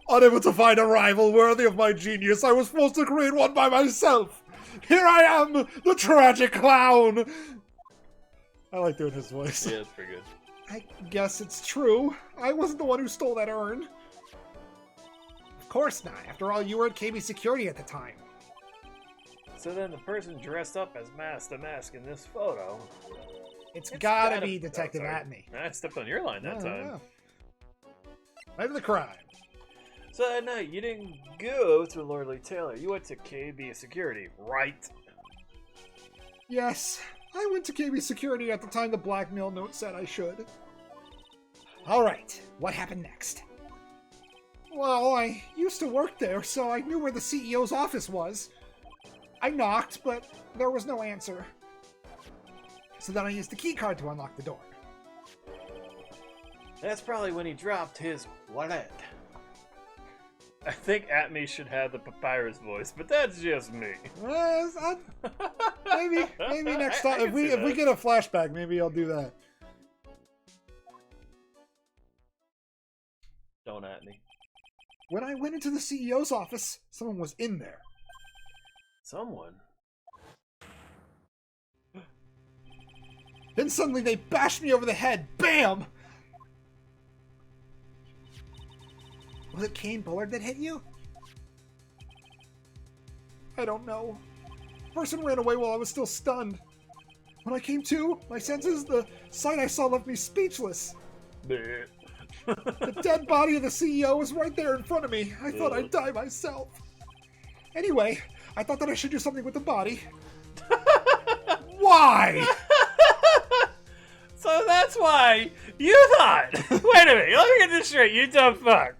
Unable to find a rival worthy of my genius, I was forced to create one by myself! Here I am, the tragic clown! I like doing his voice. Yeah, it's pretty good. I guess it's true. I wasn't the one who stole that urn. Of course not. After all, you were at KB Security at the time. So then the person dressed up as Mask the Mask in this photo... It's gotta be Detective sorry. Atney. I stepped on your line that time. Night of the crime. So that night, you didn't go to Lordly Taylor. You went to KB Security, right? Yes, I went to KB Security at the time the blackmail note said I should. Alright, what happened next? Well, I used to work there, so I knew where the CEO's office was. I knocked, but there was no answer. So then I used the key card to unlock the door. That's probably when he dropped his wallet. I think Atme should have the papyrus voice, but that's just me. Maybe next time. If we get a flashback, maybe I'll do that. Don't Atme. When I went into the CEO's office, someone was in there. Someone? Then suddenly they bashed me over the head. Bam! Was it Kane Bullard that hit you? I don't know. The person ran away while I was still stunned. When I came to, my senses, the sight I saw left me speechless. Bleh. The dead body of the CEO was right there in front of me. I thought I'd die myself. Anyway, I thought that I should do something with the body. Why? So that's why you thought. Wait a minute, let me get this straight, you dumb fuck.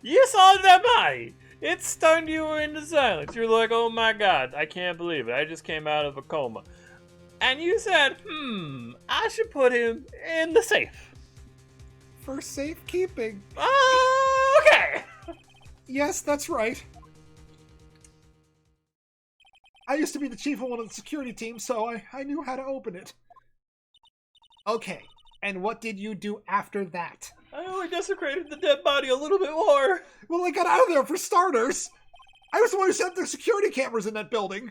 You saw that body. It stunned you into silence. You're like, oh my god, I can't believe it. I just came out of a coma. And you said, I should put him in the safe. For safekeeping. Okay. Yes, that's right. I used to be the chief of one of the security teams, so I knew how to open it. Okay, and what did you do after that? I only desecrated the dead body a little bit more. Well, I got out of there for starters. I was the one who set the security cameras in that building.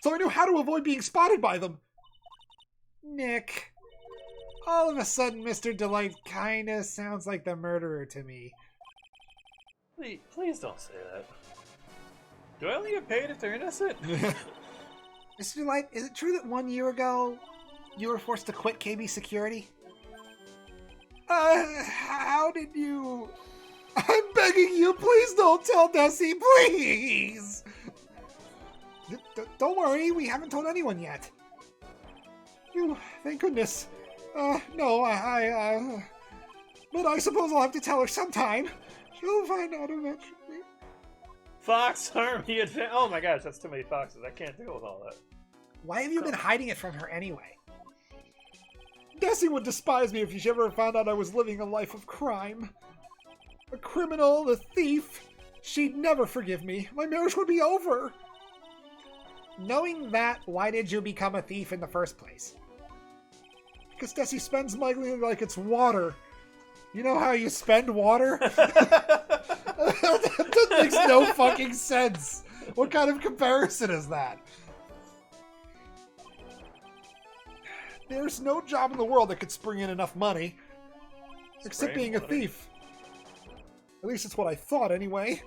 So I knew how to avoid being spotted by them. Nick, all of a sudden Mr. Delight kinda sounds like the murderer to me. Please don't say that. Do I only get paid if they're innocent? Mr. Delight, is it true that 1 year ago you were forced to quit KB Security? How did you... I'm begging you, please don't tell Desi, please! Don't worry, we haven't told anyone yet. Phew, thank goodness. No, but I suppose I'll have to tell her sometime. She'll find out eventually. Fox Army Advance. Oh my gosh, that's too many foxes. I can't deal with all that. Why have you been hiding it from her anyway? Desi would despise me if she ever found out I was living a life of crime. A criminal, a thief. She'd never forgive me. My marriage would be over. Knowing that, why did you become a thief in the first place? Because Desi spends my money like it's water. You know how you spend water? That makes no fucking sense. What kind of comparison is that? There's no job in the world that could spring in enough money. Except being a thief. At least it's what I thought anyway.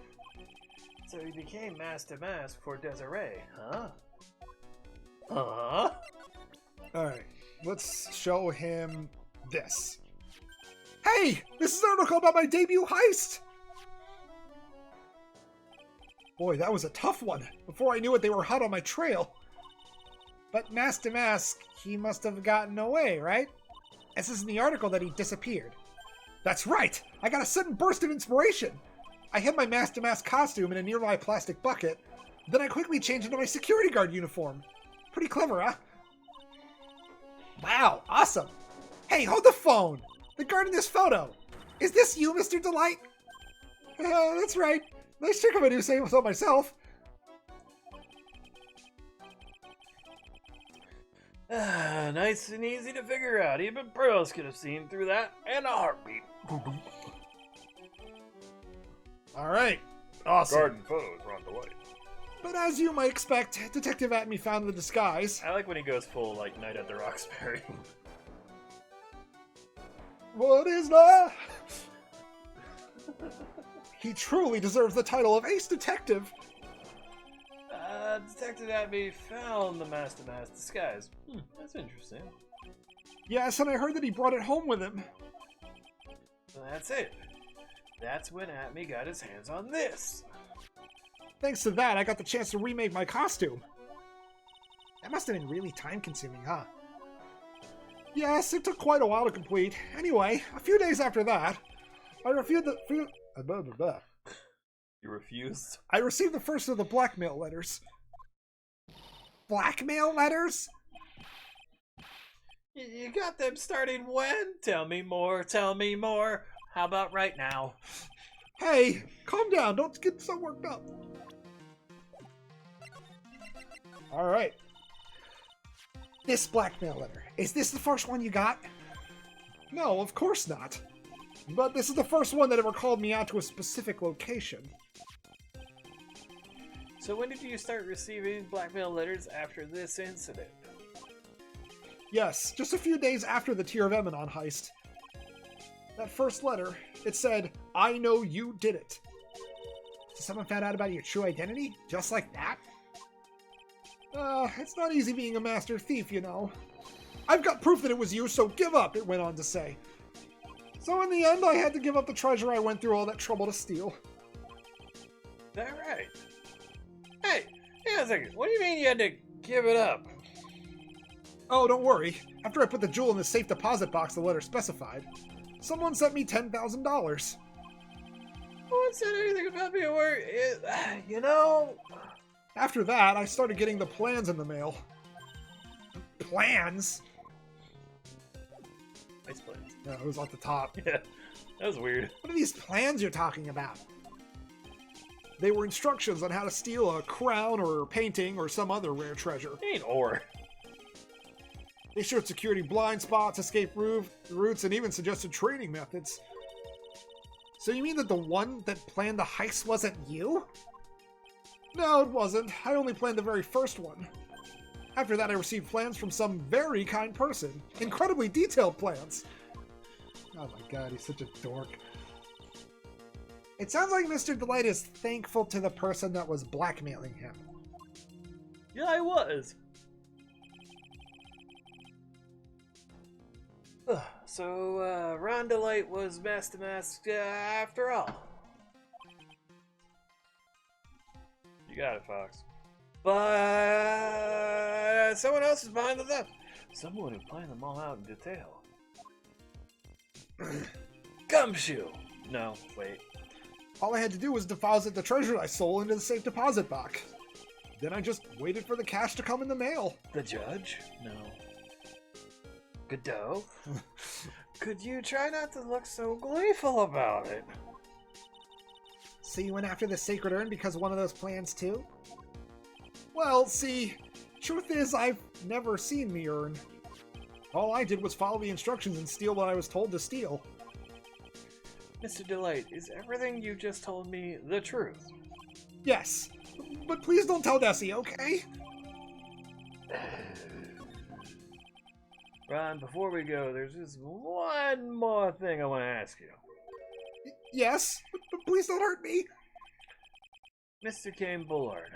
So he became Master Mask for Desiree, huh? Huh? Alright, let's show him this. Hey! This is an article about my debut heist! Boy, that was a tough one. Before I knew it, they were hot on my trail. But Master Mask, he must have gotten away, right? It says in the article that he disappeared. That's right! I got a sudden burst of inspiration! I hid my Master Mask costume in a nearby plastic bucket. Then I quickly changed into my security guard uniform. Pretty clever, huh? Wow, awesome! Hey, hold the phone! The guard in this photo! Is this you, Mr. Delight? That's right. Nice trick if I do say so myself. Nice and easy to figure out. Even pros could have seen through that in a heartbeat. Alright, awesome. Garden foes are on the way. But as you might expect, Detective Atme found the disguise. I like when he goes full, like, Night at the Roxbury. What is that? He truly deserves the title of Ace Detective. Detective Atme found the Master Mask disguise. That's interesting. Yes, and I heard that he brought it home with him. So that's it. That's when Atme got his hands on this. Thanks to that, I got the chance to remake my costume. That must have been really time-consuming, huh? Yes, it took quite a while to complete. Anyway, a few days after that, I received You refused? I received the first of the blackmail letters. Blackmail letters? You got them starting when? Tell me more, tell me more. How about right now? Hey, calm down. Don't get so worked up. Alright. This blackmail letter. Is this the first one you got? No, of course not. But this is the first one that ever called me out to a specific location. So when did you start receiving blackmail letters after this incident? Yes, just a few days after the Tear of Emanon heist. That first letter, it said, I know you did it. So someone found out about your true identity? Just like that? It's not easy being a master thief, you know. I've got proof that it was you, so give up, it went on to say. So in the end, I had to give up the treasure I went through all that trouble to steal. Is that right? Hey, hang on a second. What do you mean you had to give it up? Oh, don't worry. After I put the jewel in the safe deposit box the letter specified, someone sent me $10,000. No one said anything about being worried. You know... After that, I started getting the plans in the mail. Plans? Nice plans. Yeah, it was at the top. Yeah, that was weird. What are these plans you're talking about? They were instructions on how to steal a crown or painting or some other rare treasure. Ain't or. They showed security blind spots, escape routes, and even suggested training methods. So you mean that the one that planned the heist wasn't you? No, it wasn't. I only planned the very first one. After that, I received plans from some very kind person. Incredibly detailed plans. Oh my god, he's such a dork. It sounds like Mr. Delight is thankful to the person that was blackmailing him. Yeah, I was. So, Ron Delight was Master Mask after all. You got it, Fox. But someone else is behind the theft. Someone who planned them all out in detail. Gumshoe! No, wait. All I had to do was deposit the treasure I stole into the safe deposit box. Then I just waited for the cash to come in the mail. The judge? No. Godot? Could you try not to look so gleeful about it? So you went after the sacred urn because of one of those plans too? Well, see, truth is I've never seen the urn. All I did was follow the instructions and steal what I was told to steal. Mr. Delight, is everything you just told me the truth? Yes, but please don't tell Nessie, okay? Ron, before we go, there's just one more thing I want to ask you. Yes, but please don't hurt me. Mr. Kane Bullard,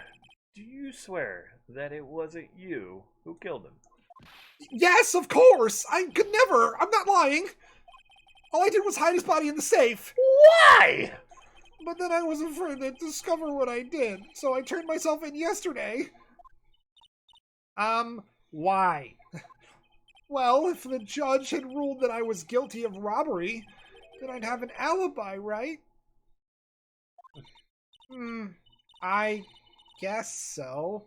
do you swear that it wasn't you who killed him? Yes, of course! I could never! I'm not lying! All I did was hide his body in the safe. Why? But then I was afraid they'd discover what I did, so I turned myself in yesterday. Why? Well, if the judge had ruled that I was guilty of robbery, then I'd have an alibi, right? I guess so.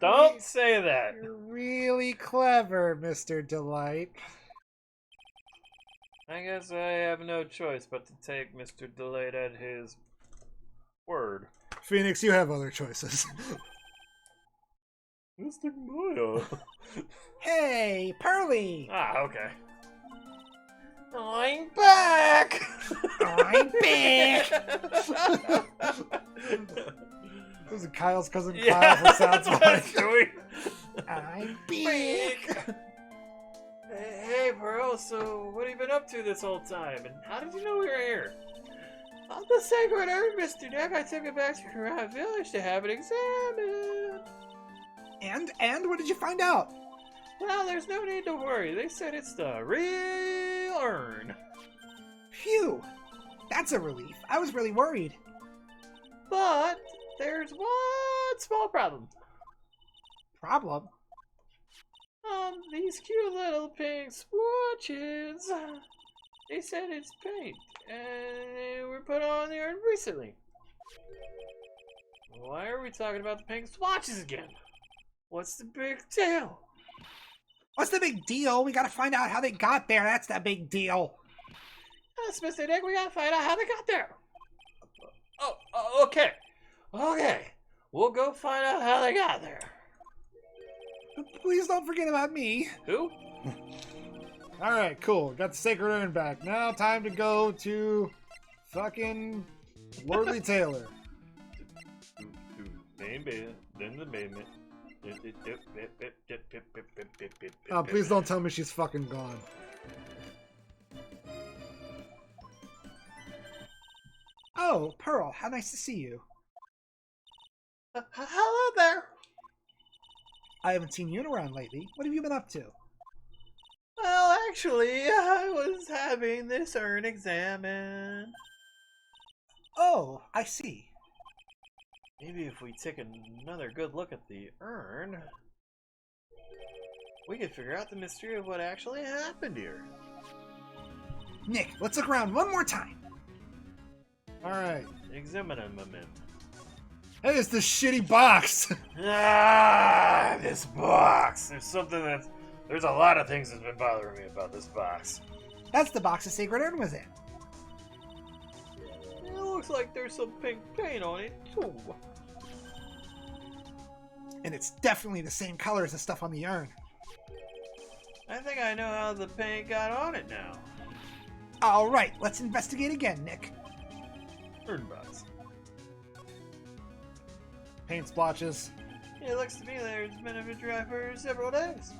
Don't say that. You're really clever, Mr. Delight. I guess I have no choice but to take Mr. Delight at his word. Phoenix, you have other choices. Mr. Maya. Hey, Pearly! Ah, okay. I'm back! I'm back! This is Kyle's cousin Kyle from Sounds Like. I'm back! Hey, Pearl, so what have you been up to this whole time? And how did you know we were here? On the sacred urn, Mr. Deck, I took it back to Karat Village to have it examined. And what did you find out? Well, there's no need to worry. They said it's the real urn. Phew! That's a relief. I was really worried. But there's one small problem. Problem? These cute little pink swatches. They said it's paint, and they were put on the urn recently. Why are we talking about the pink swatches again? What's the big deal? What's the big deal? We gotta find out how they got there. That's the big deal. Yes, Mr. Dick, we gotta find out how they got there. Oh, okay. Okay. We'll go find out how they got there. Please don't forget about me. Who? Alright, cool. Got the sacred urn back. Now time to go to fucking Lordly Taylor. Main bed, then the basement. Oh, please don't tell me she's fucking gone. Oh, Pearl, how nice to see you. Hello there. I haven't seen you around lately. What have you been up to? Well, Actually, I was having this urn examined. Oh, I see. Maybe if we take another good look at the urn, we could figure out the mystery of what actually happened here. Nick, let's look around one more time. Alright. Examine a moment. Hey, it's this shitty box! Ah, this box. There's a lot of things that's been bothering me about this box. That's the box the sacred urn was in. It looks like there's some pink paint on it too. And it's definitely the same color as the stuff on the urn. I think I know how the paint got on it now. All right, let's investigate again, Nick. Urn box. Paint splotches. It looks to me there's been a dry for several days.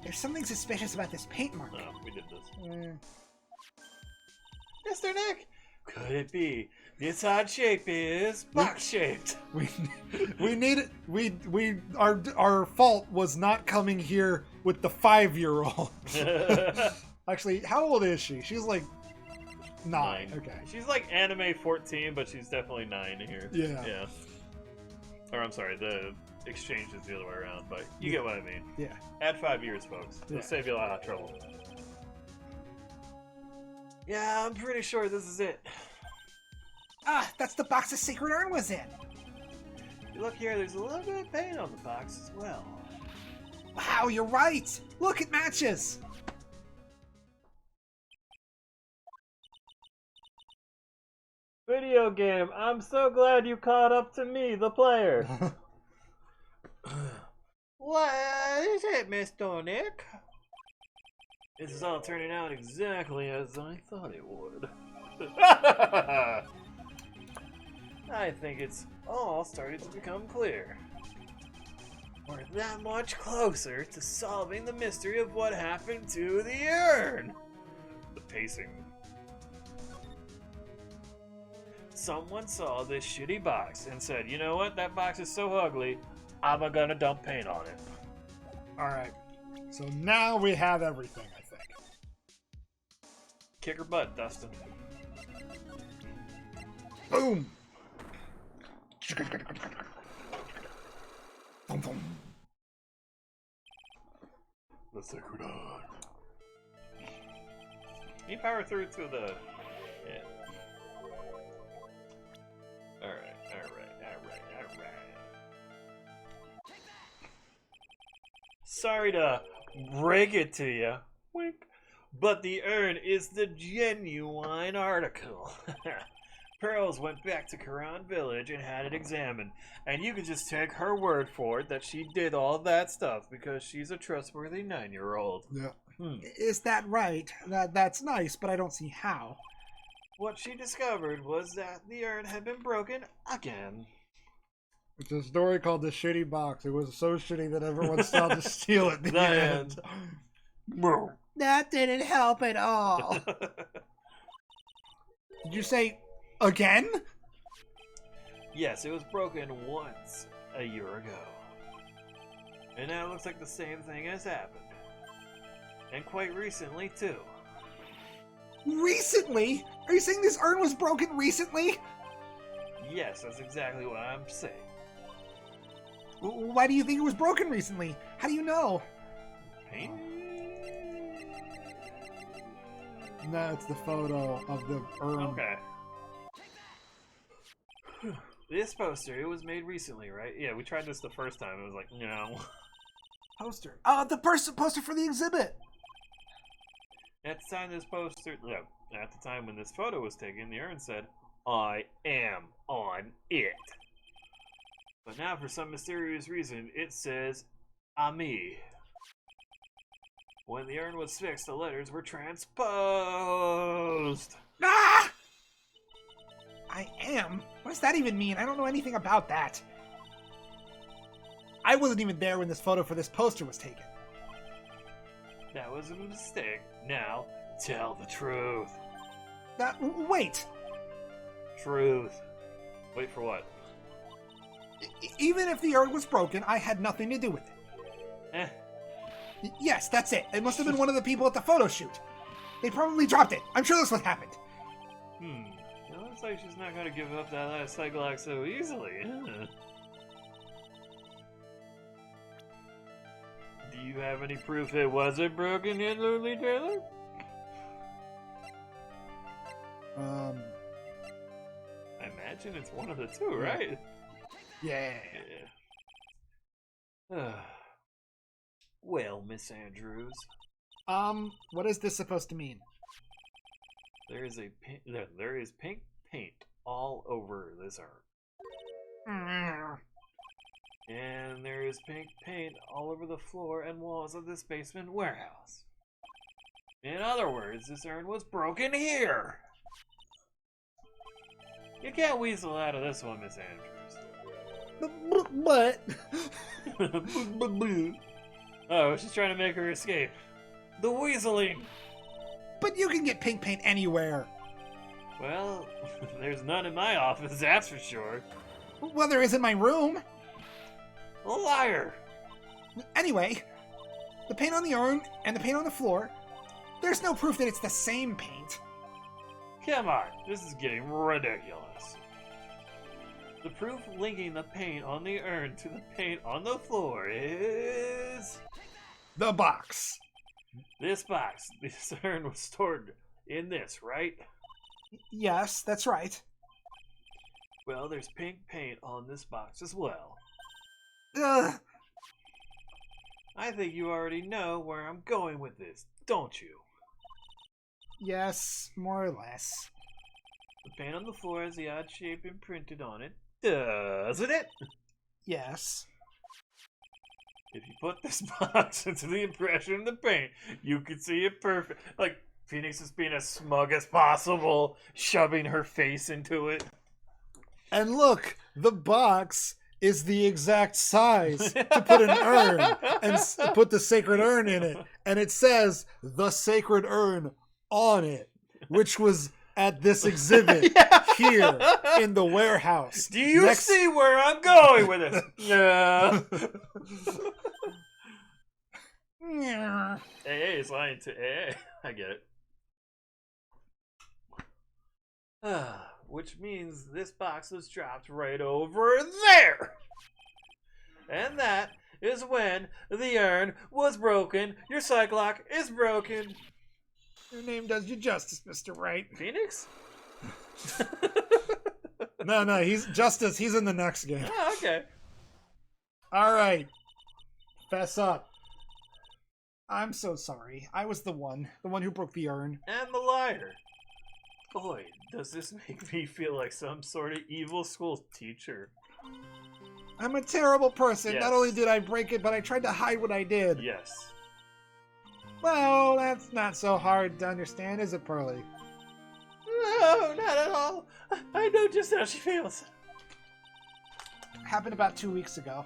There's something suspicious about this paint mark. No, we did this. Mr. Nick, could it be this odd shape is box shaped? Our fault was not coming here with the 5-year-old. Actually, how old is she? She's like 9. Okay. She's like anime 14, but she's definitely 9 here. Yeah. Or I'm sorry, the exchange is the other way around, but you get what I mean. Yeah. Add 5 years, folks. It'll Yeah. save you a lot of trouble. Yeah, I'm pretty sure this is it. Ah, that's the box the sacred urn was in. You look here, there's a little bit of paint on the box as well. Wow, you're right. Look, it matches. Video game, I'm so glad you caught up to me, the player. What is it, Mr. Nick? This is all turning out exactly as I thought it would. I think it's all starting to become clear. We're that much closer to solving the mystery of what happened to the urn. The pacing. Someone saw this shitty box and said, you know what, that box is so ugly, I'm gonna dump paint on it. Alright. So now we have everything, I think. Kick her butt, Dustin. Boom! Boom, boom. The sacred art. Can you power through to the... Yeah. Alright. Sorry to break it to you, wink, but the urn is the genuine article. Pearls went back to Karan Village and had it examined, and you can just take her word for it that she did all that stuff because she's a trustworthy 9-year-old. Yeah. Is that right? That's nice, but I don't see how. What she discovered was that the urn had been broken again. It's a story called The Shitty Box. It was so shitty that everyone started to steal it in the end. That didn't help at all. Did you say again? Yes, it was broken once a year ago. And now it looks like the same thing has happened. And quite recently, too. Recently? Are you saying this urn was broken recently? Yes, that's exactly what I'm saying. Why do you think it was broken recently? How do you know? Paint? No, it's the photo of the urn. Okay. This poster, it was made recently, right? Yeah, we tried this the first time. It was like, no. Poster. The poster for the exhibit. At the time this poster, no, at the time when this photo was taken, the urn said, I am on it. But now, for some mysterious reason, it says, Ami. When the urn was fixed, the letters were transposed. Ah! I am? What does that even mean? I don't know anything about that. I wasn't even there when this photo for this poster was taken. That was a mistake. Now, tell the truth. Wait. Truth. Wait for what? Even if the urn was broken, I had nothing to do with it. Yes, that's it. It must have been one of the people at the photo shoot. They probably dropped it. I'm sure that's what happened. It looks like she's not going to give up that last Cyclock so easily. Huh? Do you have any proof it wasn't broken yet, Lily Taylor? I imagine it's one of the two, right? Yeah. Well, Miss Andrews, What is this supposed to mean? there is pink paint all over this urn. And there is pink paint all over the floor and walls of this basement warehouse. In other words, this urn was broken here. You can't weasel out of this one, Miss Andrews. But Oh, she's trying to make her escape. The weaseling. but you can get pink paint anywhere. Well, there's none in my office, that's for sure. Well, there is in my room. A liar. Anyway, the paint on the urn and the paint on the floor, there's no proof that it's the same paint. Come on, this is getting ridiculous. The proof linking the paint on the urn to the paint on the floor is... The box. this box. This urn was stored in this, right? Yes, that's right. Well, there's pink paint on this box as well. Ugh. I think you already know where I'm going with this, don't you? Yes, more or less. The paint on the floor has the odd shape imprinted on it, doesn't it? Yes. If you put this box into the impression of the paint, you can see it perfect. Like, Phoenix is being as smug as possible, shoving her face into it. And look, the box is the exact size to put an urn and put the sacred urn in it. And it says the sacred urn on it, which was at this exhibit here in the warehouse. Do you see where I'm going with it? Yeah. Hey, it's lying to hey, I get it. Which means this box was dropped right over there. And that is when the urn was broken. Your Cyclock is broken. Your name does you justice, Mr. Wright. Phoenix? No, he's Justice. He's in the next game. Oh, okay. All right. Fess up. I'm so sorry. I was the one who broke the urn. And the liar. Boy, does this make me feel like some sort of evil school teacher. I'm a terrible person. Yes. Not only did I break it, but I tried to hide what I did. Yes. Well, that's not so hard to understand, is it, Pearly? No, not at all. I know just how she feels. Happened about 2 weeks ago.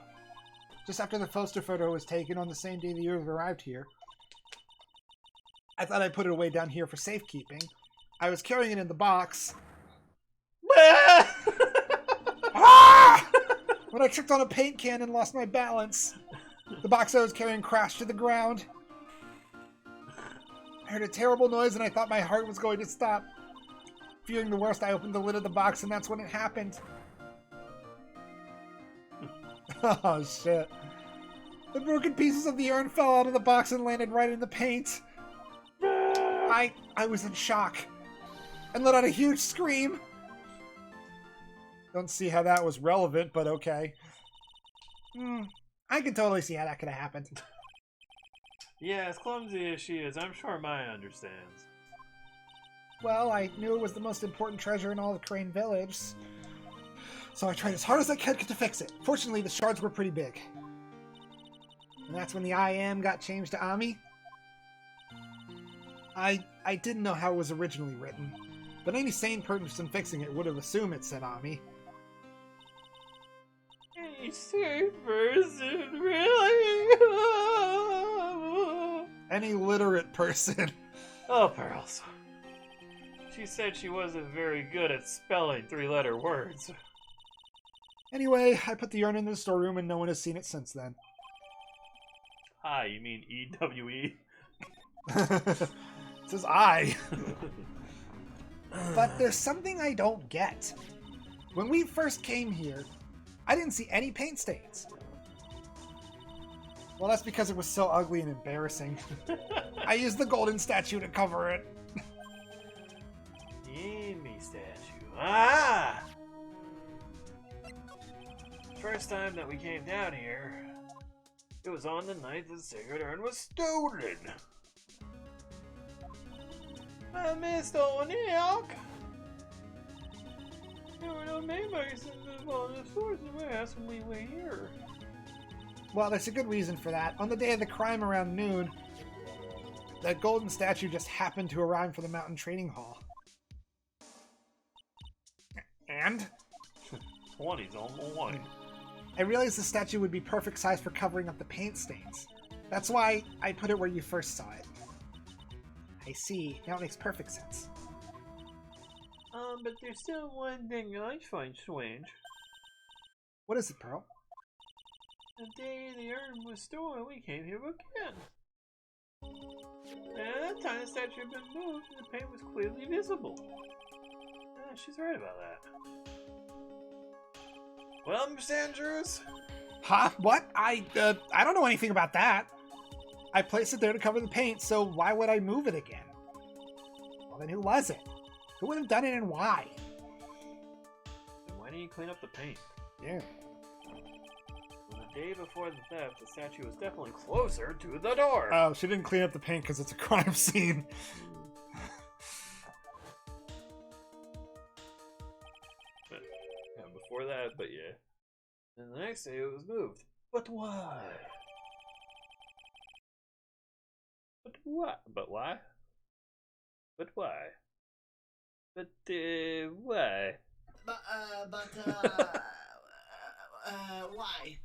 Just after the poster photo was taken on the same day the urn arrived here. I thought I'd put it away down here for safekeeping. I was carrying it in the box. Ah! When I tripped on a paint can and lost my balance, the box I was carrying crashed to the ground. I heard a terrible noise and I thought my heart was going to stop. Fearing the worst, I opened the lid of the box and that's when it happened. Oh, shit. The broken pieces of the urn fell out of the box and landed right in the paint. I was in shock and let out a huge scream. Don't see how that was relevant, but okay. I can totally see how that could have happened. Yeah, as clumsy as she is, I'm sure Maya understands. Well, I knew it was the most important treasure in all of Crane Village. So I tried as hard as I could to fix it. Fortunately, the shards were pretty big. And that's when the I am got changed to Ami. I didn't know how it was originally written, but any sane person fixing it would have assumed it said Ami. Any sane person, really? Any literate person. Oh, Pearls. She said she wasn't very good at spelling three-letter words. Anyway, I put the urn in the storeroom and no one has seen it since then. Hi, you mean EWE? It says I. But there's something I don't get. When we first came here, I didn't see any paint stains. Well, that's because it was so ugly and embarrassing. I used the golden statue to cover it. Amy statue. Ah! First time that we came down here, it was on the night the sacred urn was stolen. Mr. O'Neill! There were no members on the stores in the warehouse when we were here. Well, there's a good reason for that. On the day of the crime around noon, the golden statue just happened to arrive for the mountain training hall. And? 20's on the line. I realized the statue would be perfect size for covering up the paint stains. That's why I put it where you first saw it. I see. Now it makes perfect sense. But there's still one thing I find strange. What is it, Pearl? The day the urn was stolen, we came here again. And at that time, the statue had been moved and the paint was clearly visible. She's right about that. Well, Miss Andrews? Huh? What? I don't know anything about that. I placed it there to cover the paint, so why would I move it again? Well, then who was it? Who would have done it and why? Then why didn't you clean up the paint? Yeah. On the day before the theft, the statue was definitely closer to the door. Oh, she didn't clean up the paint because it's a crime scene. Yeah, before that, but yeah. And the next day it was moved. But why? But what? But why? But why? But, why? Why?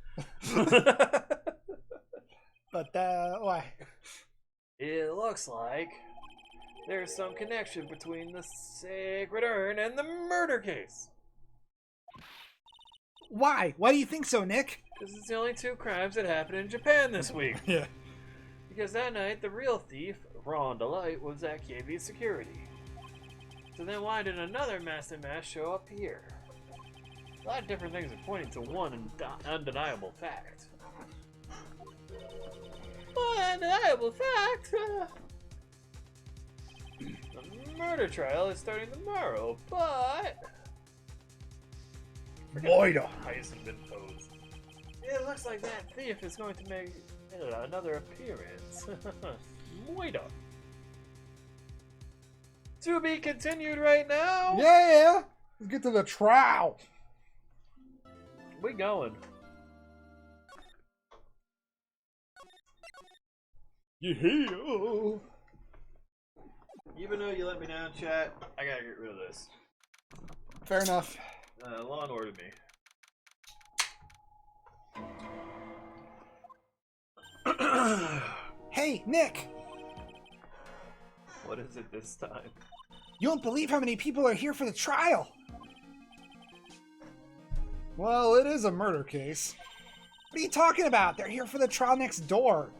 But, why? It looks like there's some connection between the sacred urn and the murder case. Why? Why do you think so, Nick? Because it's the only two crimes that happened in Japan this week. Yeah. Because that night, the real thief, Ron Delight, was at KB Security. So then why did another master mask show up here? A lot of different things are pointing to one undeniable fact. One undeniable fact? The murder trial is starting tomorrow, but... Moida. Hasn't been posed. It looks like that thief is going to make another appearance. Moida. To be continued right now. Yeah! Let's get to the trial. We going. Yeah. Even though you let me down, chat, I gotta get rid of this. Fair enough. Law and order me. Hey, Nick! What is it this time? You won't believe how many people are here for the trial! Well, it is a murder case. What are you talking about? They're here for the trial next door.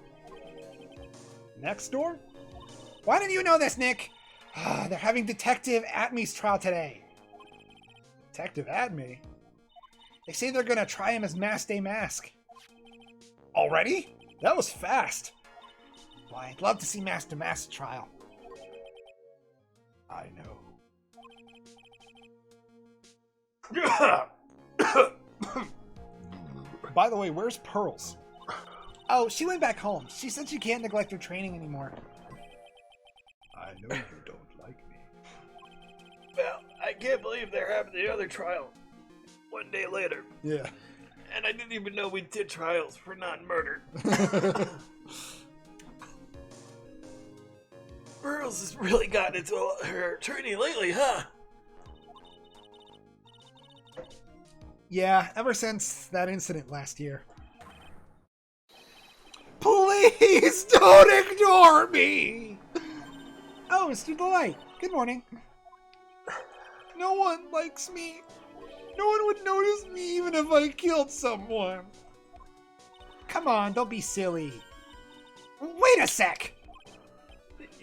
Next door? Why didn't you know this, Nick? They're having Detective Atme's trial today. Detective Atme? They say they're gonna try him as Mask Day Mask. Already? That was fast. Well, I'd love to see Master Mask trial. I know. By the way, where's Pearls? Oh, she went back home. She said she can't neglect her training anymore. I know you don't like me. Well, I can't believe they're having the other trial one day later. Yeah. And I didn't even know we did trials for non-murder. Burls has really gotten into her training lately, huh? Yeah, ever since that incident last year. Please don't ignore me! Oh, Mr. Delight. Good morning. No one likes me. No one would notice me even if I killed someone. Come on, don't be silly. Wait a sec!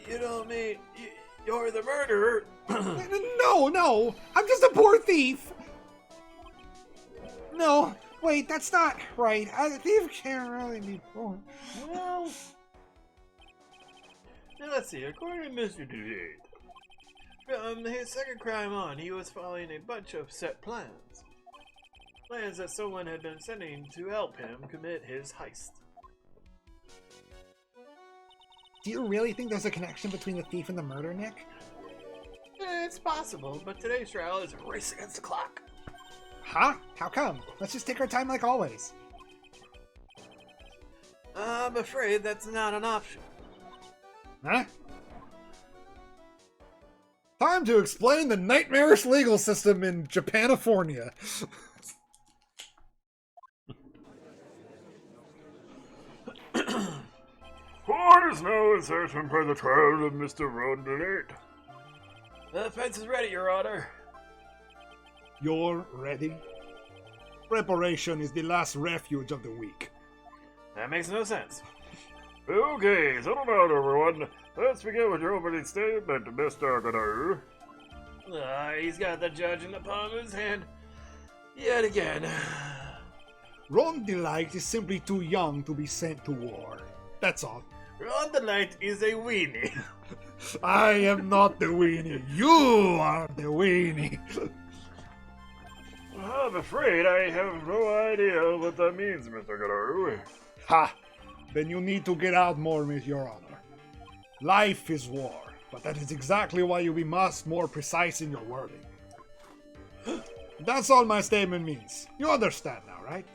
You don't mean you're the murderer? No, I'm just a poor thief. No, wait, that's not right. A thief can't really be poor. Well, now let's see. According to Mr. D2E, from his second crime on, he was following a bunch of set plans. Plans that someone had been sending to help him commit his heist. Do you really think there's a connection between the thief and the murder, Nick? It's possible, but today's trial is a race against the clock. Huh? How come? Let's just take our time like always. I'm afraid that's not an option. Huh? Time to explain the nightmarish legal system in Japanifornia. Court is now in session for the trial of Mr. Rondelet. The defense is ready, Your Honor. You're ready? Preparation is the last refuge of the weak. That makes no sense. Okay, settle down, everyone. Let's begin with your opening statement, Mr. Godot. He's got the judge in the palm of his hand. Yet again. Ron Delight is simply too young to be sent to war. That's all. Rondelet is a weenie. I am not the weenie. You are the weenie. I'm afraid I have no idea what that means, Mr. Godot. Ha! Then you need to get out more, Miss Your Honor. Life is war, but that is exactly why you be more precise in your wording. That's all my statement means. You understand now, right?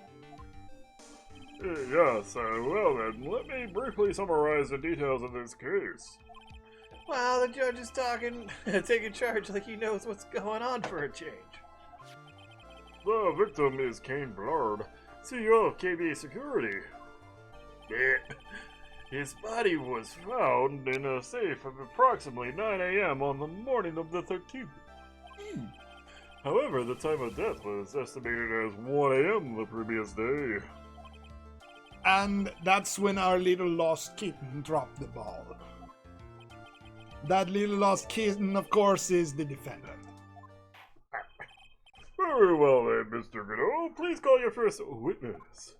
Yes, well then, let me briefly summarize the details of this case. Wow, the judge is talking, taking charge like he knows what's going on for a change. The victim is Kane Blard, CEO of KB Security. His body was found in a safe at approximately 9 a.m. on the morning of the 13th. However, the time of death was estimated as 1 a.m. the previous day. And that's when our little lost kitten dropped the ball. That little lost kitten, of course, is the defendant. Very well then, Mr. Godot. Please call your first witness.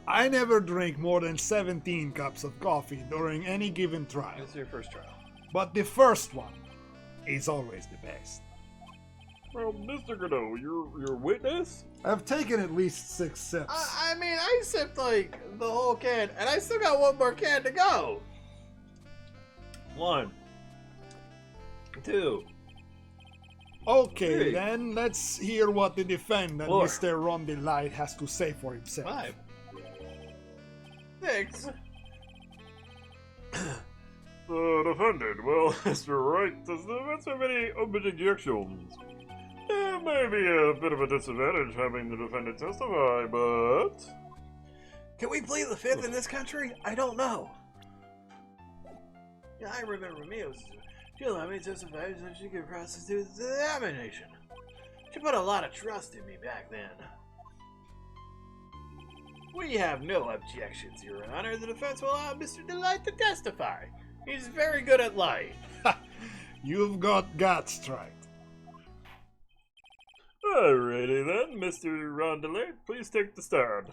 I never drink more than 17 cups of coffee during any given trial. This is your first trial. But the first one is always the best. Well, Mr. Godot, your witness? I've taken at least 6 sips. I mean, I sipped like the whole can, and I still got one more can to go. 1, 2. Okay, Three. then let's hear what the defendant, 4. Mr. Ron Delight, has to say for himself. 5, 6. The defendant. Well, Mr. Wright, does the defense have any open objections? It may be a bit of a disadvantage having the defendant testify, but... Can we plead the fifth in this country? I don't know. Yeah, I remember me. She allowed me to testify so she could prostitute the examination. She put a lot of trust in me back then. We have no objections, Your Honor. The defense will allow Mr. Delight to testify. He's very good at lying. You've got guts, right? Alrighty then, Mr. Rondelet, please take the stand.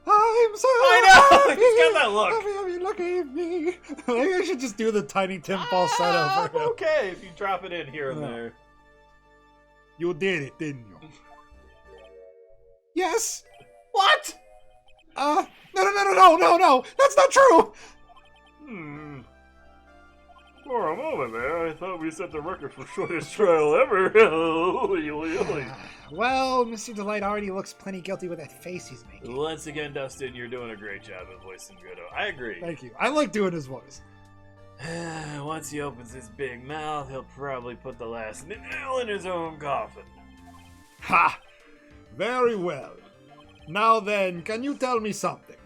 I'm so I know! happy. He's got that look. Happy, look at me. Maybe I should just do the Tiny Tim falsetto I'm for him. okay if you drop it in here and Yeah. there. You did it, didn't you? Yes. What? No. That's not true. For a moment there, I thought we set the record for shortest trial ever. Well, Mr. Delight already looks plenty guilty with that face he's making. Once again, Dustin, you're doing a great job of voicing Godot. I agree. Thank you. I like doing his voice. Once he opens his big mouth, he'll probably put the last nail in his own coffin. Ha! Very well. Now then, can you tell me something?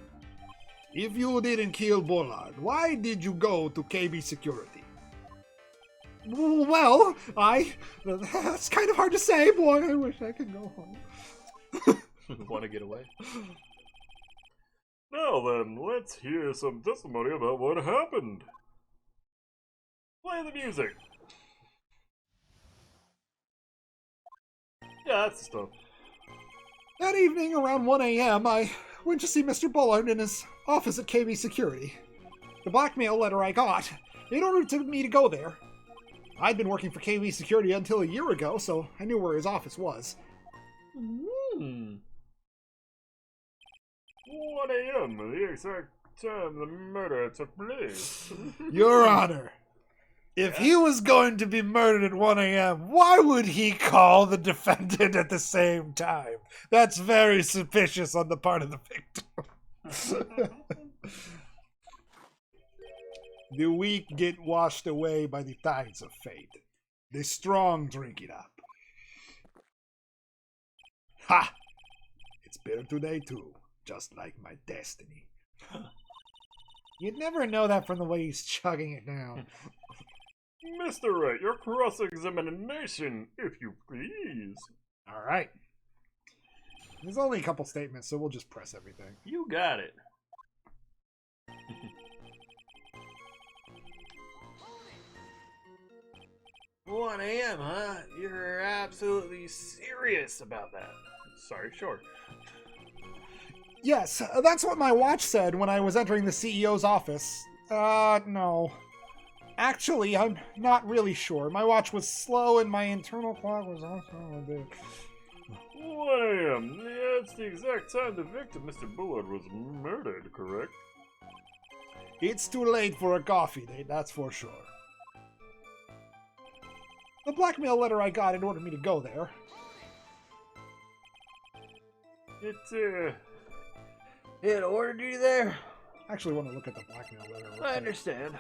If you didn't kill Bullard, why did you go to KB Security? Well, that's kind of hard to say, boy. I wish I could go home. Want to get away? Now then, let's hear some testimony about what happened. Play the music. Yeah, that's the stuff. That evening, around 1 a.m., I went to see Mr. Bullard in his office at KB Security. The blackmail letter I got, it ordered me to go there. I'd been working for KB Security until a year ago, so I knew where his office was. 1 a.m., the exact time the murder took place. Your Honor, if he was going to be murdered at 1 a.m., why would he call the defendant at the same time? That's very suspicious on the part of the victim. The weak get washed away by the tides of fate. The strong drink it up. Ha! It's bitter today, too, just like my destiny. You'd never know that from the way he's chugging it down. Mr. Wright, your cross-examination, if you please. All right. There's only a couple statements, so we'll just press everything. You got it. 1 a.m., huh? You're absolutely serious about that. Sorry, sure. Yes, that's what my watch said when I was entering the CEO's office. No. Actually, I'm not really sure. My watch was slow and my internal clock was also a bit... 1 a.m. That's the exact time the victim, Mr. Bullard, was murdered, correct? It's too late for a coffee date, that's for sure. The blackmail letter I got in ordered me to go there. It ordered you there? I actually want to look at the blackmail letter. real I quick. understand.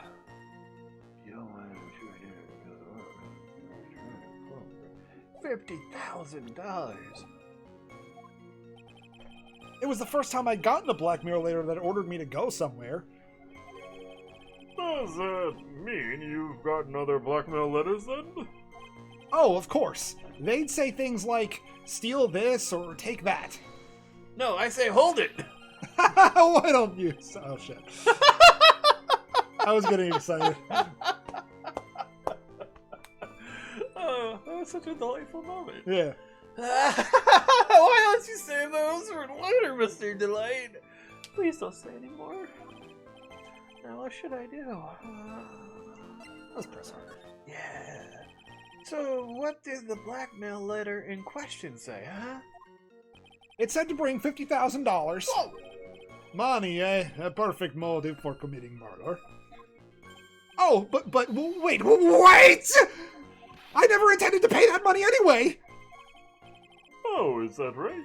$50,000. It was the first time I'd gotten a blackmail letter that ordered me to go somewhere. Does that mean you've gotten other blackmail letters then? Oh, of course. They'd say things like, steal this or take that. No, I say hold it. Why don't you? Oh, shit. I was getting excited. Oh, that was such a delightful moment. Yeah. Why don't you save those for later, Mr. Delight? Please don't say any more. Now, what should I do? Let's press harder. Yeah. So, what did the blackmail letter in question say, huh? It said to bring $50,000. Oh! Money, eh? A perfect motive for committing murder. Oh, but wait! I never intended to pay that money anyway! Oh, is that right?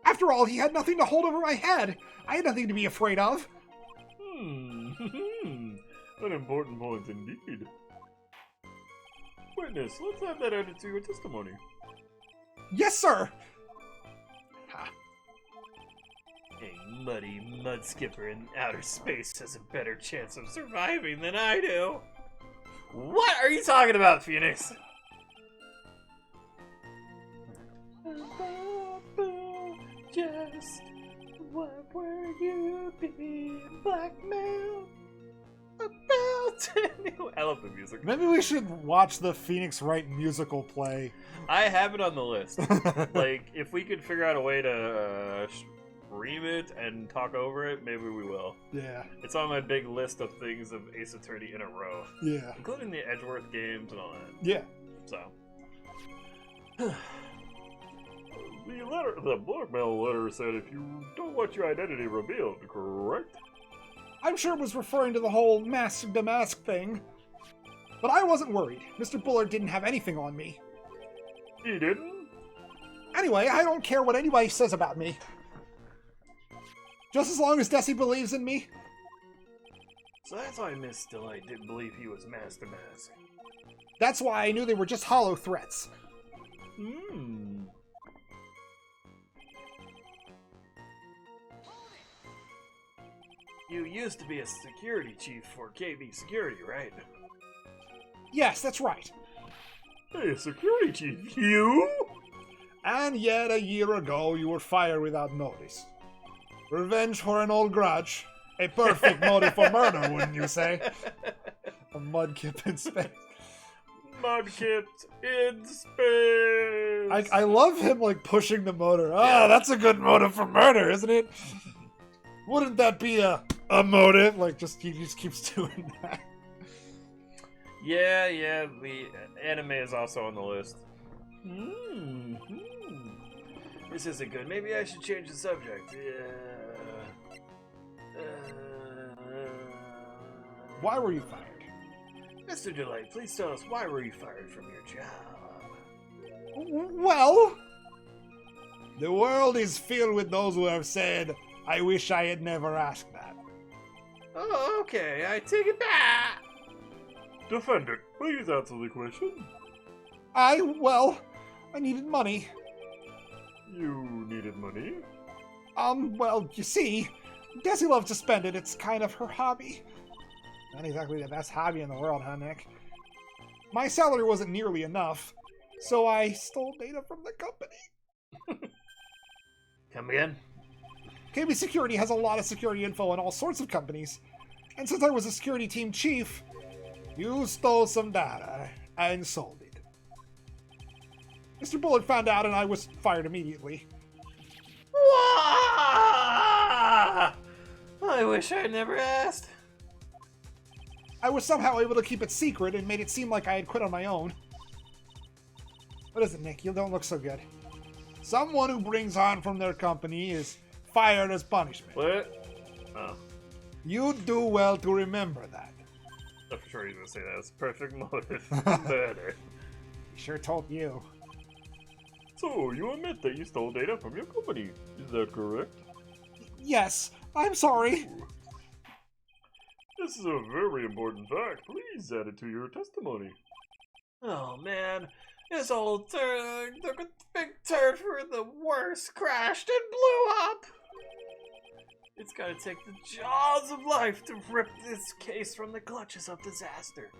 After all, he had nothing to hold over my head. I had nothing to be afraid of. An important point indeed. Witness, let's add that added to your testimony. Yes, sir! A muddy mud skipper in outer space has a better chance of surviving than I do. What are you talking about, Phoenix? Just what were you being blackmailed about? I love the music. Maybe we should watch the Phoenix Wright musical play. I have it on the list. Like, if we could figure out a way to stream it and talk over it, maybe we will. Yeah. It's on my big list of things of Ace Attorney in a row, Yeah. including the Edgeworth games and all that. Yeah. So, The blackmail letter said if you don't want your identity revealed, correct? I'm sure it was referring to the whole mask to mask thing. But I wasn't worried. Mr. Bullard didn't have anything on me. He didn't? Anyway, I don't care what anybody says about me. Just as long as Desi believes in me. so that's why Miss Delight didn't believe he was Master Mask. That's why I knew they were just hollow threats. You used to be a security chief for KB Security, right? Yes, that's right. Hey, security chief, you? And yet a year ago you were fired without notice. Revenge for an old grudge. A perfect motive for murder, wouldn't you say? A mudkip in space. Mudkip in space. I love him like pushing the motor. Ah, that's a good motive for murder, isn't it? Wouldn't that be a motive? Like he just keeps doing that. Yeah, the anime is also on the list. This isn't good. Maybe I should change the subject. Why were you fired? Mr. Delight, please tell us, why were you fired from your job? Well, the world is filled with those who have said, I wish I had never asked that. Oh, okay, I take it back. Defendant, please answer the question. I needed money. You needed money? Well, you see, Desi loves to spend it. It's kind of her hobby. Not exactly the best hobby in the world, huh, Nick? My salary wasn't nearly enough, so I stole data from the company. Come again? KB Security has a lot of security info on all sorts of companies. And since I was a security team chief, you stole some data and sold it. Mr. Bullard found out and I was fired immediately. I wish I never asked. I was somehow able to keep it secret and made it seem like I had quit on my own. What is it, Nick? You don't look so good. Someone who brings harm from their company is fired as punishment. What? Oh, You do well to remember that. I'm sure he's gonna say that. It's perfect motive. Better. He sure told you. So, you admit that you stole data from your company. Is that correct? Yes, I'm sorry. This is a very important fact. Please add it to your testimony. oh man. This old turd, the big turd for the worst, crashed and blew up. It's gonna take the jaws of life to rip this case from the clutches of disaster.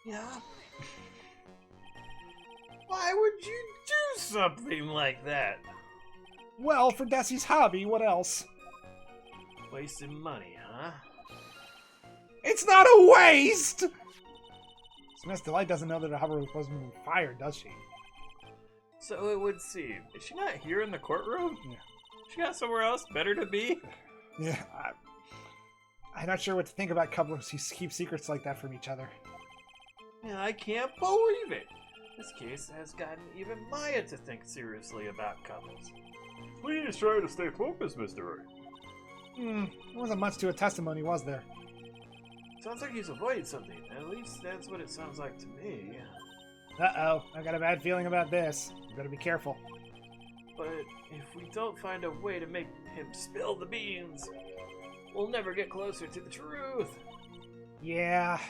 Yeah? Why would you do something like that? Well, for Desi's hobby, what else? Wasting money, huh? It's not a waste! Miss Delight doesn't know that her hubber wasn't being fired, does she? So it would seem. Is she not here in the courtroom? Yeah. She got somewhere else better to be? Yeah, I'm not sure what to think about couples who keep secrets like that from each other. Yeah, I can't believe it. This case has gotten even Maya to think seriously about couples. Please try to stay focused, Mr. Wright. There wasn't much to a testimony, was there? Sounds like he's avoiding something. At least that's what it sounds like to me. Uh-oh, I got a bad feeling about this. You better be careful. But if we don't find a way to make him spill the beans, we'll never get closer to the truth. Yeah.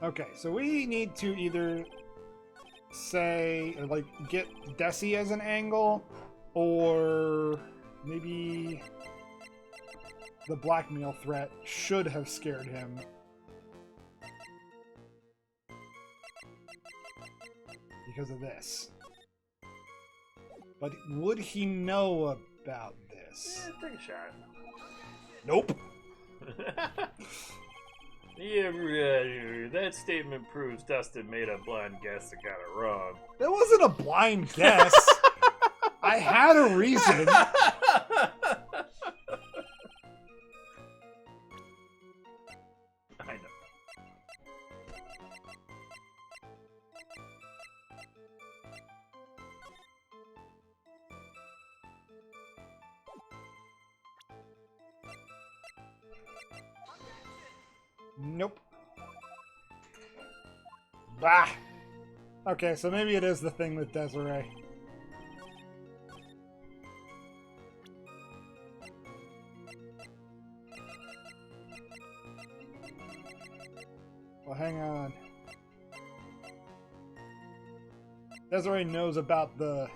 Okay, so we need to either say, like, get Desi as an angle, or maybe the blackmail threat should have scared him. Because of this. But would he know about this? Yeah, take a shot. Nope. Yeah, that statement proves Dustin made a blind guess and got it wrong. That wasn't a blind guess. I had a reason. I know. Nope. Bah. Okay, so maybe it is the thing with Desiree. Well, hang on. Desiree knows about the...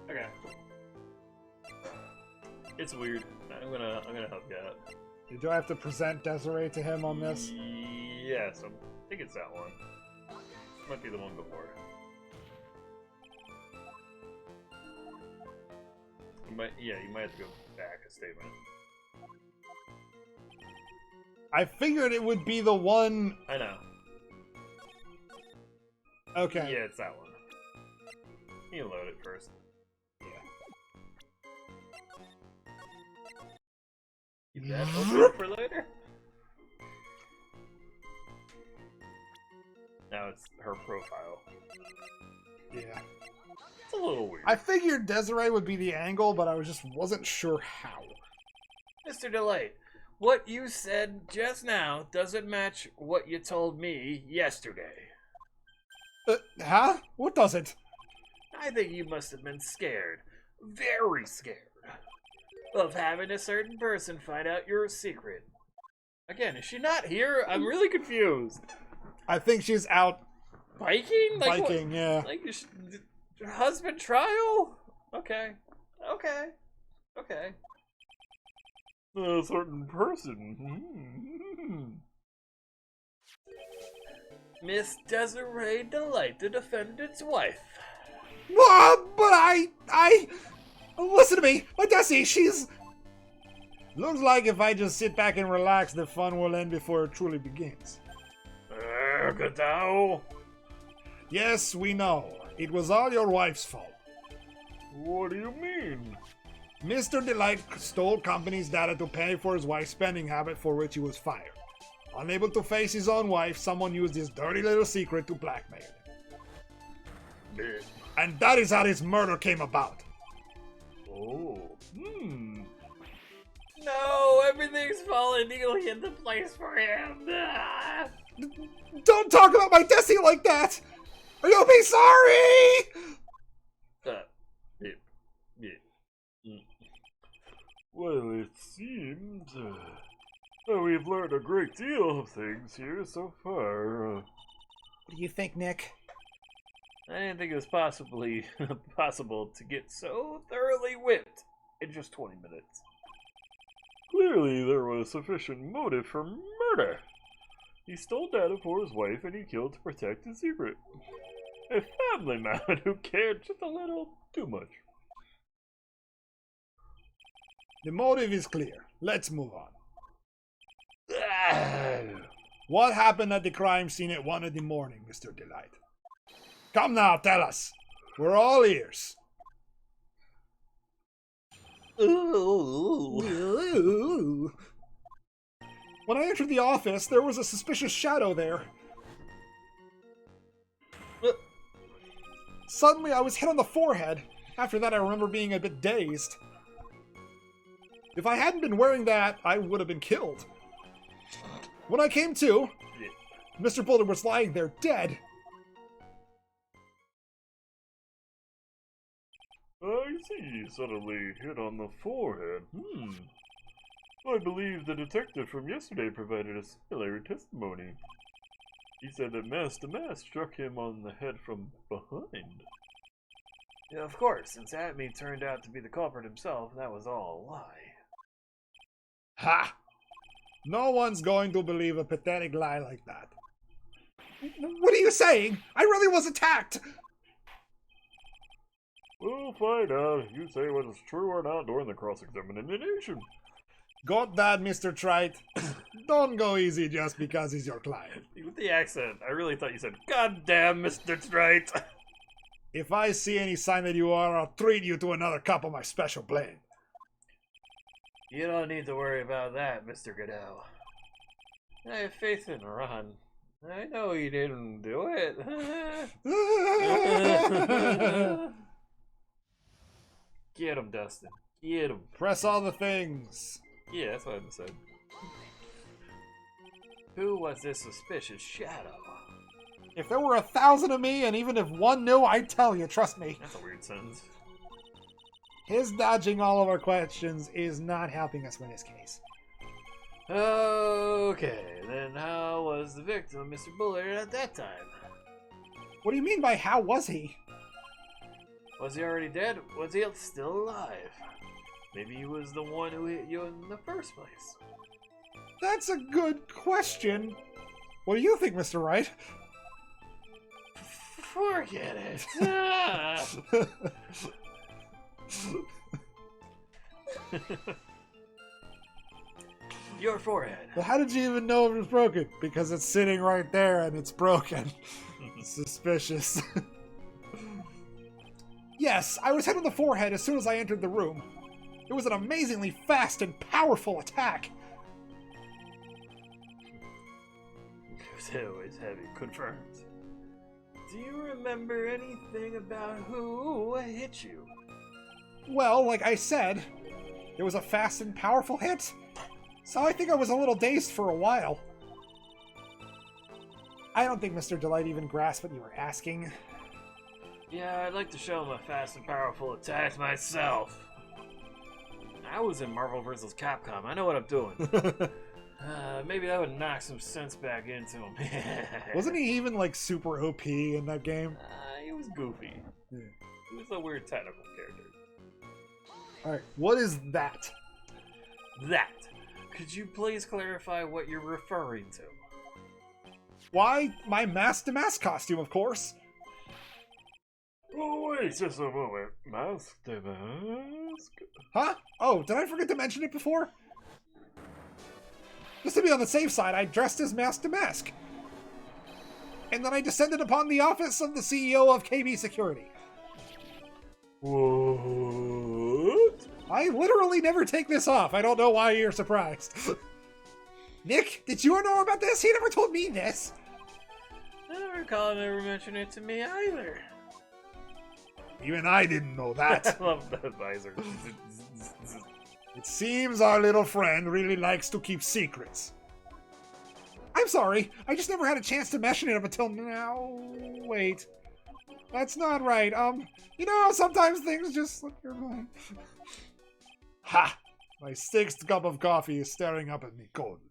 Okay. It's weird. I'm gonna help you out. Do I have to present Desiree to him on this? Yes, I think it's that one. Might be the one before. You might have to go back a statement. I figured it would be the one... I know. Okay. Yeah, it's that one. You load it first. Keep that open for later. Now it's her profile. Yeah. It's a little weird. I figured Desiree would be the angle, but I wasn't sure how. Mr. Delight, what you said just now doesn't match what you told me yesterday. Huh? What does it? I think you must have been scared. Very scared. Of having a certain person find out your secret. Again, is she not here? I'm really confused. I think she's out Biking? Like biking, what? yeah. Like your husband trial? Okay. A certain person. Miss Desiree Delight, the defendant's wife. But listen to me, my Desi, she's... Looks like if I just sit back and relax, the fun will end before it truly begins. Gadao. Yes, we know. It was all your wife's fault. What do you mean? Mr. Delight stole company's data to pay for his wife's spending habit, for which he was fired. Unable to face his own wife, someone used his dirty little secret to blackmail him. And that is how this murder came about. Oh. No, everything's falling neatly into place for him. Don't talk about my Desi like that! Or you'll be sorry! Well, it seems we've learned a great deal of things here so far. What do you think, Nick? I didn't think it was possible to get so thoroughly whipped in just 20 minutes. Clearly, there was sufficient motive for murder. He stole data for his wife and he killed to protect his secret. A family man who cared just a little too much. The motive is clear. Let's move on. What happened at the crime scene at 1 in the morning, Mr. Delight? Come now, tell us. We're all ears. Ooh. When I entered the office, there was a suspicious shadow there. Suddenly, I was hit on the forehead. After that, I remember being a bit dazed. If I hadn't been wearing that, I would have been killed. When I came to, Mr. Boulder was lying there dead. I see. Suddenly hit on the forehead. I believe the detective from yesterday provided a similar testimony. He said that the mask struck him on the head from behind. Yeah, of course, since Atme turned out to be the culprit himself, that was all a lie. Ha! No one's going to believe a pathetic lie like that. What are you saying? I really was attacked! We'll find out if you say whether it's true or not during the cross-examination. Got that, Mr. Trite? Don't go easy just because he's your client. With the accent, I really thought you said, "God damn, Mr. Wright." If I see any sign that you are, I'll treat you to another cup of my special blend. You don't need to worry about that, Mr. Goodell. I have faith in Ron. I know he didn't do it. Get him, Dustin. Get him. Press all the things. Yeah, that's what I said. Who was this suspicious shadow? If there were 1,000 of me, and even if one knew, I'd tell you, trust me. That's a weird sentence. His dodging all of our questions is not helping us win his case. Okay, then how was the victim, Mr. Bullard, at that time? What do you mean by how was he? Was he already dead? Was he still alive? Maybe he was the one who hit you in the first place. That's a good question. What do you think, Mr. Wright? Forget it. Ah. Your forehead. Well, how did you even know it was broken? Because it's sitting right there and it's broken. Suspicious. Yes, I was hit on the forehead as soon as I entered the room. It was an amazingly fast and powerful attack. Always heavy. Confirmed. Do you remember anything about who hit you? Well, like I said, it was a fast and powerful hit. So I think I was a little dazed for a while. I don't think Mr. Delight even grasped what you were asking. Yeah, I'd like to show him a fast and powerful attack myself. I was in Marvel vs. Capcom. I know what I'm doing. Maybe that would knock some sense back into him. Wasn't he even like super OP in that game? He was goofy. Yeah. He was a weird technical character. Alright, what is that? That. Could you please clarify what you're referring to? Why, my mask-to-mask costume, of course. Oh, wait just a moment. Mask to mask? Huh? Oh, did I forget to mention it before? Just to be on the safe side, I dressed as mask to mask. And then I descended upon the office of the CEO of KB Security. What? I literally never take this off. I don't know why you're surprised. Nick, did you know about this? He never told me this. I don't recall him ever mentioning it to me either. Even I didn't know that. I love the visor. It seems our little friend really likes to keep secrets. I'm sorry, I just never had a chance to mention it up until now. Wait. That's not right. You know, sometimes things just slip your mind. Ha! My 6th cup of coffee is staring up at me coldly.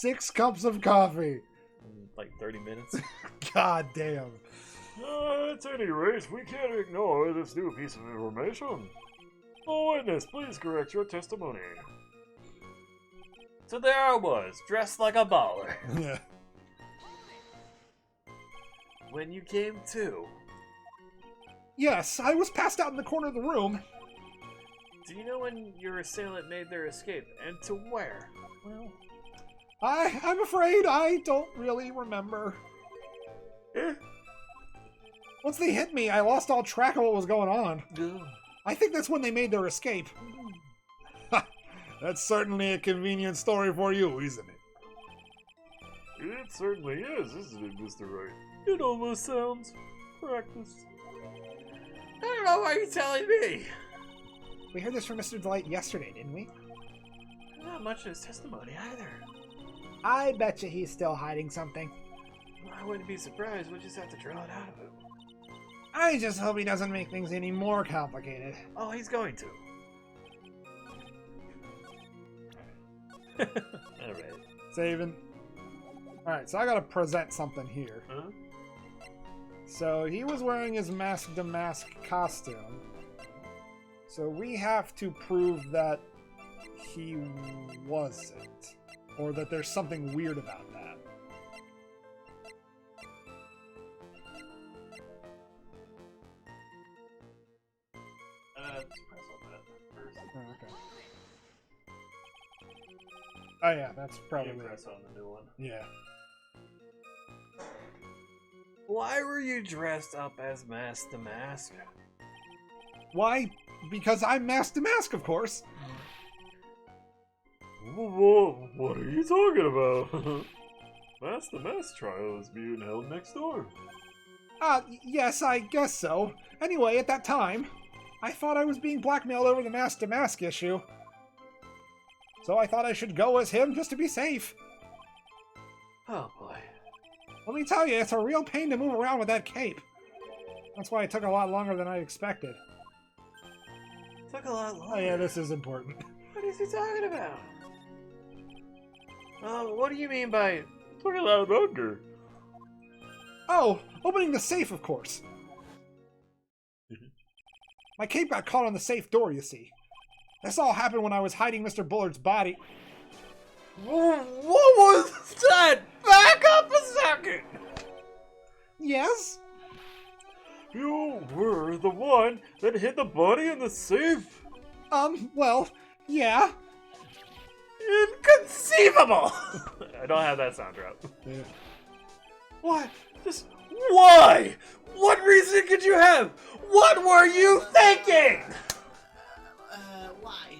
6 cups of coffee. Like 30 minutes. God damn. At any rate, we can't ignore this new piece of information. Oh, witness, please correct your testimony. So there I was, dressed like a baller. Yeah. When you came to, Yes, I was passed out in the corner of the room. do you know when your assailant made their escape, and to where? Well, I'm afraid I don't really remember. Once they hit me, I lost all track of what was going on. I think that's when they made their escape. That's certainly a convenient story for you, isn't it? It certainly is, isn't it, Mr. Wright? It almost sounds practiced. I don't know why you're telling me. We heard this from Mr. Delight yesterday, didn't we? Not much in his testimony either. I bet you he's still hiding something. I wouldn't be surprised, we'll just have to draw it out of him. I just hope he doesn't make things any more complicated. Oh, he's going to. Alright. Saving. Alright, so I gotta present something here. Huh? So he was wearing his mask-to-mask costume. So we have to prove that he wasn't. Or that there's something weird about that. Press on that first. Oh, okay. Oh yeah, that's probably Press on the new one. yeah. Why were you dressed up as Mask to Mask? Why? Because I'm mask to mask, of course. Whoa, what are you talking about? Mask the Mask trial is being held next door. Yes, I guess so. Anyway, at that time, I thought I was being blackmailed over the mask to mask issue. So I thought I should go as him just to be safe. Oh boy. Let me tell you, it's a real pain to move around with that cape. That's why it took a lot longer than I expected. Took a lot longer. Oh yeah, this is important. What is he talking about? What do you mean by... Took a lot longer. Oh, opening the safe, of course. My cape got caught on the safe door, you see. This all happened when I was hiding Mr. Bullard's body. What was that? Back up a second! Yes? You were the one that hid the body in the safe. Well, yeah. Inconceivable! I don't have that sound drop. Yeah. What? Just why? What reason could you have? What were you thinking? Why?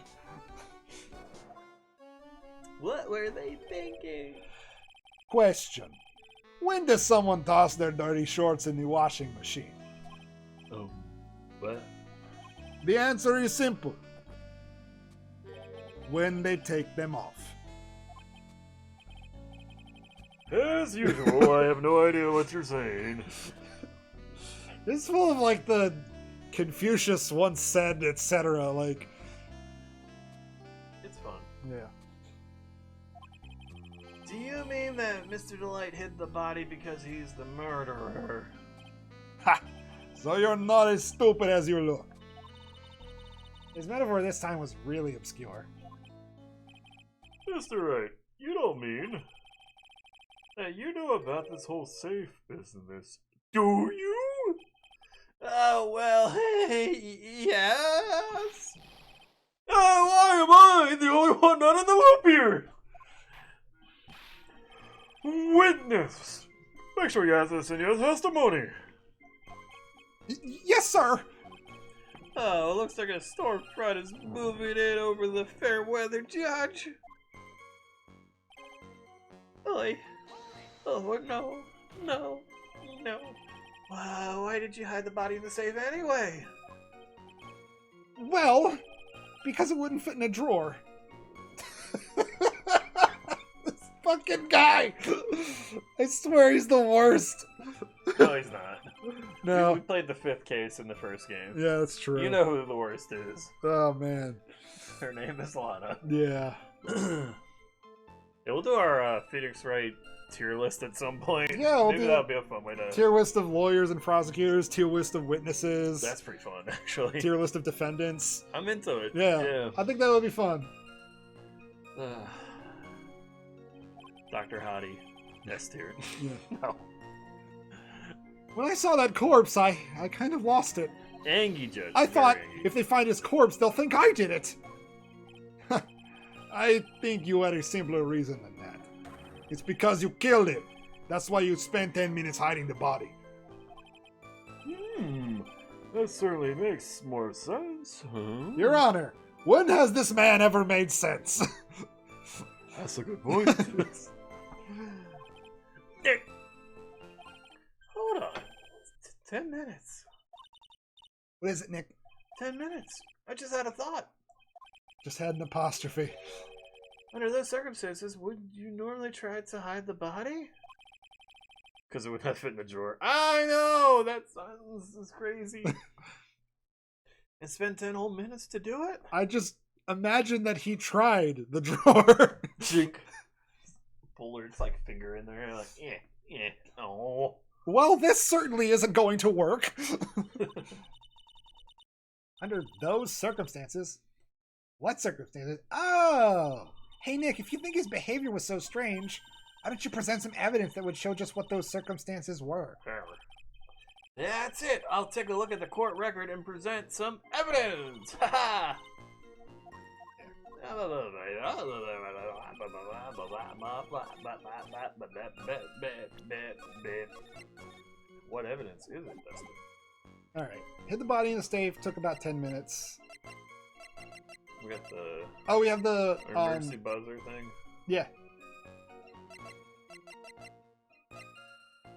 What were they thinking? Question. When does someone toss their dirty shorts in the washing machine? What? The answer is simple. When they take them off. As usual, I have no idea what you're saying. It's full of like the Confucius once said, etc. Like, It's fun. yeah. Do you mean that Mr. Delight hid the body because he's the murderer? Ha! So you're not as stupid as you look. His metaphor this time was really obscure. Mr. Wright, you don't mean that you know about this whole safe business, do you? Oh, well, hey, yes. Oh, why am I the only one not in the loop here? Witness! Make sure you ask this in your testimony. Yes, sir! Oh, it looks like a storefront is moving in over the fair weather judge. Really? Oh, no. Why did you hide the body in the safe anyway? Well, because it wouldn't fit in a drawer. This fucking guy! I swear he's the worst. No, he's not. No. We played the 5th case in the first game. Yeah, that's true. You know who the worst is. Oh, man. Her name is Lana. Yeah. Yeah, we'll do our Phoenix Wright tier list at some point. Yeah, we'll Maybe do that'll be a fun way to... Tier list of lawyers and prosecutors, tier list of witnesses, That's pretty fun, actually. tier list of defendants. I'm into it. Yeah. I think that would be fun. Dr. Hottie. S tier. Yeah. No. When I saw that corpse, I kind of lost it. Angie Judge. I thought very if they find his corpse, they'll think I did it. I think you had a simpler reason than that. It's because you killed him. That's why you spent 10 minutes hiding the body. That certainly makes more sense. Huh? Your Honor, when has this man ever made sense? That's a good point. Nick! Hold on. 10 minutes. What is it, Nick? 10 minutes. I just had a thought. Just had an apostrophe. Under those circumstances, would you normally try to hide the body? Because it would not fit in the drawer. I know! That sounds crazy. And spend 10 whole minutes to do it? I just imagine that he tried the drawer. Jink. Bullard's like finger in there, like, oh. Well, this certainly isn't going to work. Under those circumstances. What circumstances? Oh! Hey, Nick, if you think his behavior was so strange, why don't you present some evidence that would show just what those circumstances were? That's it. I'll take a look at the court record and present some evidence. Ha What evidence is it, Dustin? Alright. Hid the body in the safe, took about 10 minutes. We got the Oh, we have the emergency buzzer thing. yeah.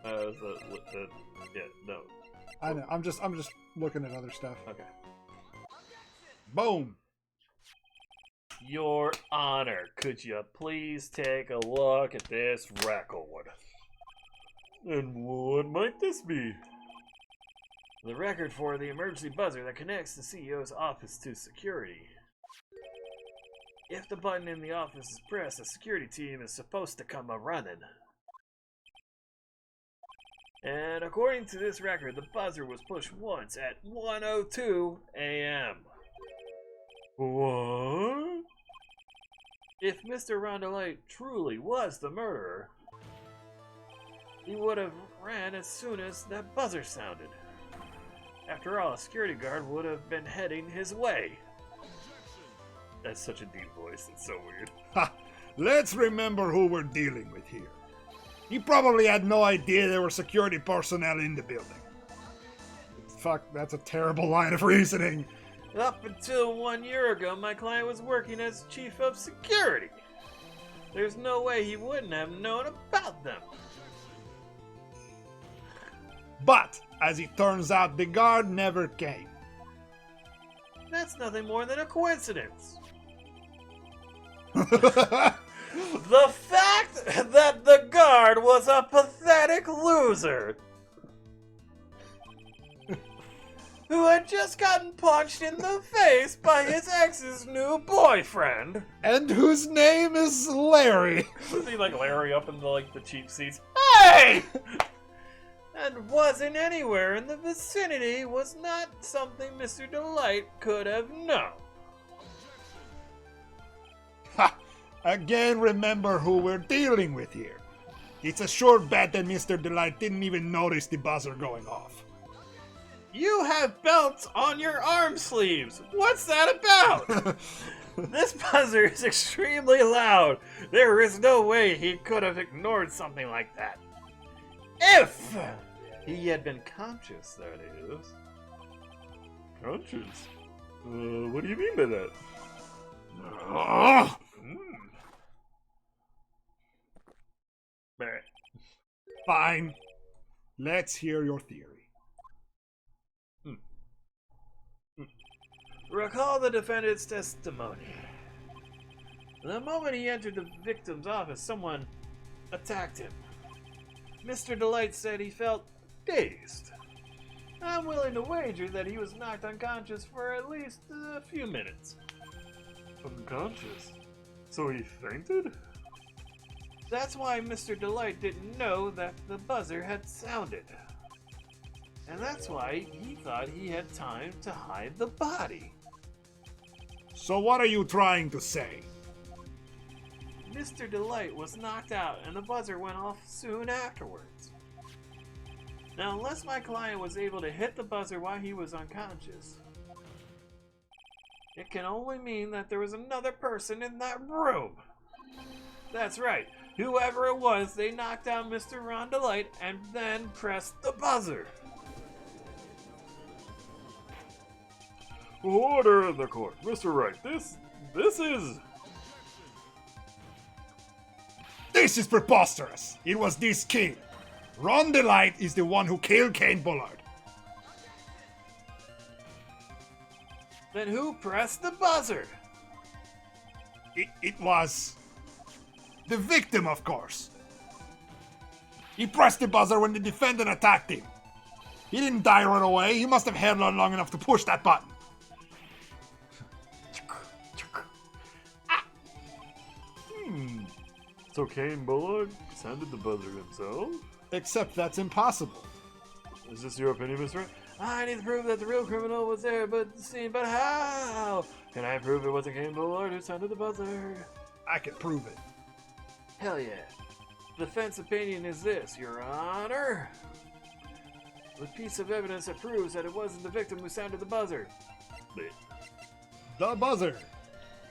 Yeah, no. I know. I'm just looking at other stuff. Okay. Boom. Your Honor, could you please take a look at this record? And what might this be? The record for the emergency buzzer that connects the CEO's office to security. If the button in the office is pressed, the security team is supposed to come a-running. And according to this record, the buzzer was pushed once at 1:02 a.m. What? If Mr. Rondelite truly was the murderer, he would have ran as soon as that buzzer sounded. After all, a security guard would have been heading his way. That's such a deep voice, it's so weird. Ha! Let's remember who we're dealing with here. He probably had no idea there were security personnel in the building. Fuck, that's a terrible line of reasoning. Up until 1 year ago, my client was working as chief of security. There's no way he wouldn't have known about them. But, as it turns out, the guard never came. That's nothing more than a coincidence. The fact that the guard was a pathetic loser who had just gotten punched in the face by his ex's new boyfriend. And whose name is Larry. Was he like Larry up in the cheap seats? Hey! And wasn't anywhere in the vicinity was not something Mr. Delight could have known. Ha! Again, remember who we're dealing with here. It's a sure bet that Mr. Delight didn't even notice the buzzer going off. You have belts on your arm sleeves. What's that about? This buzzer is extremely loud. There is no way he could have ignored something like that. If he had been conscious, that is. Conscious? What do you mean by that? Ugh. Fine. Let's hear your theory. Recall the defendant's testimony. The moment he entered the victim's office, someone attacked him. Mr. Delight said he felt dazed. I'm willing to wager that he was knocked unconscious for at least a few minutes. Unconscious? So he fainted? That's why Mr. Delight didn't know that the buzzer had sounded. And that's why he thought he had time to hide the body. So what are you trying to say? Mr. Delight was knocked out and the buzzer went off soon afterwards. Now, unless my client was able to hit the buzzer while he was unconscious, it can only mean that there was another person in that room. That's right. Whoever it was, they knocked out Mr. Ron Delight and then pressed the buzzer. Order in the court. Mr. Wright, this is... This is preposterous. It was this kid. Ron Delight is the one who killed Kane Bullard. Then who pressed the buzzer? It was the victim, of course. He pressed the buzzer when the defendant attacked him. He didn't die right away. He must have held on long enough to push that button. So Kane Bullard sounded the buzzer himself? Except that's impossible. Is this your opinion, Mr. Wright? I need to prove that the real criminal was there, but how? Can I prove it wasn't Kane Bullard who sounded the buzzer? I can prove it. Hell yeah. The defense opinion is this, Your Honor. The piece of evidence that proves that it wasn't the victim who sounded the buzzer. The buzzer.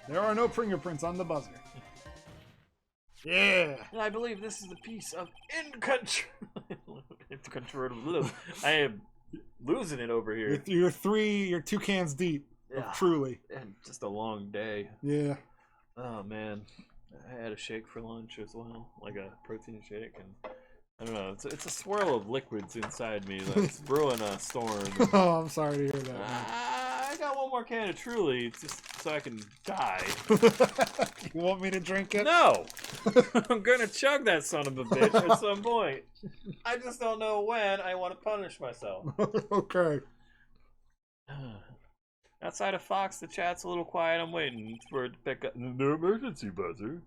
There are no fingerprints on the buzzer. Yeah. And I believe this is the piece of incontrovertible. I am losing it over here. You're 2 cans deep. Yeah. Truly. And just a long day. Yeah. Oh man. I had a shake for lunch as well. Like a protein shake, and I don't know, it's a swirl of liquids inside me that's brewing a storm. Oh, I'm sorry to hear that. I got one more can of Truly, just so I can die. You want me to drink it? No! I'm gonna chug that son of a bitch at some point. I just don't know when I want to punish myself. Okay. Outside of Fox, the chat's a little quiet. I'm waiting for it to pick up. No emergency buzzer.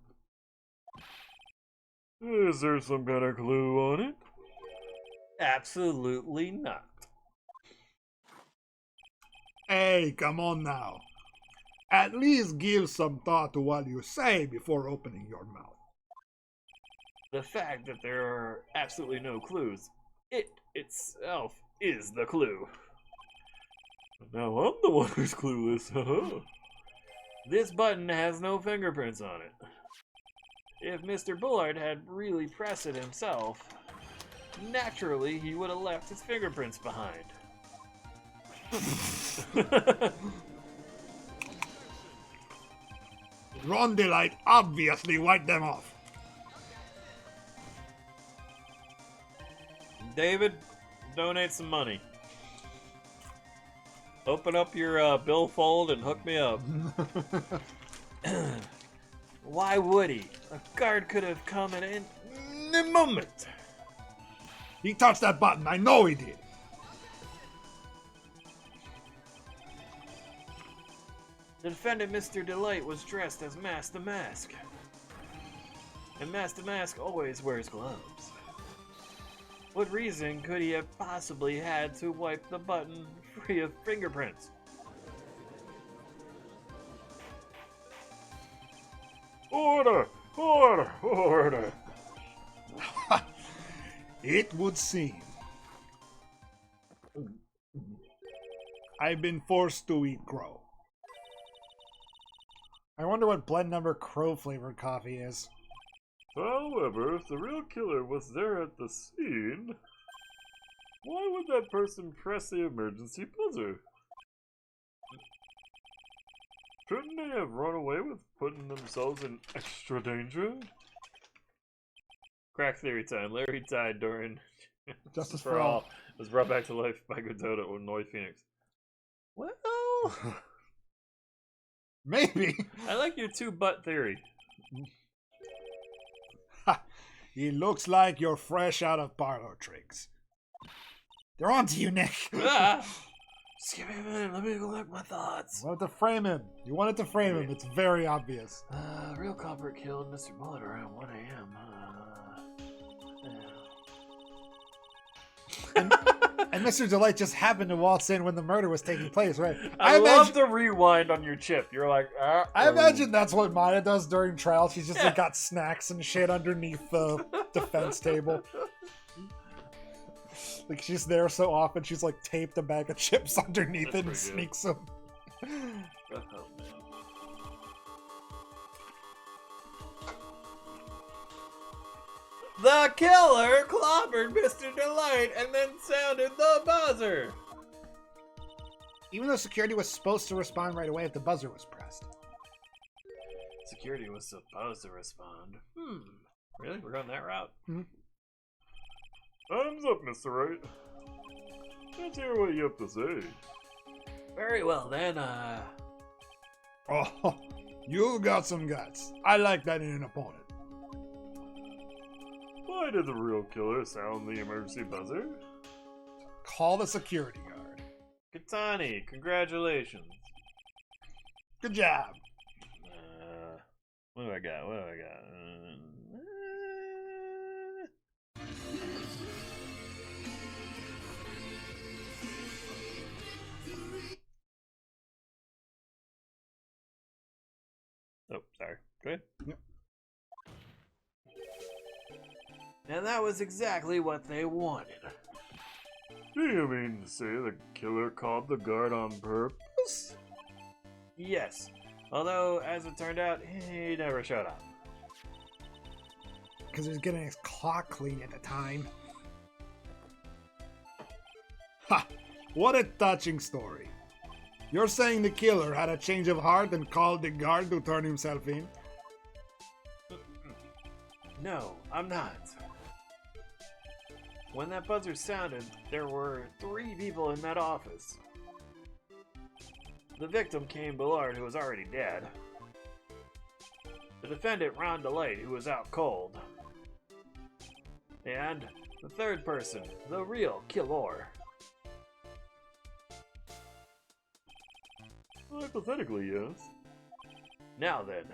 Is there some kind of clue on it? Absolutely not. Hey, come on now. At least give some thought to what you say before opening your mouth. The fact that there are absolutely no clues, it itself is the clue. Now I'm the one who's clueless. This button has no fingerprints on it. If Mr. Bullard had really pressed it himself, naturally he would have left his fingerprints behind. Ron Delight obviously wiped them off. David, donate some money. Open up your billfold and hook me up. Why would he? A guard could have come in a moment. He touched that button. I know he did. The defendant, Mr. Delight, was dressed as Master Mask. And Master Mask always wears gloves. What reason could he have possibly had to wipe the button free of fingerprints? Order! Order! Order! It would seem. I've been forced to eat crow. I wonder what blend number crow flavored coffee is. However, if the real killer was there at the scene, why would that person press the emergency buzzer? Couldn't they have run away with putting themselves in extra danger? Crack theory time. Larry died during Justice for All. Was brought back to life by Godota or Noy Phoenix. Well, Maybe. I like your two butt theory. He looks like you're fresh out of parlor tricks. They're on to you, Nick. Ah! Just give me a minute. Let me collect my thoughts. You wanted to frame him. You wanted to frame him. It's very obvious. Real culprit killed Mr. Bullet around 1 a.m. And Mr. Delight just happened to waltz in when the murder was taking place, right? I love the rewind on your chip. You're like, I imagine that's what Maya does during trial. She's just like got snacks and shit underneath the defense table. Like she's there so often, she's like taped a bag of chips underneath it and sneaks them. The killer clobbered Mr. Delight and then sounded the buzzer. Even though security was supposed to respond right away if the buzzer was pressed. Security was supposed to respond. Really? We're going that route? Time's up, Mr. Wright. Let's hear what you have to say. Very well then, Oh, you got some guts. I like that in an opponent. Why did the real killer sound the emergency buzzer? Call the security guard. Katani, congratulations. Good job. What do I got? Oh, sorry. Go ahead. Yep. And that was exactly what they wanted. Do you mean to say the killer called the guard on purpose? Yes. Although, as it turned out, he never showed up. Because he was getting his clock clean at the time. Ha! What a touching story. You're saying the killer had a change of heart and called the guard to turn himself in? No, I'm not. When that buzzer sounded, there were 3 people in that office. The victim, Cain Ballard, who was already dead. The defendant, Ron DeLite, who was out cold. And the third person, the real killer. Hypothetically, yes. Now then,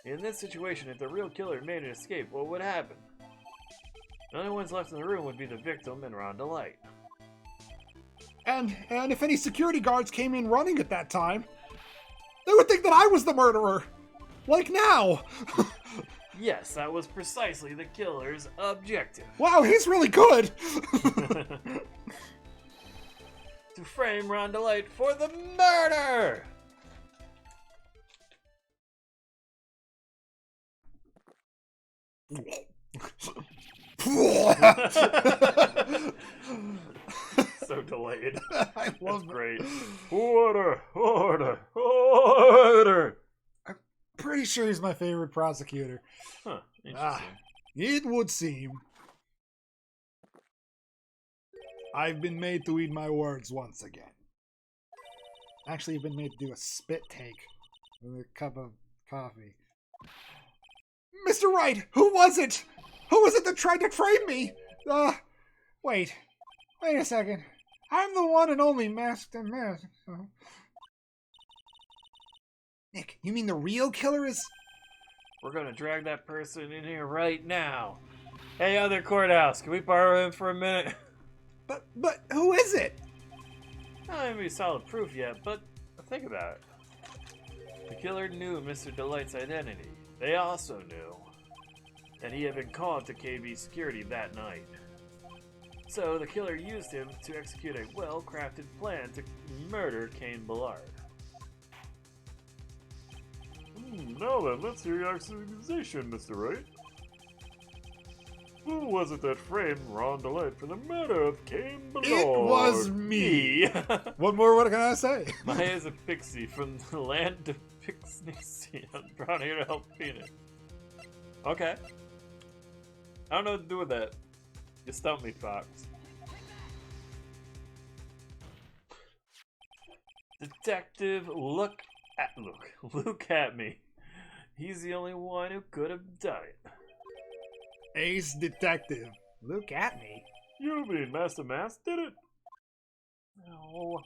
in this situation, if the real killer made an escape, what would happen? The only ones left in the room would be the victim and Ron DeLite. And if any security guards came in running at that time, they would think that I was the murderer. Like now. Yes, that was precisely the killer's objective. Wow, he's really good. To frame Ron DeLite for the murder! So delayed. I love That's great. Order! Order! Order! Pretty sure he's my favorite prosecutor. Huh, interesting. It would seem. I've been made to eat my words once again. Actually, I've been made to do a spit take with a cup of coffee. Mr. Wright, who was it? Who was it that tried to frame me? Wait a second. I'm the one and only masked and masked. Nick, you mean the real killer is... We're gonna drag that person in here right now. Hey, other courthouse, can we borrow him for a minute? But who is it? Not any solid proof yet, but think about it. The killer knew Mr. Delight's identity. They also knew that he had been called to KB security that night. So the killer used him to execute a well-crafted plan to murder Cain Ballard. Now then, let's hear your accusation, Mr. Wright. Who was it that framed Ron DeLite for the murder of Cain Ballard? It was me. What more what can I say? Maya's a pixie from the land of Pixnixie. I'm brought here to help Phoenix. Okay. I don't know what to do with that. You stumped me, Fox. Detective, look at me. He's the only one who could have done it. Ace Detective. Look at me. You mean Master Mask did it? Oh,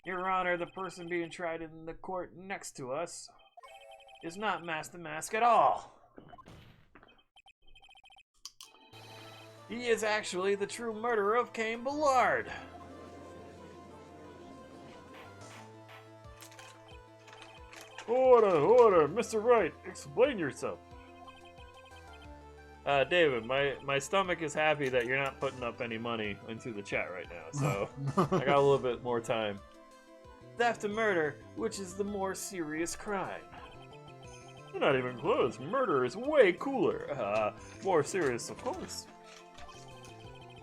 Your Honor, the person being tried in the court next to us is not Master Mask at all. He is actually the true murderer of Cain Ballard. Order, Mr. Wright, explain yourself. David, my stomach is happy that you're not putting up any money into the chat right now, so I got a little bit more time. Theft and murder, which is the more serious crime. You're not even close. Murder is way cooler. More serious, of course.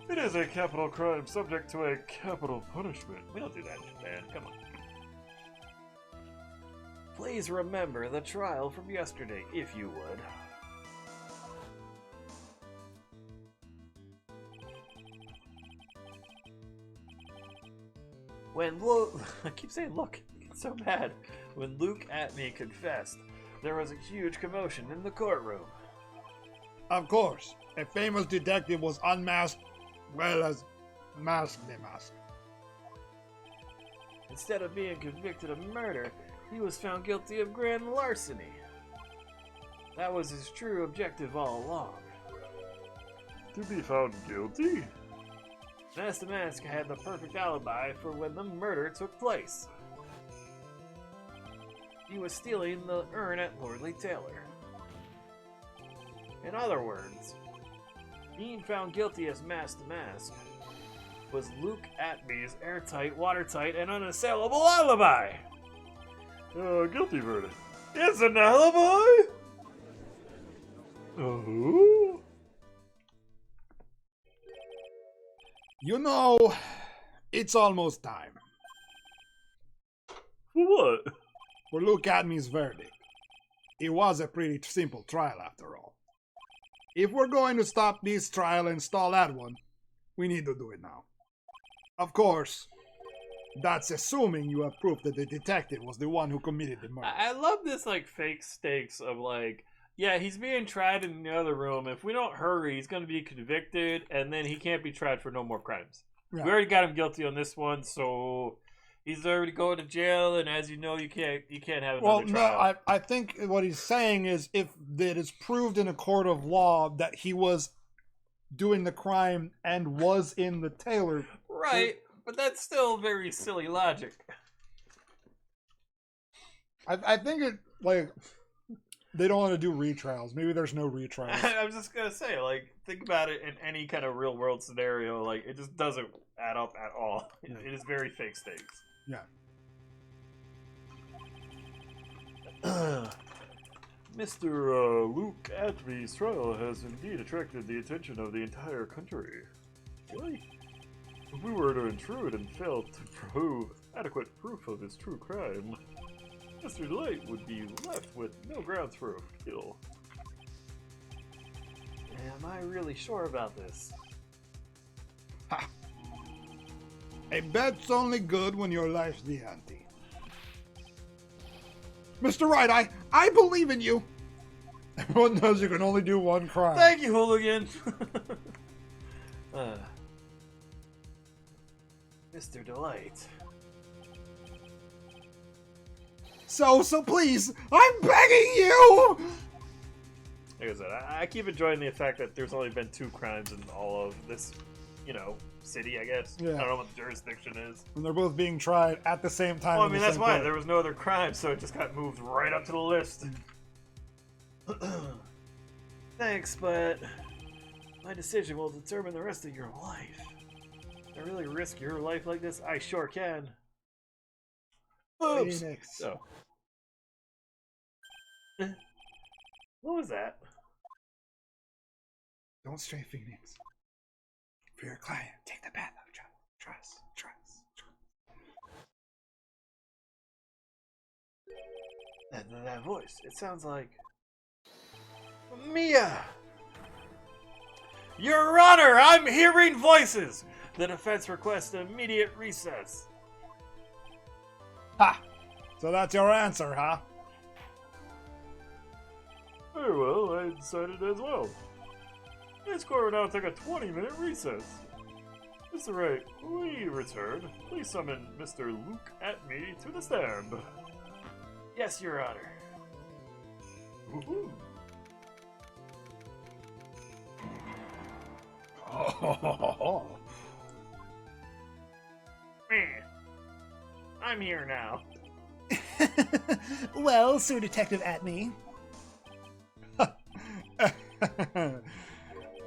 It is a capital crime subject to a capital punishment. We don't do that in Japan, come on. Please remember the trial from yesterday, if you would. When I keep saying look, it's so bad. When Luke Atme confessed, there was a huge commotion in the courtroom. Of course, a famous detective was unmasked, well as masked. Instead of being convicted of murder, he was found guilty of grand larceny. That was his true objective all along. To be found guilty? Master Mask had the perfect alibi for when the murder took place. He was stealing the urn at Lordly Taylor. In other words, being found guilty as Master Mask was Luke Atme's airtight, watertight, and unassailable alibi. Guilty verdict. It's an alibi? Oh? You know, it's almost time. For what? For Luke Atme's verdict. It was a pretty simple trial after all. If we're going to stop this trial and stall that one, we need to do it now. Of course, That's assuming you have proof that the detective was the one who committed the murder. I love this like fake stakes of like, yeah, he's being tried in the other room. If we don't hurry, he's going to be convicted, and then he can't be tried for no more crimes. Yeah. We already got him guilty on this one, so he's already going to jail. And as you know, you can't have another trial. No, I think what he's saying is if it is proved in a court of law that he was doing the crime and was in the Taylor. Right, but that's still very silly logic. I think it, like, they don't want to do retrials. Maybe there's no retrials. I was just gonna say, like, think about it in any kind of real world scenario. Like, it just doesn't add up at all. It is very fake stakes. Yeah. Mr. Luke Atby's trial has indeed attracted the attention of the entire country. Really? If we were to intrude and fail to prove adequate proof of his true crime, Mr. Delight would be left with no grounds for appeal. Am I really sure about this? A bet's only good when your life's the ante. Mr. Wright, I believe in you. Everyone knows you can only do one crime. Thank you, hooligan. Mr. Delight. So please, I'm begging you! Like I said, I keep enjoying the fact that there's only been 2 crimes in all of this, city, I guess. Yeah. I don't know what the jurisdiction is. And they're both being tried at the same time. Well, I in mean, the that's same why. court. There was no other crime, so it just got moved right up to the list. Thanks, but my decision will determine the rest of your life. Can I really risk your life like this? I sure can. Oops. Phoenix. So. What was that? Don't stray, Phoenix. For your client, take the bad luck. Trust. That voice. It sounds like Mia. Your Honor, I'm hearing voices. The defense requests immediate recess. Ha! So that's your answer, huh? Very well, I decided as well. This court will now take a 20-minute recess. Mr. Wright, we return. Please summon Mr. Luke Atby to the stand. Yes, Your Honor. Woohoo! Man, I'm here now. Well, Sir Detective Atney.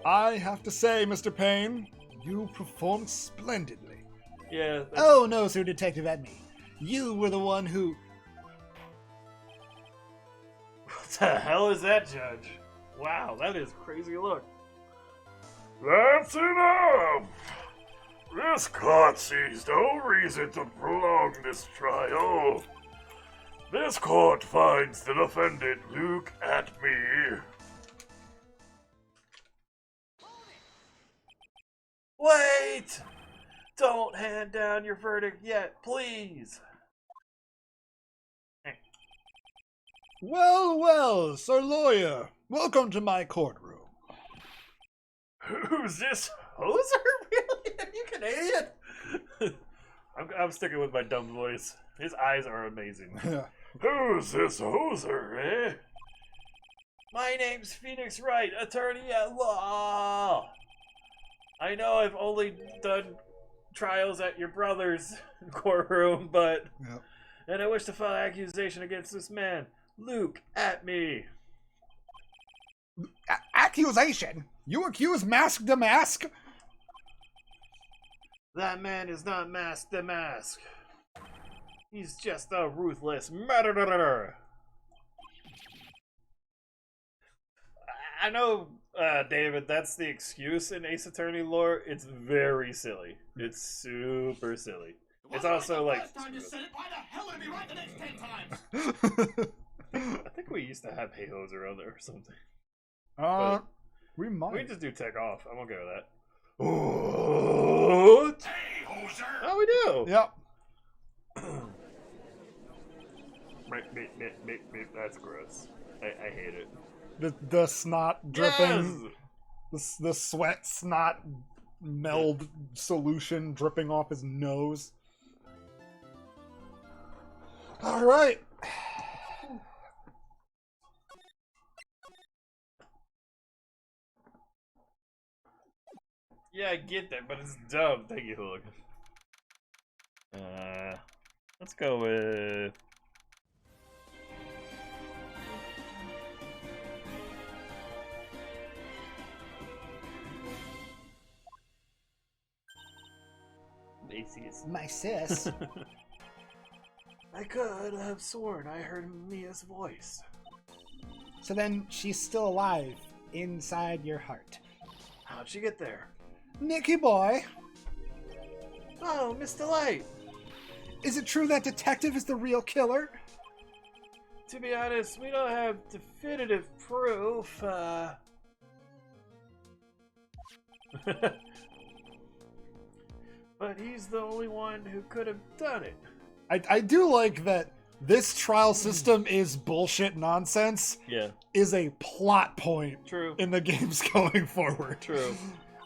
I have to say, Mr. Payne, you performed splendidly. Yeah. Oh no, Sir Detective Atney. You were the one who... What the hell is that, Judge? Wow, that is crazy look. That's enough! This court sees no reason to prolong this trial. This court finds the defendant Luke Atby. Wait! Don't hand down your verdict yet, please. Well, Sir Lawyer, welcome to my courtroom. Who's this hoser? Really? Are you Canadian? I'm sticking with my dumb voice. His eyes are amazing. Who's this hoser, eh? My name's Phoenix Wright, attorney at law. I know I've only done trials at your brother's courtroom, but... Yep. And I wish to file accusation against this man, Luke Atby. Accusation? You accuse Mask the Mask? That man is not Mask the Mask. He's just a ruthless murderer. I know, David, that's the excuse in Ace Attorney lore. It's very silly. It's super silly. It's also like... I think we used to have Hey Hoser on there or something. We might. We just do Tech Off. I'm okay with that. What? Hey, hoser! Oh, we do. Yep. That's gross. I hate it. The snot dripping, the sweat snot meld solution dripping off his nose. All right. Yeah, I get that, but it's dumb. Thank you, Hook. Let's go with... Macy's. My sis. I could have sworn I heard Mia's voice. So then she's still alive inside your heart. How'd she get there? Nicky boy, Oh, Mr. Light. is it true that detective is the real killer? To be honest, we don't have definitive proof, but he's the only one who could have done it. I do like that this trial system is bullshit nonsense, Yeah, is a plot point True. in the games going forward. True.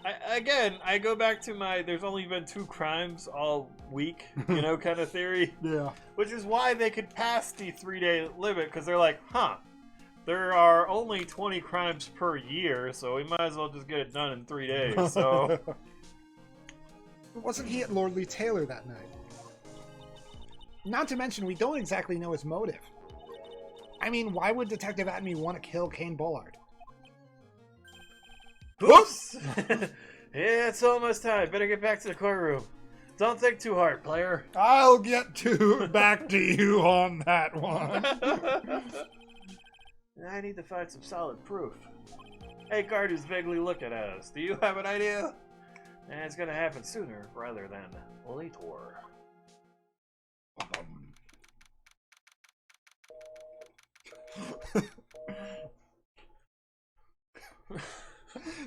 I go back to my there's only been 2 crimes all week, kind of theory. Yeah. Which is why they could pass the 3-day limit, because they're like, there are only 20 crimes per year, so we might as well just get it done in 3 days. So Wasn't he at Lordly Taylor that night? Not to mention, we don't exactly know his motive. I mean, why would Detective Atme want to kill Kane Bullard? oops! Yeah, it's almost time. Better get back to the courtroom. Don't think too hard, player. I'll get back to you on that one. I need to find some solid proof. Hey, guard who's vaguely looking at us. Do you have an idea? And it's gonna happen sooner rather than later.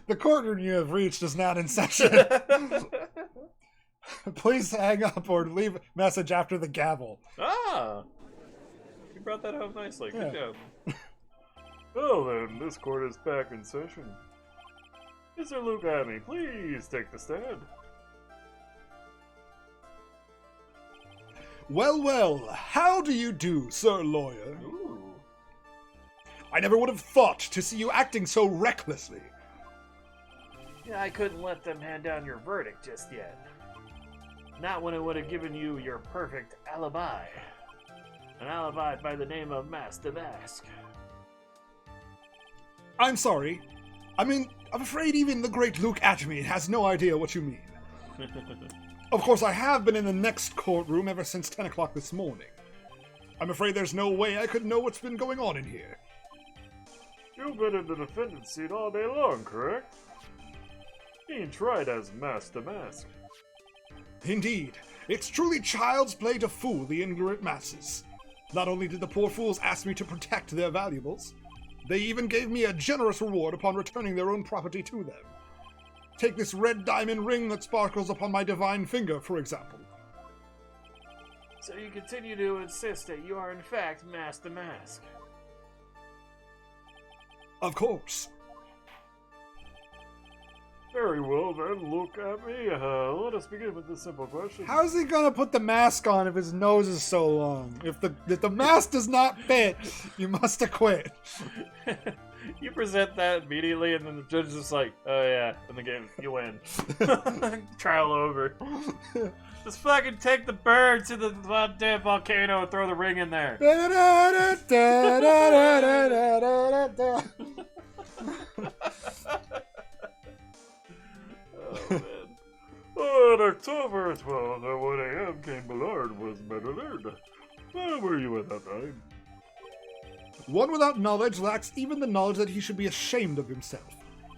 The courtroom you have reached is not in session. Please hang up or leave a message after the gavel. Ah! You brought that home nicely. Good Yeah. job. well then, this court is back in session. Mr. Luke Atme, please take the stand. Well, well, how do you do, Sir Lawyer? Ooh. I never would have thought to see you acting so recklessly. Yeah, I couldn't let them hand down your verdict just yet. Not when it would have given you your perfect alibi. An alibi by the name of Master Mask. I'm sorry. I'm afraid even the great Luke Atme has no idea what you mean. Of course, I have been in the next courtroom ever since 10 o'clock this morning. I'm afraid there's no way I could know what's been going on in here. You've been in the defendant's seat all day long, correct? Being tried as Master Mask. Indeed, it's truly child's play to fool the ignorant masses. Not only did the poor fools ask me to protect their valuables, they even gave me a generous reward upon returning their own property to them. Take this red diamond ring that sparkles upon my divine finger, for example. So you continue to insist that you are in fact Master Mask. Of course. Very well then, look at me. Let us begin with this simple question. How's he gonna put the mask on if his nose is so long? If the mask does not fit, you must acquit. You present that immediately, and then the judge is just like, oh yeah, in the game, you win. Trial over. Just fucking take the bird to the goddamn volcano and throw the ring in there. Oh, man. On October 12th at 1 a.m., Kane Bullard was murdered. Where were you at that time? One without knowledge lacks even the knowledge that he should be ashamed of himself.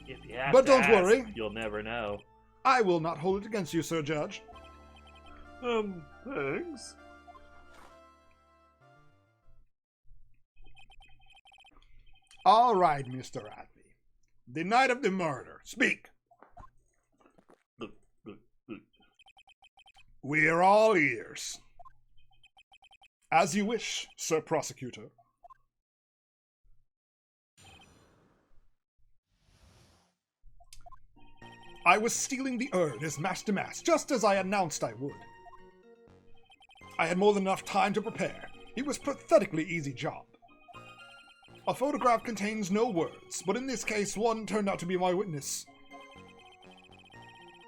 If you have But to don't ask, worry. You'll never know. I will not hold it against you, Sir Judge. Thanks. All right, Mr. Atme. The night of the murder. Speak. We're all ears. As you wish, Sir Prosecutor. I was stealing the urn as match to match, just as I announced I would. I had more than enough time to prepare. It was a pathetically easy job. A photograph contains no words, but in this case, one turned out to be my witness.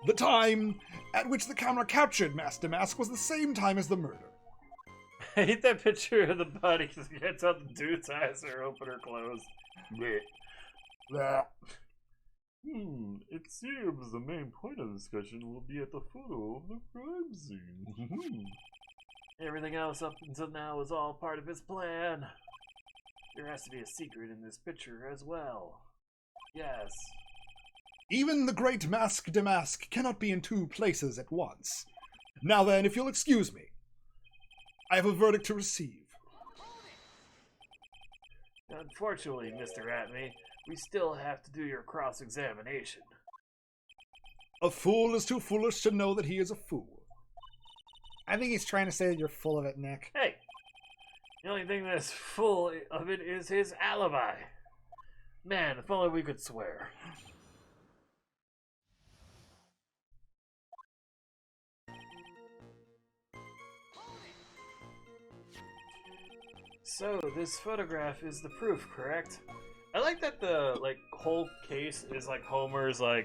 The time at which the camera captured Master Mask was the same time as the murder. I hate that picture of the body because you can't tell the dude's eyes are open or closed. Blech. Blah. It seems the main point of the discussion will be at the photo of the crime scene. Everything else up until now is all part of his plan. There has to be a secret in this picture as well. Yes. Even the great Masque de Masque cannot be in two places at once. Now then, if you'll excuse me, I have a verdict to receive. Unfortunately, Mr. Atme, we still have to do your cross-examination. A fool is too foolish to know that he is a fool. I think he's trying to say that you're full of it, Nick. Hey! The only thing that's full of it is his alibi. Man, if only we could swear. So, this photograph is the proof, correct? I like that the, whole case is Homer's I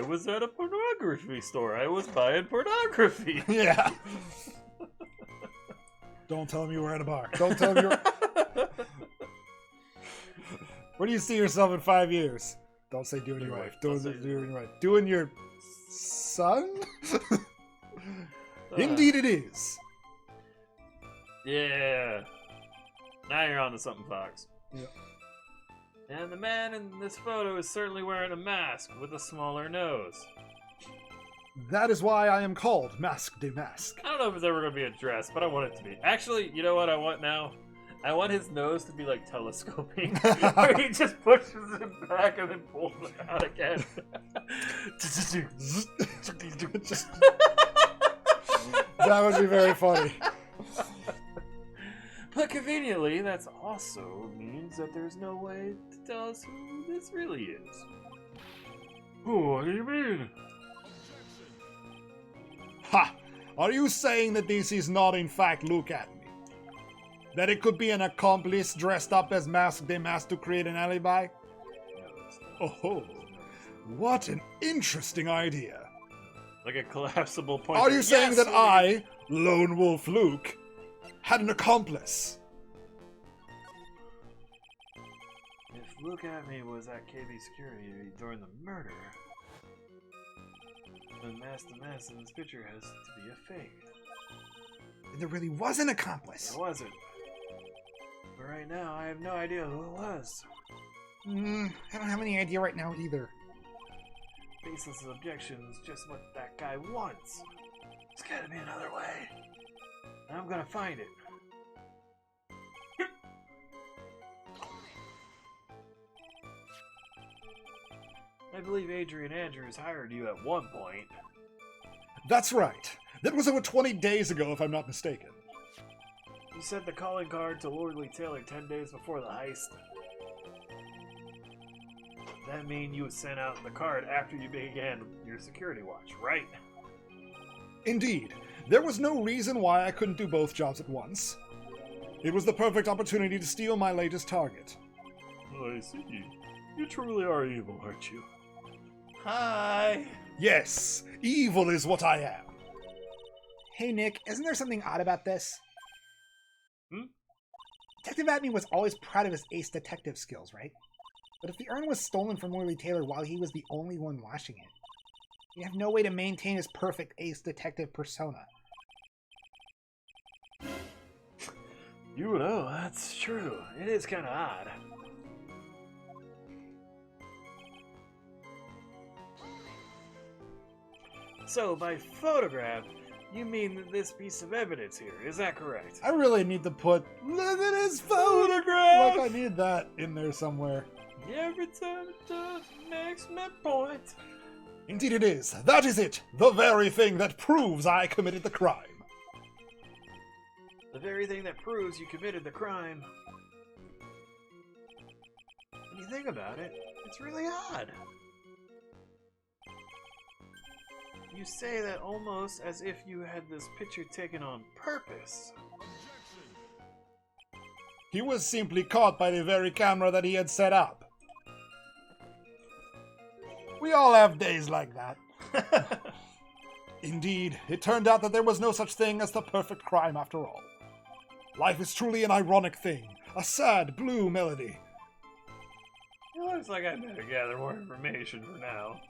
was at a pornography store. I was buying pornography. Yeah. Don't tell him you were at a bar. Don't tell him you were... Where do you see yourself in 5 years? Don't say doing your wife. Doing your wife. Doing your son? Indeed it is. Yeah. Now you're on to something, Fox. Yeah. And the man in this photo is certainly wearing a mask with a smaller nose. That is why I am called Masque de Masque. I don't know if it's ever going to be addressed, but I want it to be. Actually, you know what I want now? I want his nose to be telescoping, where he just pushes it back and then pulls it out again. That would be very funny. But conveniently, that also means that there's no way to tell us who this really is. What do you mean? Ha! Are you saying that this is not in fact Look At Me? That it could be an accomplice dressed up as Masque de Masque to create an alibi? Oh, what an interesting idea. Like a collapsible point. Are you saying that I, Lone Wolf Luke, had an accomplice? If Look At Me was at KB Security during the murder, then Master Mask in this picture has to be a fake. There really was an accomplice. It wasn't. But right now, I have no idea who it was. I don't have any idea right now either. Baseless objections, just what that guy wants. There's gotta be another way. And I'm gonna find it. I believe Adrian Andrews hired you at one point. That's right. That was over 20 days ago, if I'm not mistaken. You sent the calling card to Lordly Taylor 10 days before the heist. That mean you sent out the card after you began your security watch, right? Indeed. There was no reason why I couldn't do both jobs at once. It was the perfect opportunity to steal my latest target. I see. You truly are evil, aren't you? Hi. Yes, evil is what I am. Hey, Nick, isn't there something odd about this? Detective Atme was always proud of his ace detective skills, right? But if the urn was stolen from Lordly Taylor while he was the only one watching it, he'd have no way to maintain his perfect ace detective persona. You know, that's true. It is kind of odd. So, by photograph, you mean this piece of evidence here, is that correct? I really need to put, look at his photograph! Like I need that in there somewhere. Every time it does, makes me point. Indeed it is. That is it. The very thing that proves I committed the crime. The very thing that proves you committed the crime. When you think about it, it's really odd. You say that almost as if you had this picture taken on purpose. He was simply caught by the very camera that he had set up. We all have days like that. Indeed, it turned out that there was no such thing as the perfect crime after all. Life is truly an ironic thing, a sad blue melody. It looks like I better gather more information for now.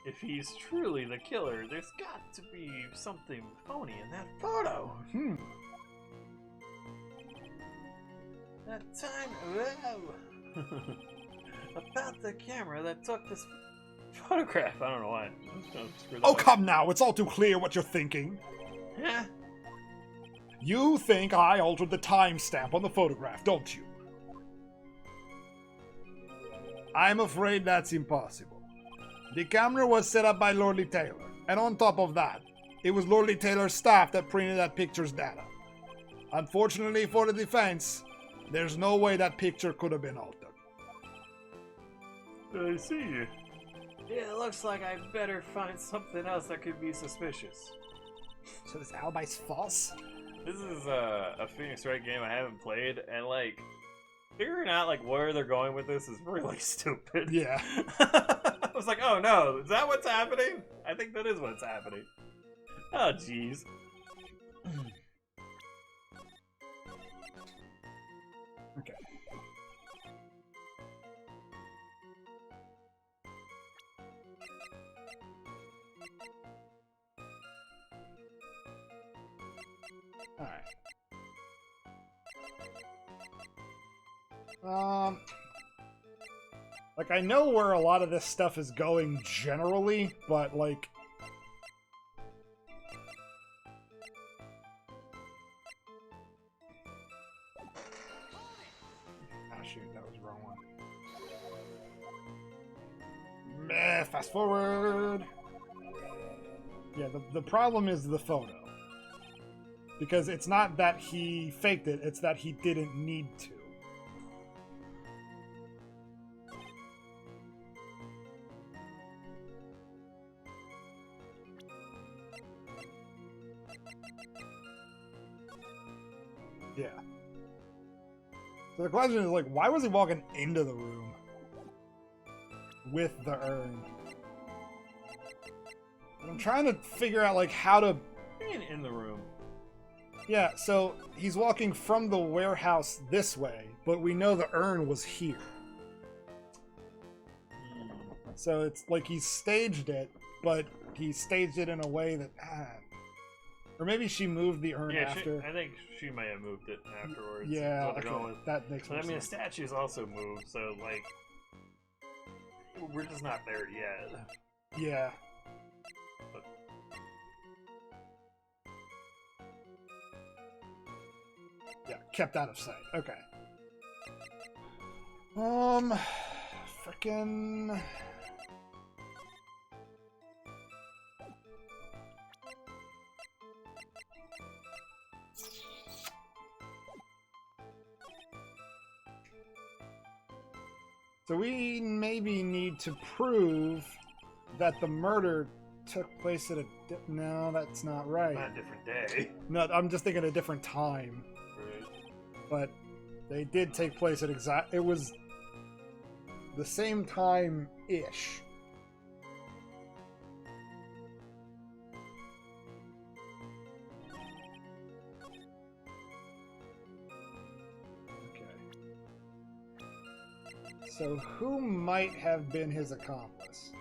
If he's truly the killer, there's got to be something phony in that photo. That time, about the camera that took this photograph. I don't know why. Oh, come now, it's all too clear what you're thinking. Huh? You think I altered the timestamp on the photograph, don't you? I'm afraid that's impossible. The camera was set up by Lordly Taylor, and on top of that, it was Lordly Taylor's staff that printed that picture's data. Unfortunately for the defense, there's no way that picture could have been altered. I see. Yeah, it looks like I better find something else that could be suspicious. So this alibi's false? This is a Phoenix Wright game I haven't played, and like, figuring out like where they're going with this is really stupid. Yeah. I was like, oh no, is that what's happening? I think that is what's happening. Oh jeez. Okay. Alright. Like, I know where a lot of this stuff is going generally, but, like... Ah, shoot, that was the wrong one. Meh, fast forward! Yeah, the problem is the photo. Because it's not that he faked it, it's that he didn't need to. Yeah. So the question is, like, why was he walking into the room with the urn? And I'm trying to figure out, like, how to... Being in the room. Yeah, so he's walking from the warehouse this way, but we know the urn was here. So it's like he staged it, but he staged it in a way that... Or maybe she moved the urn after. I think she may have moved it afterwards. Yeah, What they're going okay. with. That makes But more I mean, the sense. statues also moved, so like, we're just not there yet. Yeah. Yeah, kept out of sight. Okay. Frickin'... So we maybe need to prove that the murder took place at a... No, that's not right. Not a different day. No, I'm just thinking a different time. Right. But they did take place at exact... It was the same time-ish. So who might have been his accomplice?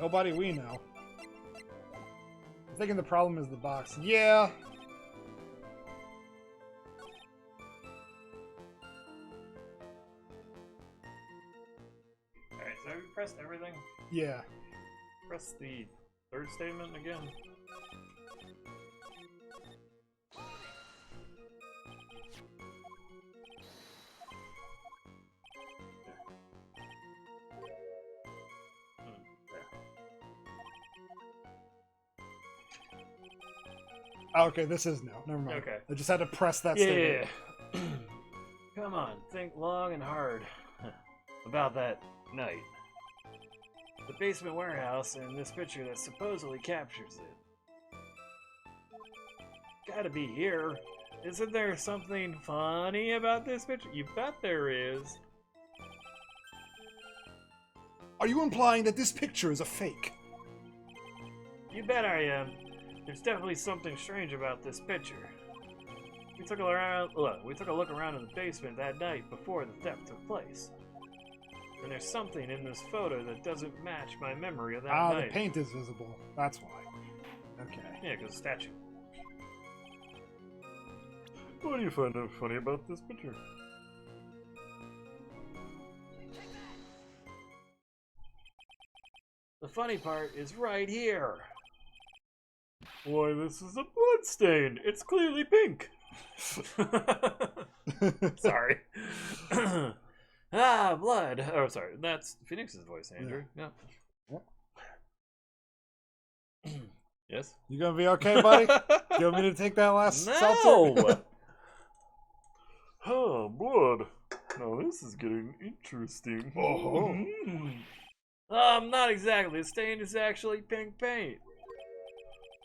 Nobody we know. I'm thinking the problem is the box. Yeah. Alright, so have you pressed everything? Yeah. Press the third statement again. Oh, okay, this is no. Never mind. Okay. I just had to press that Yeah. statement. Come on, think long and hard about that night. The basement warehouse and this picture that supposedly captures it. Gotta be here. Isn't there something funny about this picture? You bet there is. Are you implying that this picture is a fake? You bet I am. There's definitely something strange about this picture. We took a look around in the basement that night before the theft took place. And there's something in this photo that doesn't match my memory of that night. The paint is visible. That's why. Okay. Yeah, because statue. What do you find funny about this picture? The funny part is right here. Why, this is a blood stain. It's clearly pink. Sorry. Ah, blood. Oh, sorry. That's Phoenix's voice, Andrew. Yeah. Yes? You gonna be okay, buddy? You want me to take that last seltzer? No! Oh, blood. Now this is getting interesting. Oh. Not exactly. The stain is actually pink paint.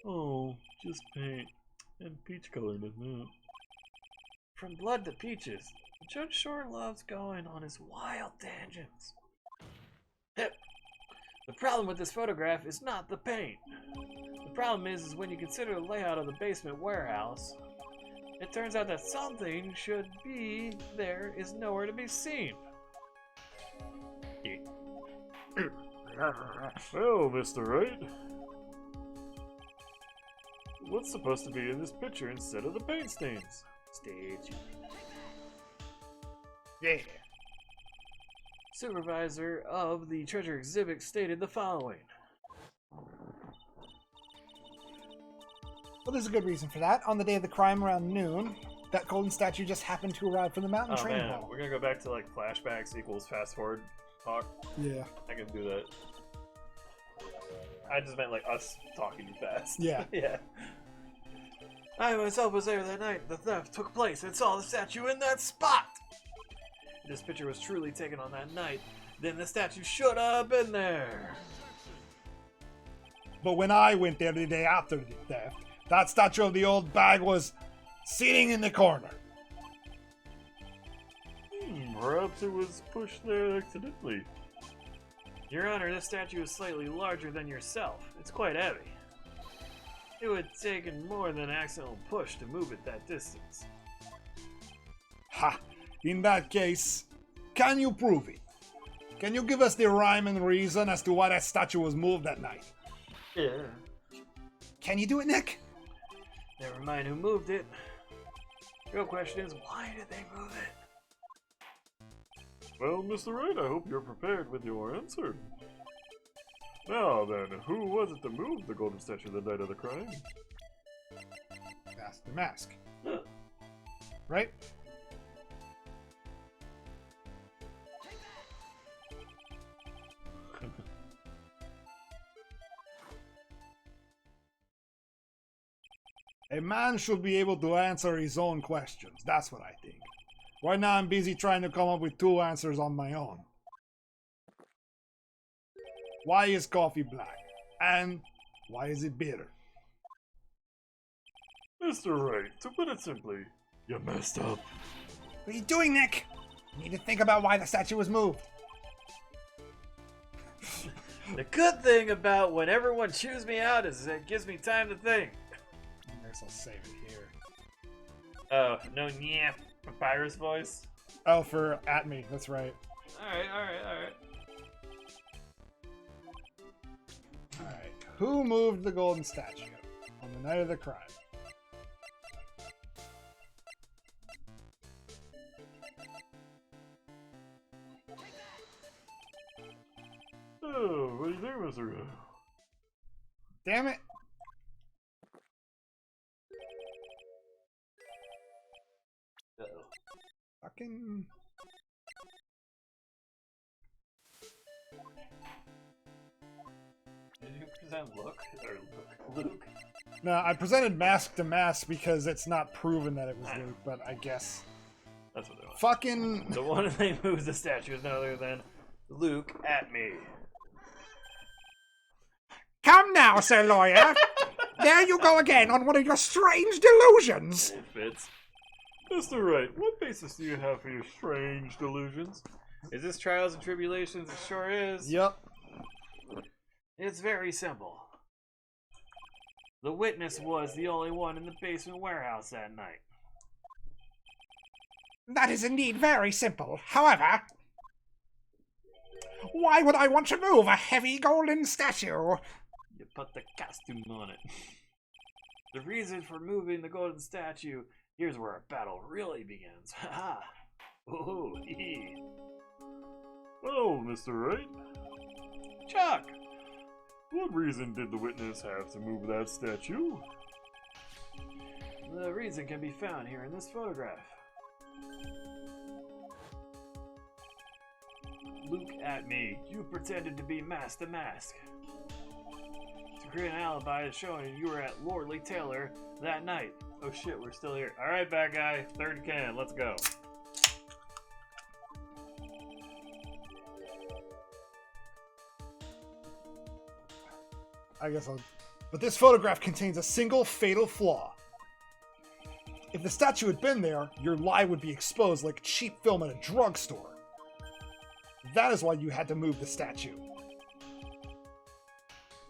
Oh, just paint. And peach colored, isn't it? From blood to peaches. The judge sure loves going on his wild tangents. The problem with this photograph is not the paint. The problem is when you consider the layout of the basement warehouse, it turns out that something should be there is nowhere to be seen. Well, Mr. Wright. What's supposed to be in this picture instead of the paint stains? Stage. Yeah. Supervisor of the treasure exhibit stated the following. Well, there's a good reason for that. On the day of the crime around noon, that golden statue just happened to arrive from the mountain Oh train man, hall. we're gonna go back to like flashbacks equals fast forward talk. Yeah. I can do that. I just meant like us talking fast. Yeah. Yeah. I myself was there that night the theft took place and saw the statue in that spot. If this picture was truly taken on that night, then the statue should have been there. But when I went there the day after the theft, that statue of the old bag was sitting in the corner. Perhaps it was pushed there accidentally. Your Honor, this statue is slightly larger than yourself. It's quite heavy. It would have taken more than an accidental push to move it that distance. Ha! In that case, can you prove it? Can you give us the rhyme and reason as to why that statue was moved that night? Yeah. Can you do it, Nick? Never mind who moved it. The real question is, why did they move it? Well, Mr. Wright, I hope you're prepared with your answer. Now then, who was it that moved the golden statue the night of the crime? That's the mask. Right? A man should be able to answer his own questions. That's what I think. Right now I'm busy trying to come up with 2 answers on my own. Why is coffee black? And why is it bitter? Mr. Wright, to put it simply, you messed up. What are you doing, Nick? You need to think about why the statue was moved. The good thing about when everyone chews me out is it gives me time to think. I guess I'll save it here. Oh, no yeah, papyrus voice? Oh, for at me. That's right. Alright. Alright. Who moved the golden statue on the night of the crime? Oh, what do you think, Mr. Wright? Damn it. Uh-oh. Fucking... Did you present Luke? No, I presented mask to mask because it's not proven that it was Luke, but I guess. That's what they want. Fucking. The one that moves the statue is none other than Luke at me. Come now, Sir Lawyer. There you go again on one of your strange delusions. It fits. Mr. Wright, what basis do you have for your strange delusions? Is this Trials and Tribulations? It sure is. Yep. It's very simple. The witness was the only one in the basement warehouse that night. That is indeed very simple. However, why would I want to move a heavy golden statue? You put the costume on it. The reason for moving the golden statue, here's where our battle really begins. Haha. Oh, hee. Oh, Mr. Wright. Chuck! What reason did the witness have to move that statue? The reason can be found here in this photograph. Luke at me. You pretended to be Mask to Mask. To create an alibi showing you were at Lordly Taylor that night. Oh shit, we're still here. Alright, bad guy. Third can. Let's go. I guess I'll. But this photograph contains a single fatal flaw. If the statue had been there, your lie would be exposed like cheap film at a drugstore. That is why you had to move the statue.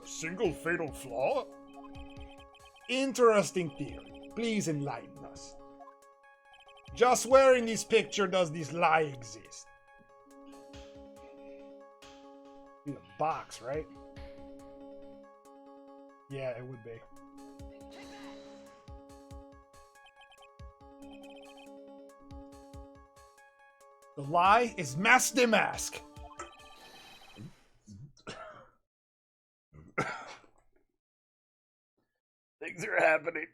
A single fatal flaw? Interesting theory. Please enlighten us. Just where in this picture does this lie exist? Be a box, right? Yeah, it would be. The lie is Mask de Mask. Things are happening.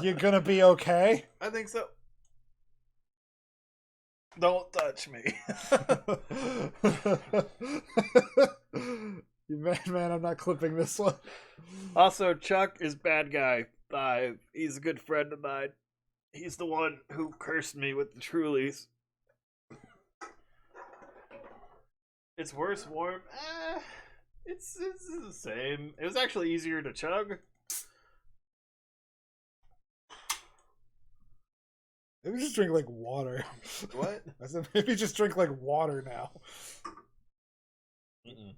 You gonna be okay? I think so. Don't touch me. You man, I'm not clipping this one. Also, Chuck is bad guy. He's a good friend of mine. He's the one who cursed me with the Trulies. It's worse warm. It's the same. It was actually easier to chug. Maybe just drink like water. What? I said maybe just drink like water now.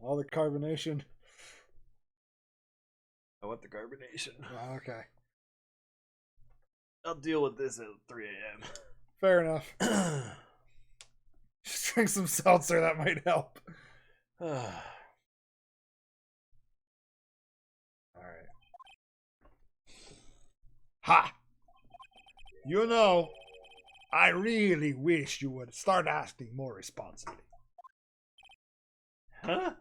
All the carbonation. I want the carbonation. Oh, okay. I'll deal with this at 3 a.m. Fair enough. Just drink some seltzer, that might help. Alright. Ha! You know, I really wish you would start asking more responsibly. Huh?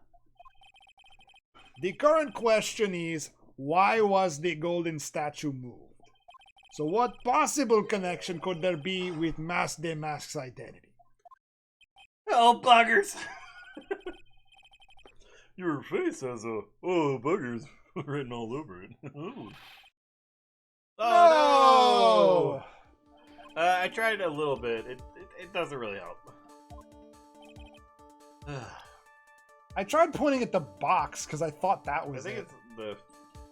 The current question is, why was the golden statue moved? So what possible connection could there be with Mask de Mask's identity? Oh, buggers! Your face has a "oh buggers" written all over it. Oh no! I tried a little bit. It doesn't really help. I tried pointing at the box because I thought that I was think it. it's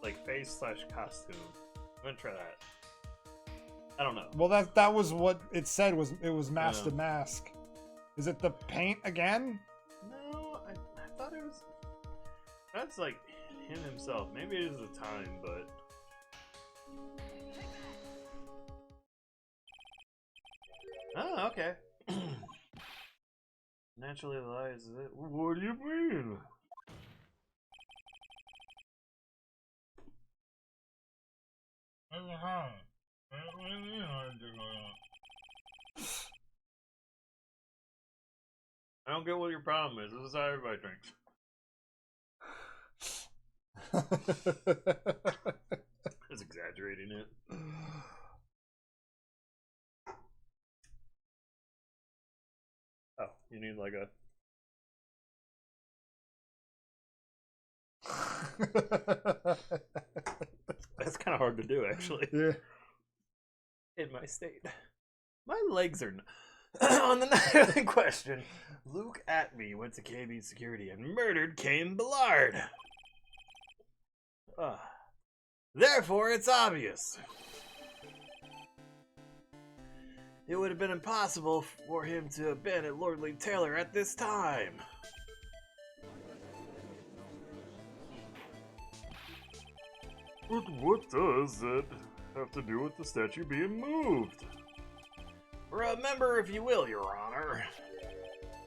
the face / costume. I'm gonna try that. I don't know. Well, that was what it said. It was Mask Yeah. to Mask. Is it the paint again? No, I thought it was. That's like him himself. Maybe it is the time, but. Oh, okay. Naturally lies is it? What do you mean? I don't get what your problem is. This is how everybody drinks. That's exaggerating it. Oh, you need like a. That's kind of hard to do, actually. Yeah. In my state. My legs are... On the night in question, Luke Atme went to KB security and murdered Cain Ballard. Therefore, it's obvious. It would have been impossible for him to have been at Lordly Taylor at this time. But what does that have to do with the statue being moved? Remember, if you will, Your Honor.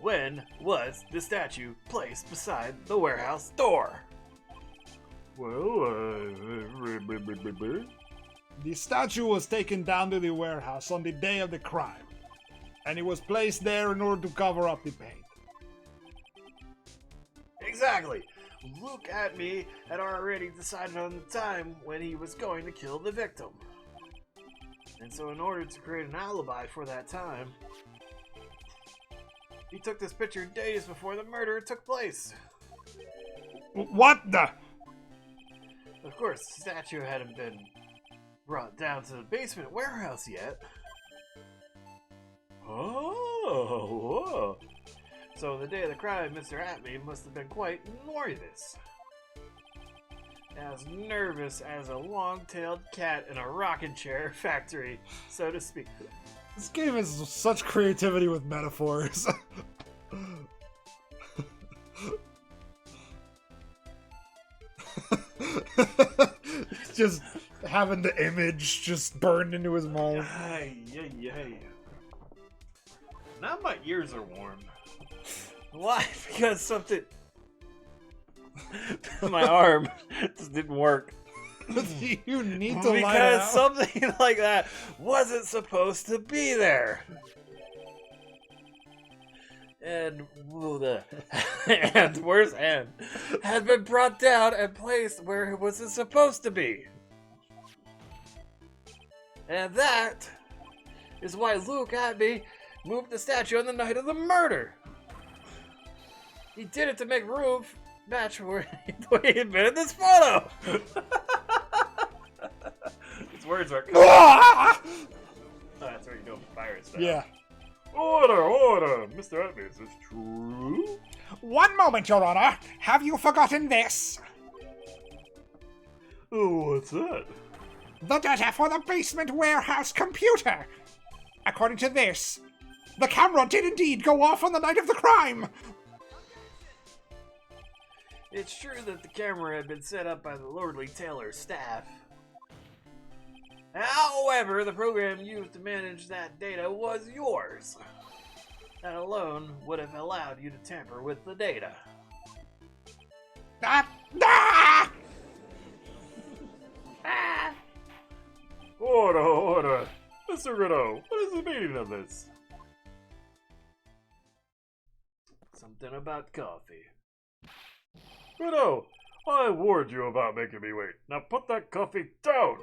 When was the statue placed beside the warehouse door? Well, The statue was taken down to the warehouse on the day of the crime, and it was placed there in order to cover up the paint. Exactly. Look at me had already decided on the time when he was going to kill the victim. And so in order to create an alibi for that time, he took this picture days before the murder took place. What the? Of course, the statue hadn't been brought down to the basement warehouse yet. oh, So on the day of the crime, Mr. Atme must have been quite nervous. As nervous as a long-tailed cat in a rocking chair factory, so to speak. This game has such creativity with metaphors. Just having the image just burned into his mind. Ay. Now my ears are warm. Why? Because something... my arm just didn't work. You need to light it Because out. something like that wasn't supposed to be there. And where's and had been brought down and placed where it wasn't supposed to be. And that is why Luke Atme moved the statue on the night of the murder. He did it to make room match where the way he had been in this photo. His words are. Oh, that's where you go virus stuff. Yeah. Order! Mr. Atme, is this true? One moment, Your Honor. Have you forgotten this? Oh, what's that? The data for the basement warehouse computer. According to this, the camera did indeed go off on the night of the crime. It's true that the camera had been set up by the Lordly Taylor staff. However, the program used to manage that data was yours. That alone would have allowed you to tamper with the data. Order! Mr. Rideau, what is the meaning of this? Something about coffee. Rideau, I warned you about making me wait. Now put that coffee down!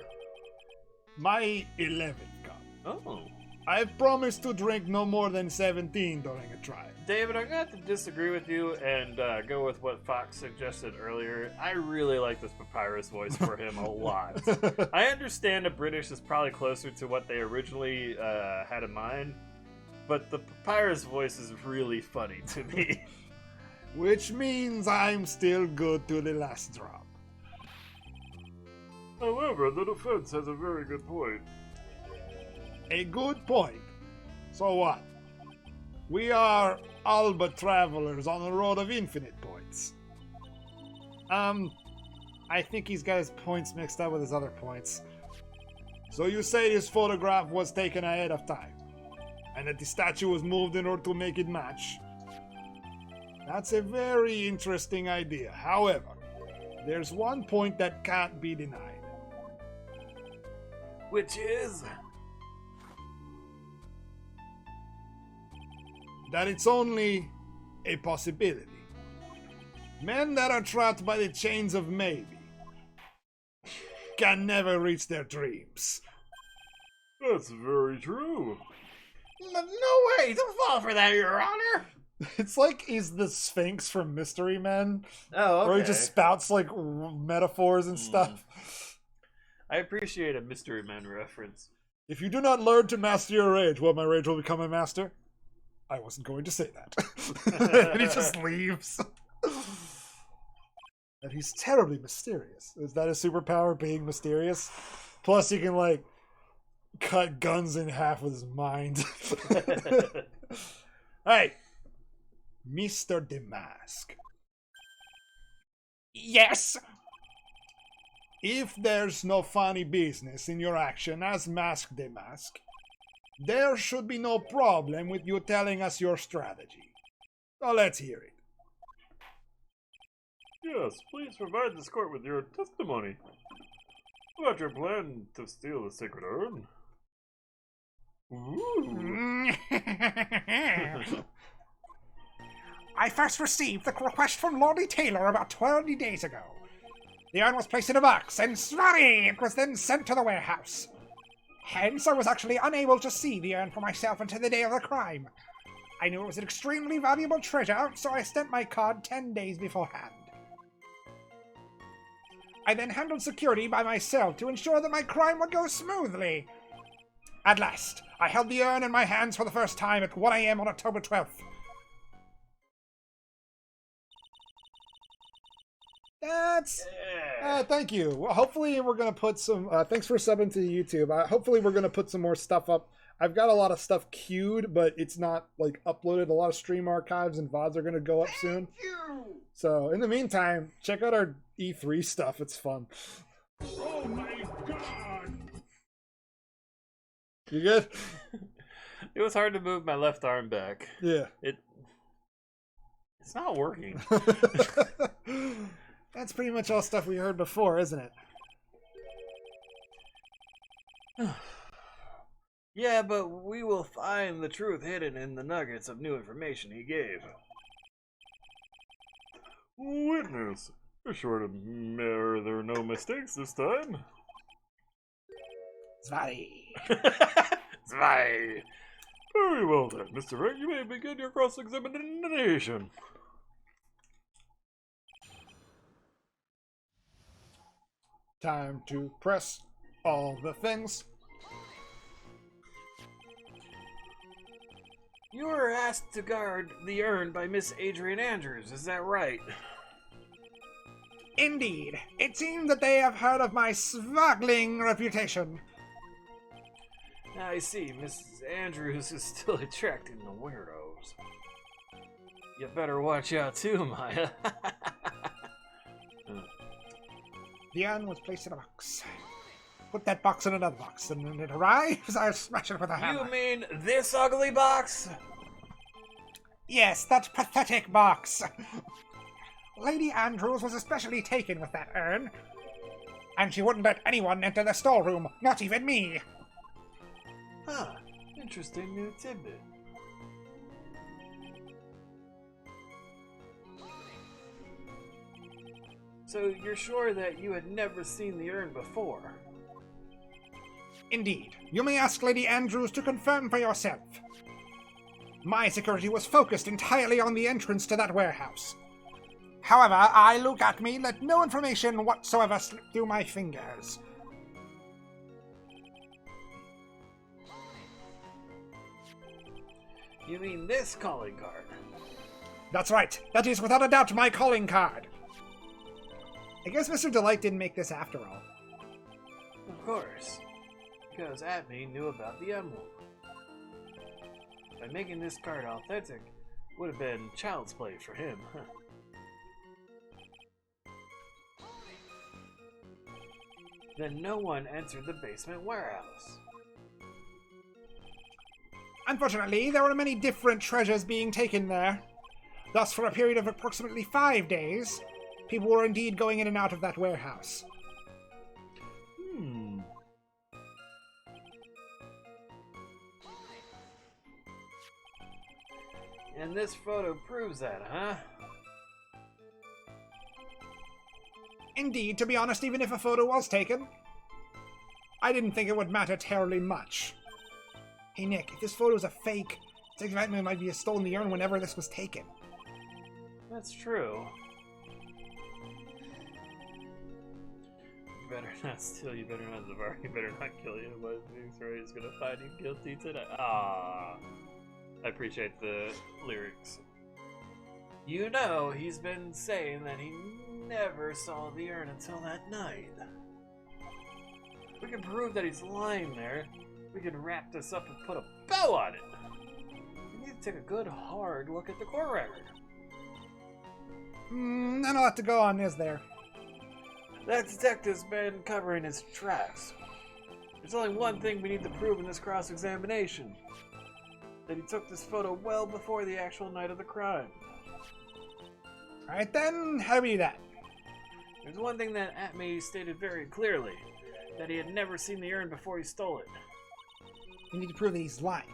My 11th cup. Oh. I promised to drink no more than 17 during a trial. David, I'm going to have to disagree with you and go with what Fox suggested earlier. I really like this Papyrus voice for him a lot. I understand the British is probably closer to what they originally had in mind, but the Papyrus voice is really funny to me. Which means I'm still good to the last drop. However, the defense has a very good point. A good point. So what? We are all but travelers on the road of infinite points. I think he's got his points mixed up with his other points. So you say this photograph was taken ahead of time, and that the statue was moved in order to make it match. That's a very interesting idea. However, there's one point that can't be denied. Which is... that it's only a possibility. Men that are trapped by the chains of maybe can never reach their dreams. That's very true. No way! Don't fall for that, Your Honor! It's like he's the Sphinx from Mystery Men, Oh, okay. where he just spouts like metaphors and stuff. I appreciate a Mystery Man reference. If you do not learn to master your rage, well, my rage will become a master. I wasn't going to say that. And he just leaves. And he's terribly mysterious. Is that his superpower, being mysterious? Plus, he can, like, cut guns in half with his mind. Hey, Mr. Damask. Yes! If there's no funny business in your action as Mask Damask, there should be no problem with you telling us your strategy. So let's hear it. Yes, please provide this court with your testimony about your plan to steal the sacred urn. Ooh. I first received the request from Lordy Taylor about 20 days ago. The urn was placed in a box, and it was then sent to the warehouse. Hence, I was actually unable to see the urn for myself until the day of the crime. I knew it was an extremely valuable treasure, so I sent my card 10 days beforehand. I then handled security by myself to ensure that my crime would go smoothly. At last, I held the urn in my hands for the first time at 1 a.m. on October 12th. That's... thank you. Well, hopefully we're going to put some... thanks for subbing to YouTube. Hopefully we're going to put some more stuff up. I've got a lot of stuff queued, but it's not, like, uploaded. A lot of stream archives and VODs are going to go up soon. So, in the meantime, check out our E3 stuff. It's fun. Oh my god! You good? It was hard to move my left arm back. Yeah. It's not working. That's pretty much all stuff we heard before, isn't it? Yeah, but we will find the truth hidden in the nuggets of new information he gave. Witness, you're sure to mirror there are no mistakes this time. Zvari. Zwei. Very well then, Mr. Wright, you may begin your cross-examination. Time to press all the things. You were asked to guard the urn by Miss Adrian Andrews, is that right? Indeed. It seems that they have heard of my swaggling reputation. I see, Mrs. Andrews is still attracting the weirdos. You better watch out too, Maya. The urn was placed in a box. Put that box in another box, and when it arrives, I'll smash it with a hammer. You mean this ugly box? Yes, that pathetic box. Lady Andrews was especially taken with that urn, and she wouldn't let anyone enter the storeroom, not even me. Huh, interesting new tidbit. So you're sure that you had never seen the urn before? Indeed. You may ask Lady Andrews to confirm for yourself. My security was focused entirely on the entrance to that warehouse. However, I look at me, let no information whatsoever slip through my fingers. You mean this calling card? That's right. That is without a doubt my calling card. I guess Mr. Delight didn't make this after all. Of course. Because Atme knew about the emblem. By making this card authentic, would have been child's play for him, huh? Then no one entered the basement warehouse. Unfortunately, there were many different treasures being taken there. Thus, for a period of approximately 5 days, people were indeed going in and out of that warehouse. And this photo proves that, huh? Indeed, to be honest, even if a photo was taken, I didn't think it would matter terribly much. Hey Nick, if this photo's a fake, Detective Atman might be stolen the urn whenever this was taken. That's true. You better not steal, you better not devour, you better not kill you. But he's gonna find you guilty tonight. Ah, I appreciate the lyrics. You know, he's been saying that he never saw the urn until that night. We can prove that he's lying there. We can wrap this up and put a bow on it. We need to take a good, hard look at the court record. Not a lot to go on, is there? That detective's been covering his tracks. There's only one thing we need to prove in this cross-examination. That he took this photo well before the actual night of the crime. Alright then, how do we do that? There's one thing that Atme stated very clearly. That he had never seen the urn before he stole it. We need to prove that he's lying.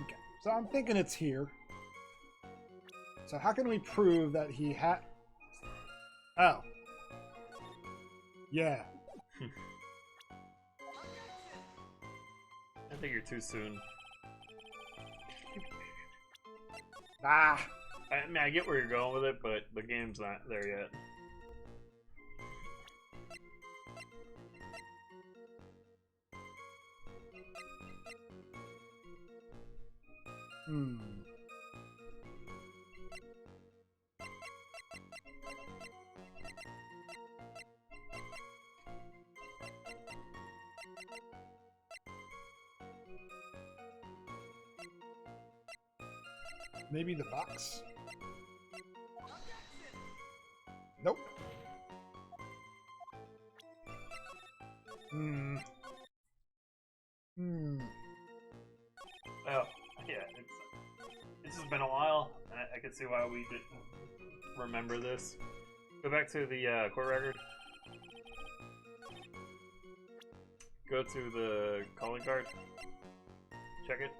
Okay, so I'm thinking it's here. So how can we prove that he had... Oh. Yeah. I think you're too soon. Ah. I mean, I get where you're going with it, but the game's not there yet. Maybe the box? Nope. Oh, yeah, it's just been a while. I can see why we didn't remember this. Go back to the court record. Go to the calling card. Check it.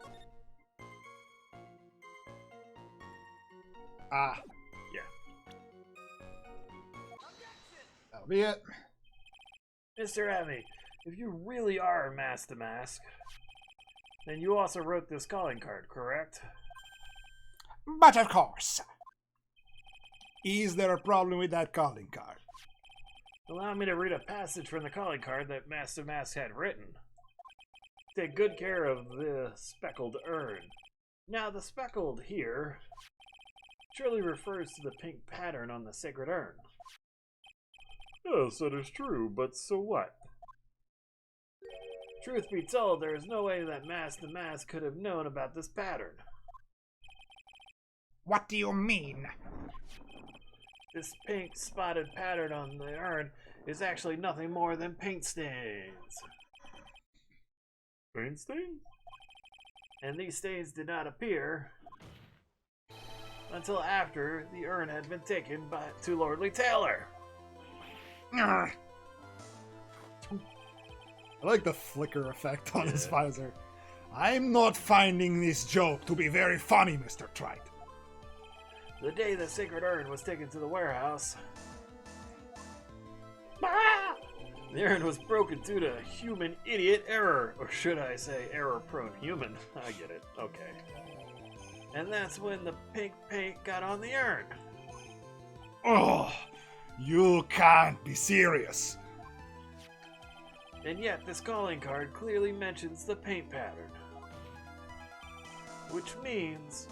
Ah. Yeah. That'll be it. Mr. Atme, if you really are Mask to Mask, then you also wrote this calling card, correct? But of course. Is there a problem with that calling card? Allow me to read a passage from the calling card that Mask to Mask had written. Take good care of the speckled urn. Now, the speckled here surely refers to the pink pattern on the sacred urn. Yes, that is true, but so what? Truth be told, there is no way that Mask to Mask could have known about this pattern. What do you mean? This pink spotted pattern on the urn is actually nothing more than paint stains. Paint stain? And these stains did not appear until after the urn had been taken to Lordly Taylor. I like the flicker effect on his visor. I'm not finding this joke to be very funny, Mr. Trite. The day the sacred urn was taken to the warehouse, the urn was broken due to human idiot error. Or should I say error-prone human? I get it. Okay. And that's when the pink paint got on the urn. Oh, you can't be serious. And yet this calling card clearly mentions the paint pattern. Which means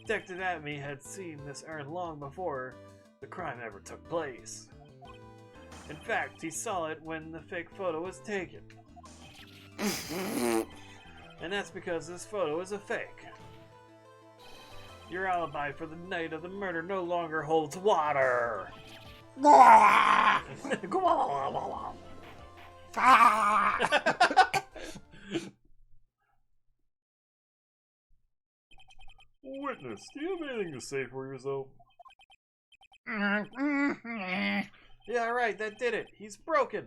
Detective Atme had seen this urn long before the crime ever took place. In fact, he saw it when the fake photo was taken. And that's because this photo is a fake. Your alibi for the night of the murder no longer holds water. Witness, do you have anything to say for yourself? Yeah, right, that did it. He's broken.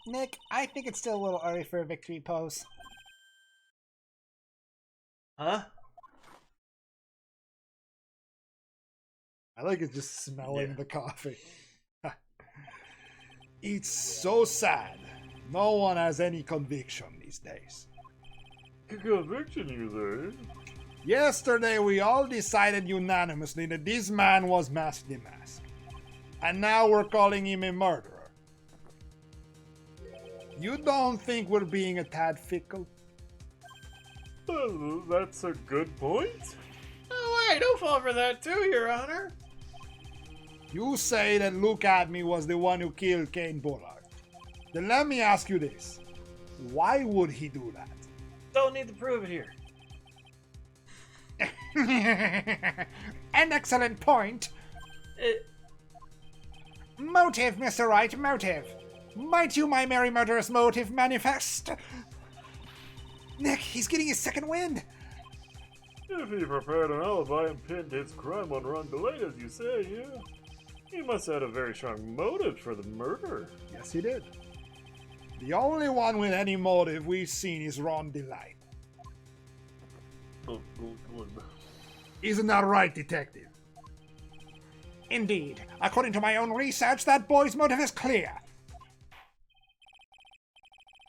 Nick, I think it's still a little early for a victory pose. Huh? I like it just smelling Yeah. the coffee. It's so sad. No one has any conviction these days. Conviction, you say? Yesterday, we all decided unanimously that this man was Mask the Mask. And now we're calling him a murderer. You don't think we're being a tad fickle? Well, that's a good point. Oh, wait, don't fall for that too, Your Honor. You say that Look At Me was the one who killed Kane Bullard. Then let me ask you this. Why would he do that? Don't need to prove it here. An excellent point. Motive, Mr. Wright, motive. Might you, my merry murderous motive, manifest? Nick, he's getting his second wind. If he prepared an alibi and pinned his crime on Ron DeLay, as you say, yeah. He must have had a very strong motive for the murder. Yes, he did. The only one with any motive we've seen is Ron DeLay. Isn't that right, Detective? Indeed. According to my own research, that boy's motive is clear.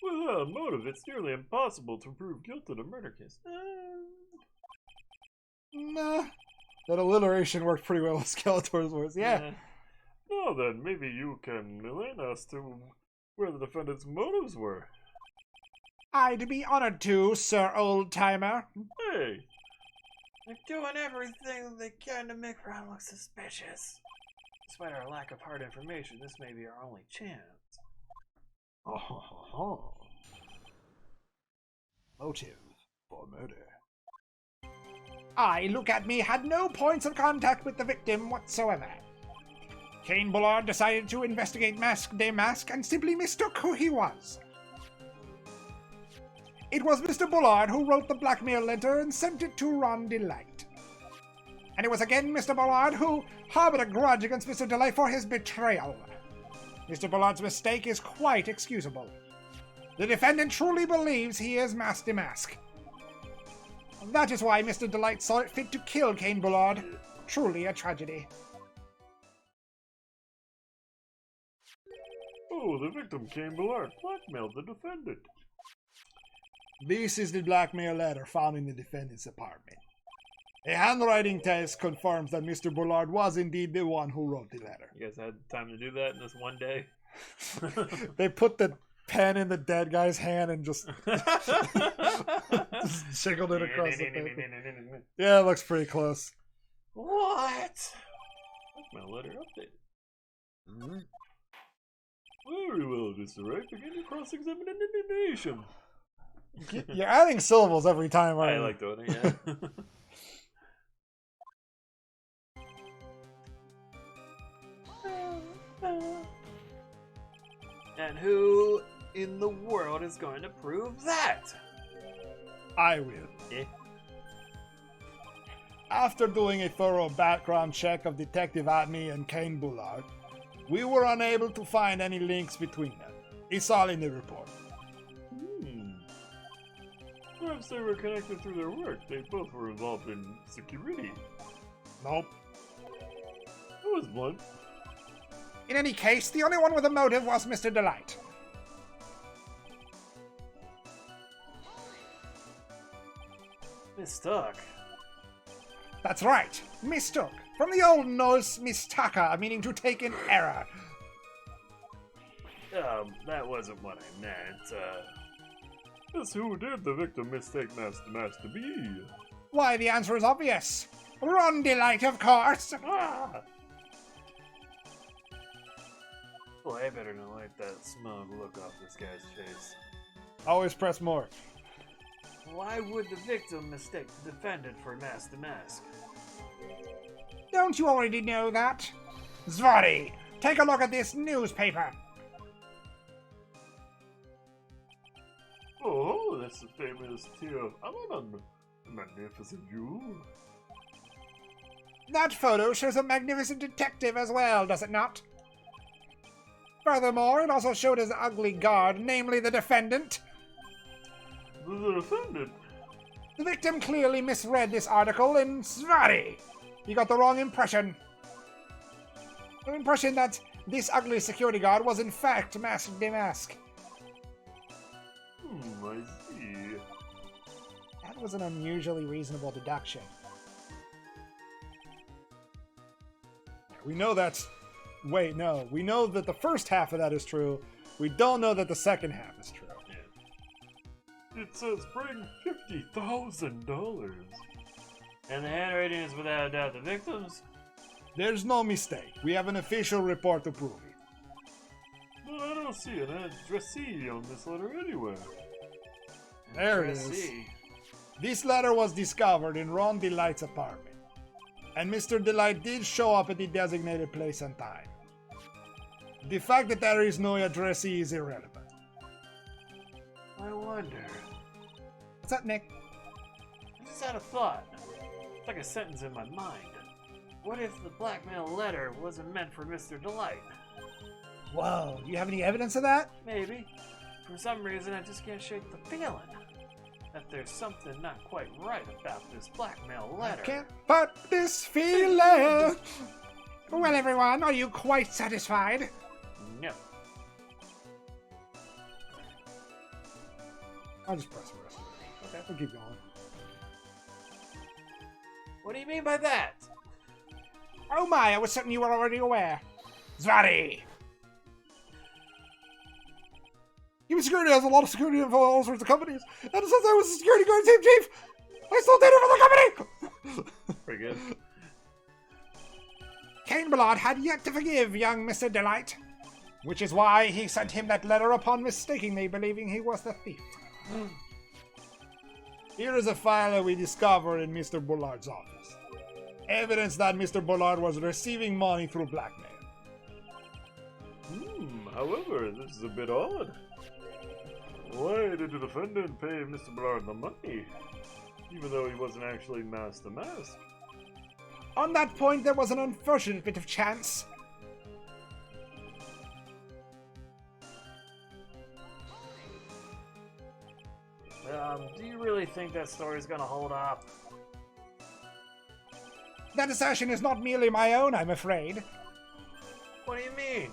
Without a motive, it's nearly impossible to prove guilt in a murder case. Nah. That alliteration worked pretty well with Skeletor's words. Yeah. Now then, maybe you can enlighten us to where the defendant's motives were. I'd be honored to, Sir Old-Timer. Hey, They're doing everything they can to make Ron look suspicious. Despite our lack of hard information, this may be our only chance. Oh. Motive for murder. I, Look At Me, had no points of contact with the victim whatsoever. Kane Bullard decided to investigate Mask de Mask and simply mistook who he was. It was Mr. Bullard who wrote the blackmail letter and sent it to Ron Delight. And it was again Mr. Bullard who harbored a grudge against Mr. Delight for his betrayal. Mr. Bullard's mistake is quite excusable. The defendant truly believes he is Mask de Mask. That is why Mr. Delight saw it fit to kill Kane Bullard. Truly a tragedy. oh, the victim, Kane Bullard, blackmailed the defendant. This is the blackmail letter found in the defendant's apartment. A handwriting test confirms that Mr. Bullard was indeed the one who wrote the letter. You guys had time to do that in this one day? They put the pen in the dead guy's hand and just jiggled it across the paper. Yeah, it looks pretty close. What? My letter updated. Very well, Mr. Wright. Begin your cross-examination. You're adding syllables every time. I aren't you? like doing it, yeah. And who in the world is going to prove that? I will. Eh? After doing a thorough background check of Detective Atme and Kane Bullard, we were unable to find any links between them. It's all in the report. Perhaps they were connected through their work. They both were involved in security. Nope. That was blunt. In any case, the only one with a motive was Mr. Delight. Mistook. That's right, mistook. From the Old Norse mistaka, meaning to take in error. That wasn't what I meant. Guess who did the victim mistake Master to be? Why, the answer is obvious. Ron Delight, of course. Ah! Boy, I better not wipe that smug look off this guy's face. Always press more. Why would the victim mistake the defendant for Mask the Mask? Don't you already know that? Zvari, take a look at this newspaper. Oh, that's the famous Tear of Alanon. A magnificent jewel. That photo shows a magnificent detective as well, does it not? Furthermore, it also showed his ugly guard, namely the defendant. The defendant? The victim clearly misread this article in Zvari. You got the wrong impression. The impression that this ugly security guard was in fact Mask Damask. I see. That was an unusually reasonable deduction. We know that's... Wait, no. We know that the first half of that is true. We don't know that the second half is true. It says bring $50,000. And the handwriting is without a doubt the victim's? There's no mistake. We have an official report to prove it. But I don't see an addressee on this letter anywhere. There it Let's is. see. This letter was discovered in Ron Delight's apartment. And Mr. Delight did show up at the designated place and time. The fact that there is no addressee is irrelevant. I wonder. What's up, Nick? I just had a thought. It's like a sentence in my mind. What if the blackmail letter wasn't meant for Mr. Delight? Whoa, do you have any evidence of that? Maybe. For some reason, I just can't shake the feeling that there's something not quite right about this blackmail letter. I can't but this feeling. Well, everyone, are you quite satisfied? No. I'll just press the rest of it. Okay. We'll keep going. What do you mean by that? Oh my, I was certain you were already aware. Zvari! Human security has a lot of security info on all sorts of companies. And since I was a security guard team chief, I stole data from the company! Pretty good. Cain Ballard had yet to forgive young Mr. Delight, which is why he sent him that letter upon mistakenly believing he was the thief. Here is a file that we discovered in Mr. Bullard's office. Evidence that Mr. Bullard was receiving money through blackmail. However, this is a bit odd. Why did the defendant pay Mr. Ballard the money, even though he wasn't actually masked the mask? On that point, there was an unfortunate bit of chance. Do you really think that story's gonna hold up? That assertion is not merely my own, I'm afraid. What do you mean?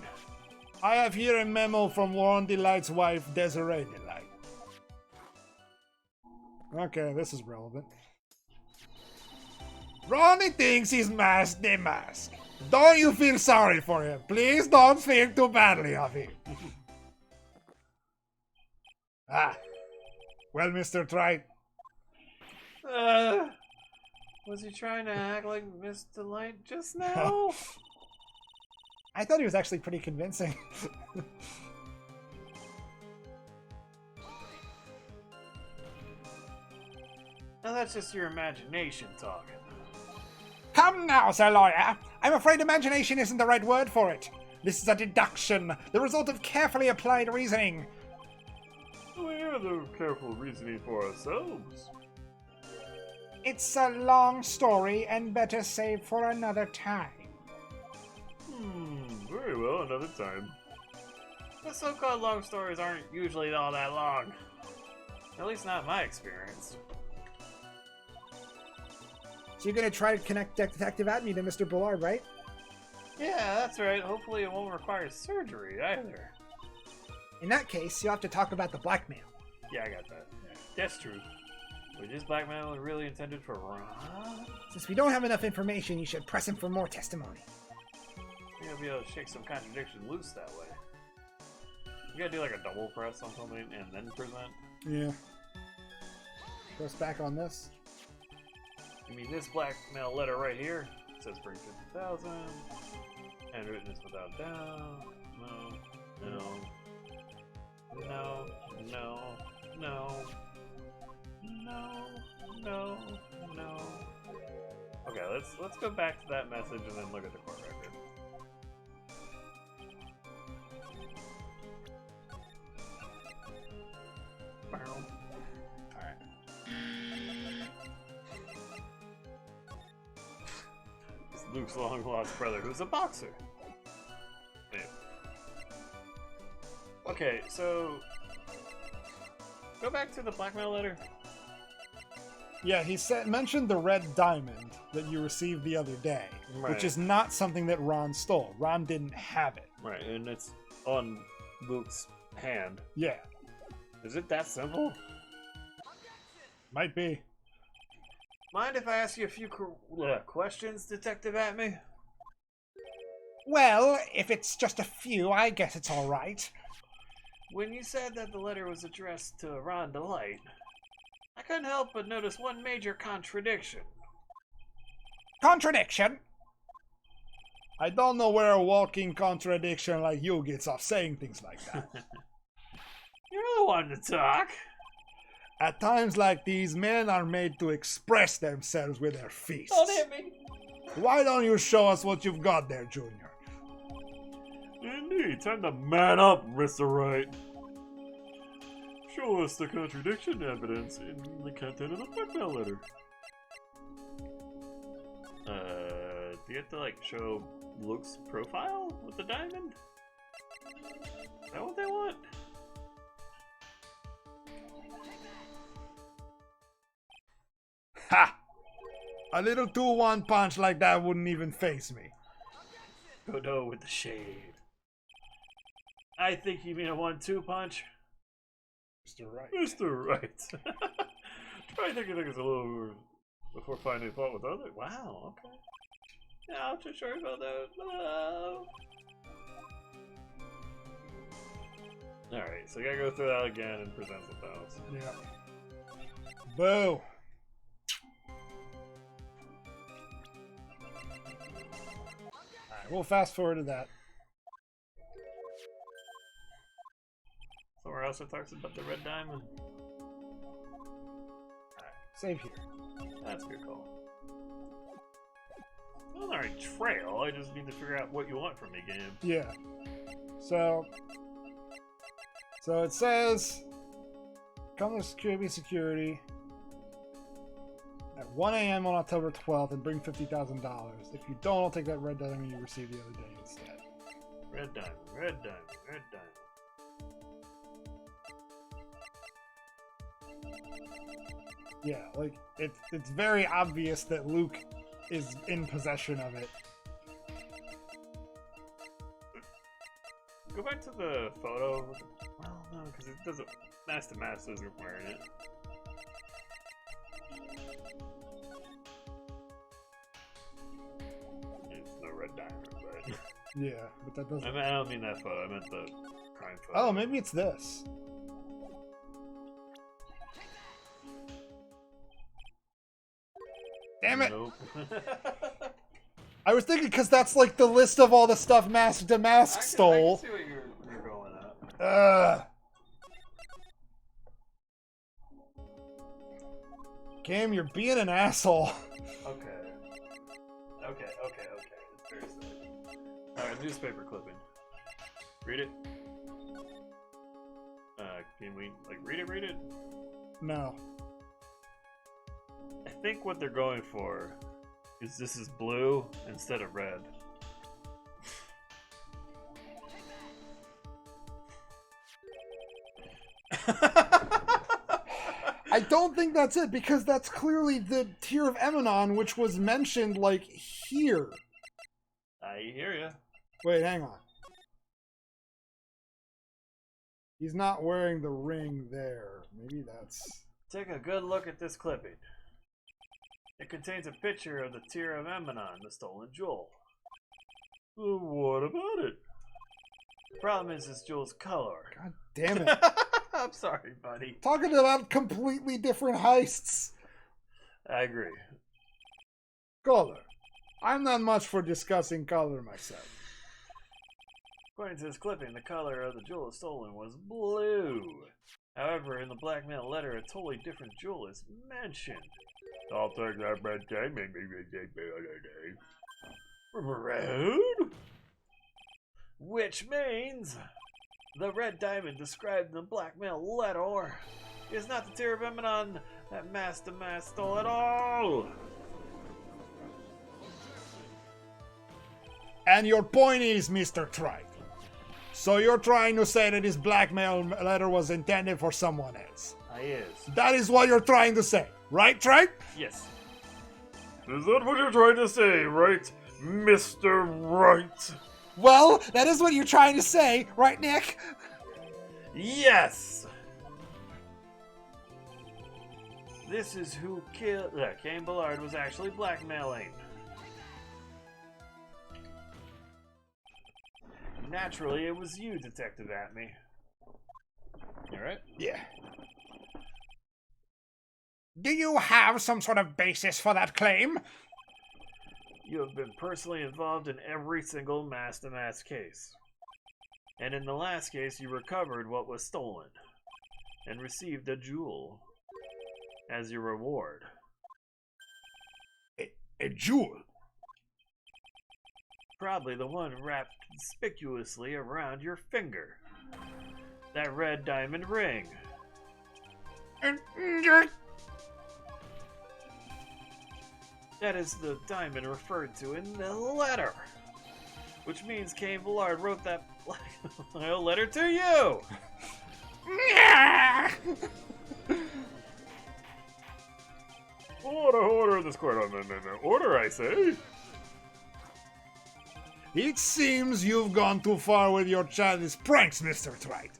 I have here a memo from Warren Delight's wife, Desiree Delight. Okay, this is relevant. Ronnie thinks he's masked the mask. Don't you feel sorry for him? Please don't think too badly of him. Well, Mr. Wright, Was he trying to act like Miss Delight just now? I thought he was actually pretty convincing. Now that's just your imagination talking. Come now, Sir Lawyer. I'm afraid imagination isn't the right word for it. This is a deduction, the result of carefully applied reasoning. We are the careful reasoning for ourselves. It's a long story and better saved for another time. Very well, another time. The so-called long stories aren't usually all that long. At least not in my experience. So you're gonna try to connect Detective Atme to Mr. Bullard, right? Yeah, that's right. Hopefully it won't require surgery either. In that case, you'll have to talk about the blackmail. Yeah, I got that. That's true. Was this blackmail really intended for Ron? Since we don't have enough information, you should press him for more testimony. You're gonna be able to shake some contradiction loose that way. You gotta do like a double press on something and then present. yeah. Press back on this. You mean this blackmail letter right here? It says bring 50,000. Handwritten is without doubt. No. No. No. No. No. No. No. No. Okay, let's go back to that message and then look at the court record. Alright. It's Luke's long lost brother, who's a boxer. Yeah. Okay, so go back to the blackmail letter. Yeah, he mentioned the red diamond that you received the other day, Right. which is not something that Ron stole. Ron didn't have it. Right, and it's on Luke's hand. Yeah, Is it that simple? might be. Mind if I ask you a few questions, Detective Atme? Well, if it's just a few, I guess it's all right. When you said that the letter was addressed to Ron Delight, I couldn't help but notice one major contradiction. Contradiction? I don't know where a walking contradiction like you gets off saying things like that. You're the one to talk. At times like these, men are made to express themselves with their fists. Don't hit me. Why don't you show us what you've got there, Junior? Indeed, time to man up, Mr. Wright. Show us the contradiction evidence in the content of the blackmail letter. Do you have to, like, show Luke's profile with the diamond? Is that what they want? Ha! A little 2-1 punch like that wouldn't even face me. Go no with the shade. I think you mean a 1-2 punch. Mr. Wright. Mr. Wright. Try thinking things a little before finding fault with others. Wow, okay. Yeah, I'm too sure about that. No. Alright, so I gotta go through that again and present something else. Yeah. Boo! Alright, we'll fast forward to that. Somewhere else it talks about the red diamond. Save here. That's a good call. I'm on the right trail, I just need to figure out what you want from me, game. Yeah. So it says, come to security at 1 a.m. on October 12th and bring $50,000. If you don't, I'll take that red diamond you received the other day instead. Red diamond, red diamond, red diamond. Yeah, like, it's very obvious that Luke is in possession of it. Go back to the photo. Well, no, because it doesn't. Master isn't wearing it. It's no red diamond, but. Yeah, but that doesn't... I don't mean that photo, I meant the crime photo. Oh, maybe it's this. Damn it! Nope. I was thinking because that's like the list of all the stuff Master Damask stole. I can see what you're going at. Cam, you're being an asshole. Okay. It's very silly. Alright, newspaper clipping. Read it. Can we, like, read it? No. I think what they're going for is this is blue instead of red. I don't think that's it, because that's clearly the tier of Emanon, which was mentioned, like, here. I hear ya. Wait, hang on. He's not wearing the ring there. Maybe that's... Take a good look at this clipping. It contains a picture of the tier of Emanon, the stolen jewel. What about it? The problem is this jewel's color. God damn it. I'm sorry, buddy. Talking about completely different heists. I agree. Color. I'm not much for discussing color myself. According to this clipping, the color of the jewel stolen was blue. However, in the blackmail letter, a totally different jewel is mentioned. I'll take that red diamond. Red? Which means the red diamond described in the blackmail letter is not the tier of Emanon that Master stole at all. And your point is, Mr. Trike. So you're trying to say that this blackmail letter was intended for someone else. I is. That is what you're trying to say, right, Trike? Yes. Is that what you're trying to say, right, Mr. Wright? Well, that is what you're trying to say, right, Nick? Yes! This is who killed... Kane Bullard was actually blackmailing. Naturally, it was you, Detective Atme. You alright? Yeah. Do you have some sort of basis for that claim? You have been personally involved in every single mass-to-mass case. And in the last case, you recovered what was stolen. And received a jewel as your reward. A jewel? Probably the one wrapped conspicuously around your finger. That red diamond ring. That is the diamond referred to in the letter. Which means Kane Bullard wrote that letter to you! Order in this court. Order, I say. It seems you've gone too far with your childish pranks, Mr. Wright.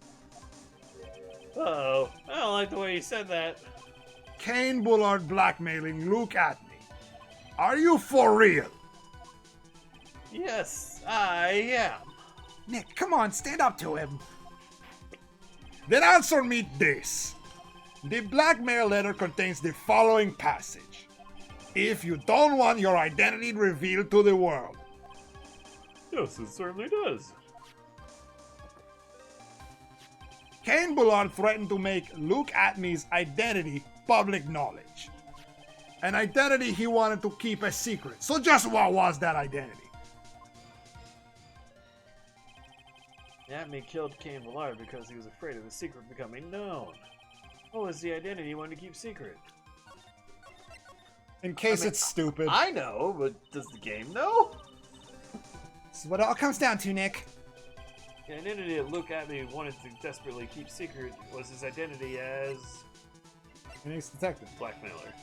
Uh-oh. I don't like the way you said that. Kane Bullard blackmailing Luke Atme. Are you for real? Yes, I am. Nick, come on, stand up to him. Then answer me this. The blackmail letter contains the following passage. If you don't want your identity revealed to the world. Yes, it certainly does. Kane Bullard threatened to make Luke Atme's identity public knowledge. An identity he wanted to keep a secret. So just what was that identity? Atme killed Kane Bullard because he was afraid of the secret becoming known. What was the identity he wanted to keep secret? In case it's stupid. I know, but does the game know? This is what it all comes down to, Nick. The identity that Luke Atme wanted to desperately keep secret was his identity as An ex-detective. blackmailer.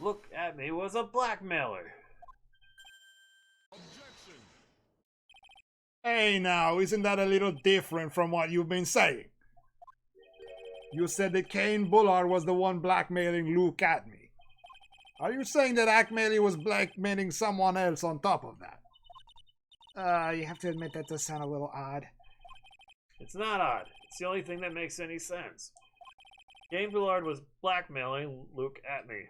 Luke Atme was a blackmailer. Hey now, isn't that a little different from what you've been saying? You said that Kane Bullard was the one blackmailing Luke Atme. Are you saying that Atme was blackmailing someone else on top of that? You have to admit that does sound a little odd. It's not odd. It's the only thing that makes any sense. Kane Bullard was blackmailing Luke Atme.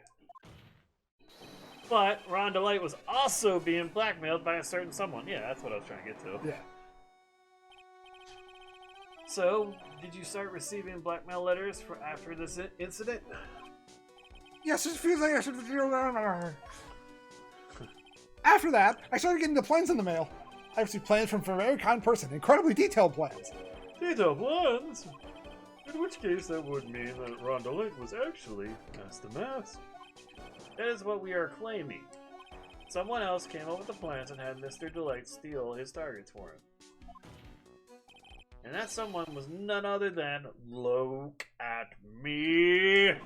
But Rhonda Light was also being blackmailed by a certain someone. Yeah, that's what I was trying to get to. Yeah. So, did you start receiving blackmail letters after this incident? Yes, it feels like I should feel that. After that, I started getting the plans in the mail. I received plans from a very kind person, incredibly detailed plans. Detailed plans? In which case that would mean that Rhonda Light was actually mass to mass. That is what we are claiming. Someone else came up with the plans and had Mr. Delight steal his targets for him. And that someone was none other than Luke Atme.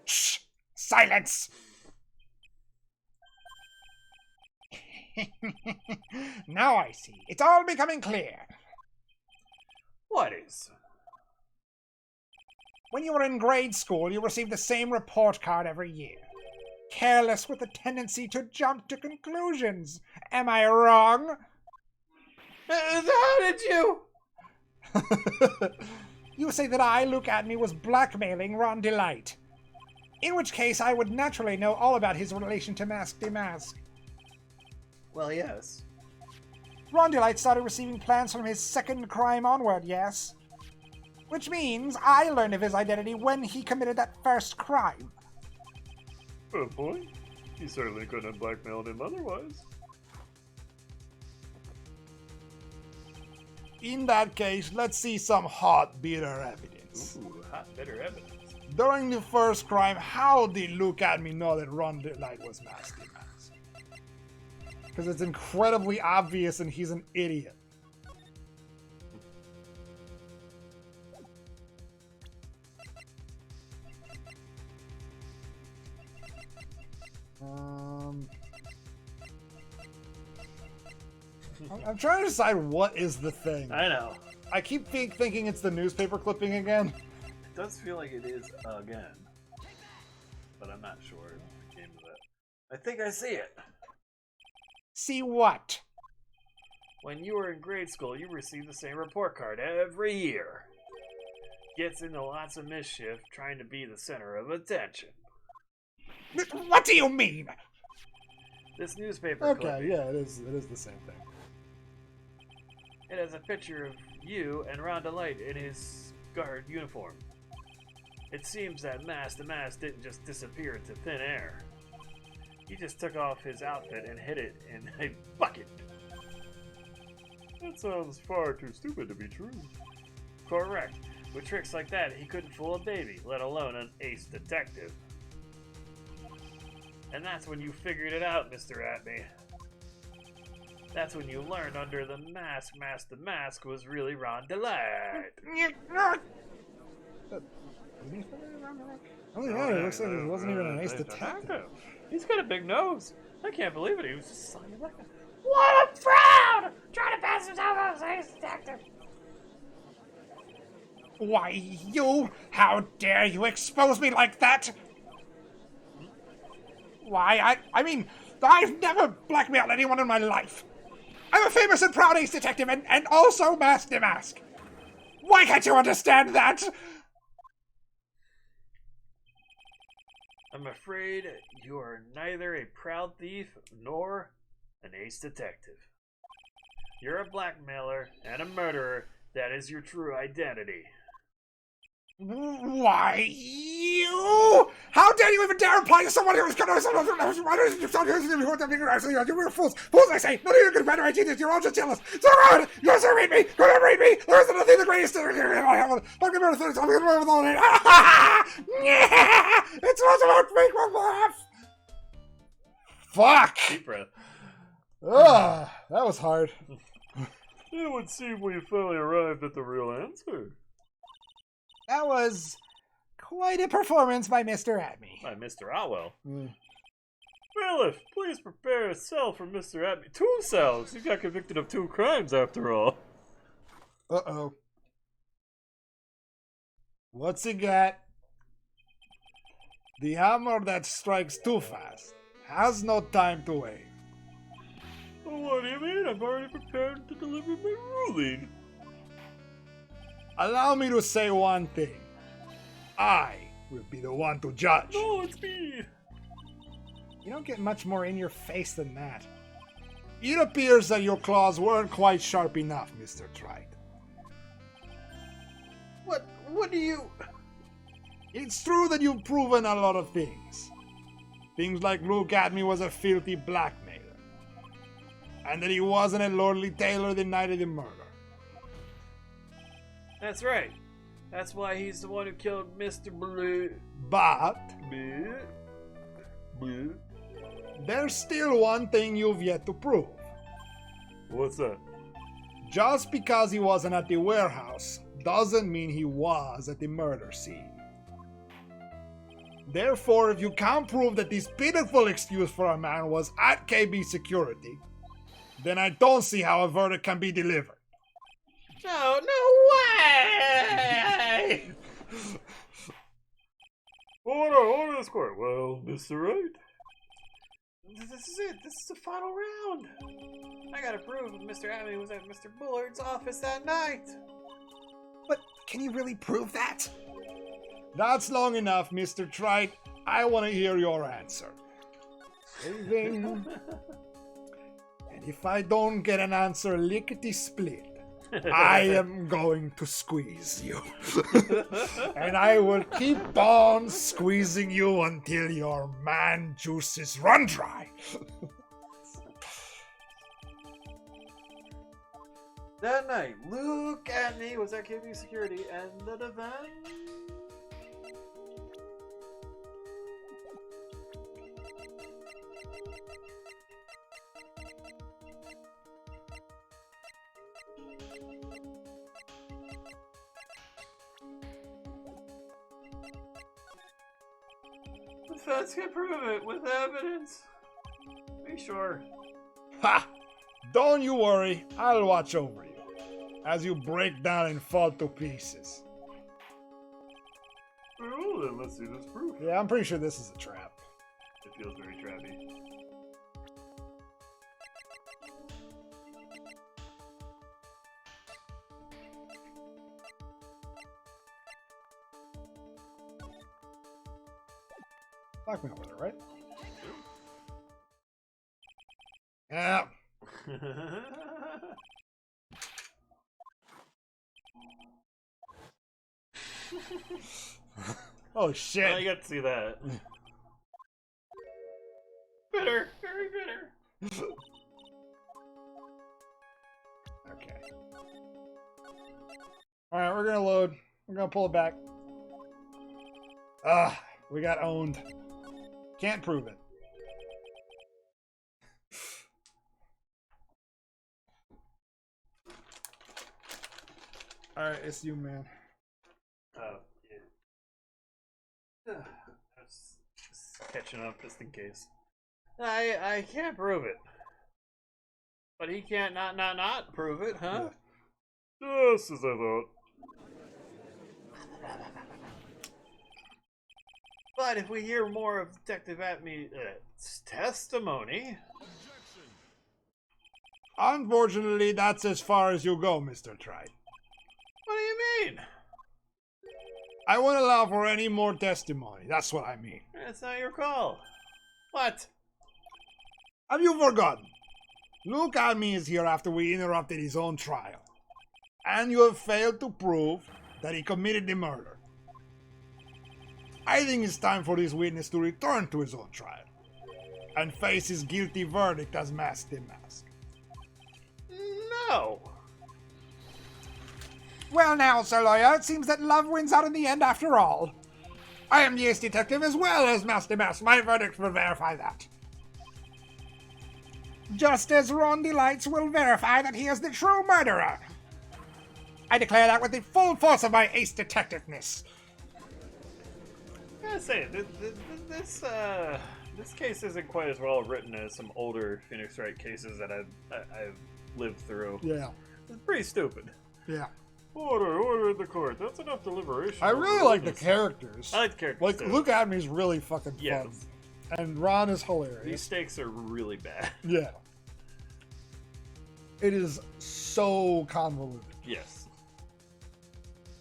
Shh! Silence! Now I see. It's all becoming clear. What is? When you were in grade school, you received the same report card every year. Careless with a tendency to jump to conclusions. Am I wrong? How did you? You say that I, Luke Atme, was blackmailing Ron Delight. In which case, I would naturally know all about his relation to Mask DeMask. Well, yes. Ron Delight started receiving plans from his second crime onward, yes? Which means I learned of his identity when he committed that first crime. Fair point. You certainly couldn't have blackmailed him otherwise. In that case, let's see some hot, bitter evidence. Ooh, hot, bitter evidence. During the first crime, how did Luke Atme know that Ron Delight was Mask DeMask? Because it's incredibly obvious and he's an idiot. I'm trying to decide what is the thing. I know. I keep thinking it's the newspaper clipping again. It does feel like it is again. But I'm not sure if it came to that. I think I see it. See what? When you were in grade school, you received the same report card every year. Gets into lots of mischief, trying to be the center of attention. What do you mean? This newspaper Okay, clipping, yeah, it is the same thing. it has a picture of you and Ronda Light in his guard uniform. It seems that Mask the Mask didn't just disappear into thin air. He just took off his outfit and hid it in a bucket. That sounds far too stupid to be true. Correct. With tricks like that, he couldn't fool a baby, let alone an ace detective. And that's when you figured it out, Mr. Atney. That's when you learned under the mask, Mask the Mask was really Ron Delight. Oh yeah, it looks like he wasn't even an ace detective. He's got a big nose. I can't believe it. He was just sliding back. What a fraud! Trying to pass himself as an ace detective. Why, you? How dare you expose me like that? Why, I mean, I've never blackmailed anyone in my life. I'm a famous and proud ace detective and also Mask the Mask. Why can't you understand that? I'm afraid you are neither a proud thief nor an ace detective. You're a blackmailer and a murderer. That is your true identity. Why, you? How dare you even dare imply to someone who's gonna... You're fools. Fools, I say. None of you can better ideas. You're all just jealous. So good. You guys read me. Go ahead, read me. There isn't nothing the greatest thing I have. Fucking better things. I'm gonna with all of it. It's supposed to make me laugh. Fuck. Deep breath. Ugh, that was hard. It would seem we finally arrived at the real answer. That was quite a performance by Mr. Atney. By Mr. Otwell. Bailiff, please prepare a cell for Mr. Atney. 2 cells! He got convicted of 2 crimes after all. Uh-oh. What's he got? The hammer that strikes too fast has no time to wait. Well, what do you mean? I'm already prepared to deliver my ruling. Allow me to say one thing. I will be the one to judge. No, it's me. You don't get much more in your face than that. It appears that your claws weren't quite sharp enough, Mr. Wright. What do you... It's true that you've proven a lot of things. Things like Luke Atney was a filthy blackmailer. And that he wasn't a lordly tailor the night of the murder. That's right. That's why he's the one who killed Mr. Blue. But Blue. Bleh. there's still one thing you've yet to prove. What's that? Just because he wasn't at the warehouse doesn't mean he was at the murder scene. Therefore, if you can't prove that this pitiful excuse for a man was at KB security, then I don't see how a verdict can be delivered. No way! Order this court. Well, Mr. Wright. This is it. This is the final round. I gotta prove that Mr. Atney was at Mr. Bullard's office that night. But can you really prove that? That's long enough, Mr. Wright. I want to hear your answer. Saving. And if I don't get an answer lickety-split, I am going to squeeze you. And I will keep on squeezing you until your man juices run dry. That night, Luke Atney was at KB Security and the divine... defense can prove it with evidence. Be sure. Ha! Don't you worry, I'll watch over you as you break down and fall to pieces. Well, then let's see this proof. Yeah, I'm pretty sure this is a trap. It feels very trappy. Blackmail with it, right? Yeah. Oh shit. Well, you got to see that. Bitter, very bitter. Okay. Alright, we're gonna load. We're gonna pull it back. Ah, we got owned. Can't prove it. Alright, it's you, man. Oh, yeah. Just catching up just in case. I can't prove it. But he can't not prove it, huh? Just as I thought. But if we hear more of Detective Atme's testimony... Unfortunately, that's as far as you go, Mr. Trilogy. What do you mean? I won't allow for any more testimony. That's what I mean. That's not your call. What? Have you forgotten? Luke Adme is here after we interrupted his own trial. And you have failed to prove that he committed the murder. I think it's time for this witness to return to his own trial and face his guilty verdict as masked in mask. No. Well now, Sir Lawyer, it seems that love wins out in the end after all. I am the ace detective as well as Master Mask. My verdict will verify that. Just as Ron Delights will verify that he is the true murderer. I declare that with the full force of my ace detectiveness. I gotta say, this case isn't quite as well written as some older Phoenix Wright cases that I've lived through. Yeah. It's pretty stupid. Yeah. Order in the court. That's enough deliberation. I really like the characters. I like the characters Like, too. Luke Adme's really fucking fun. Yes. And Ron is These hilarious. stakes are really bad. Yeah. It is so convoluted. Yes.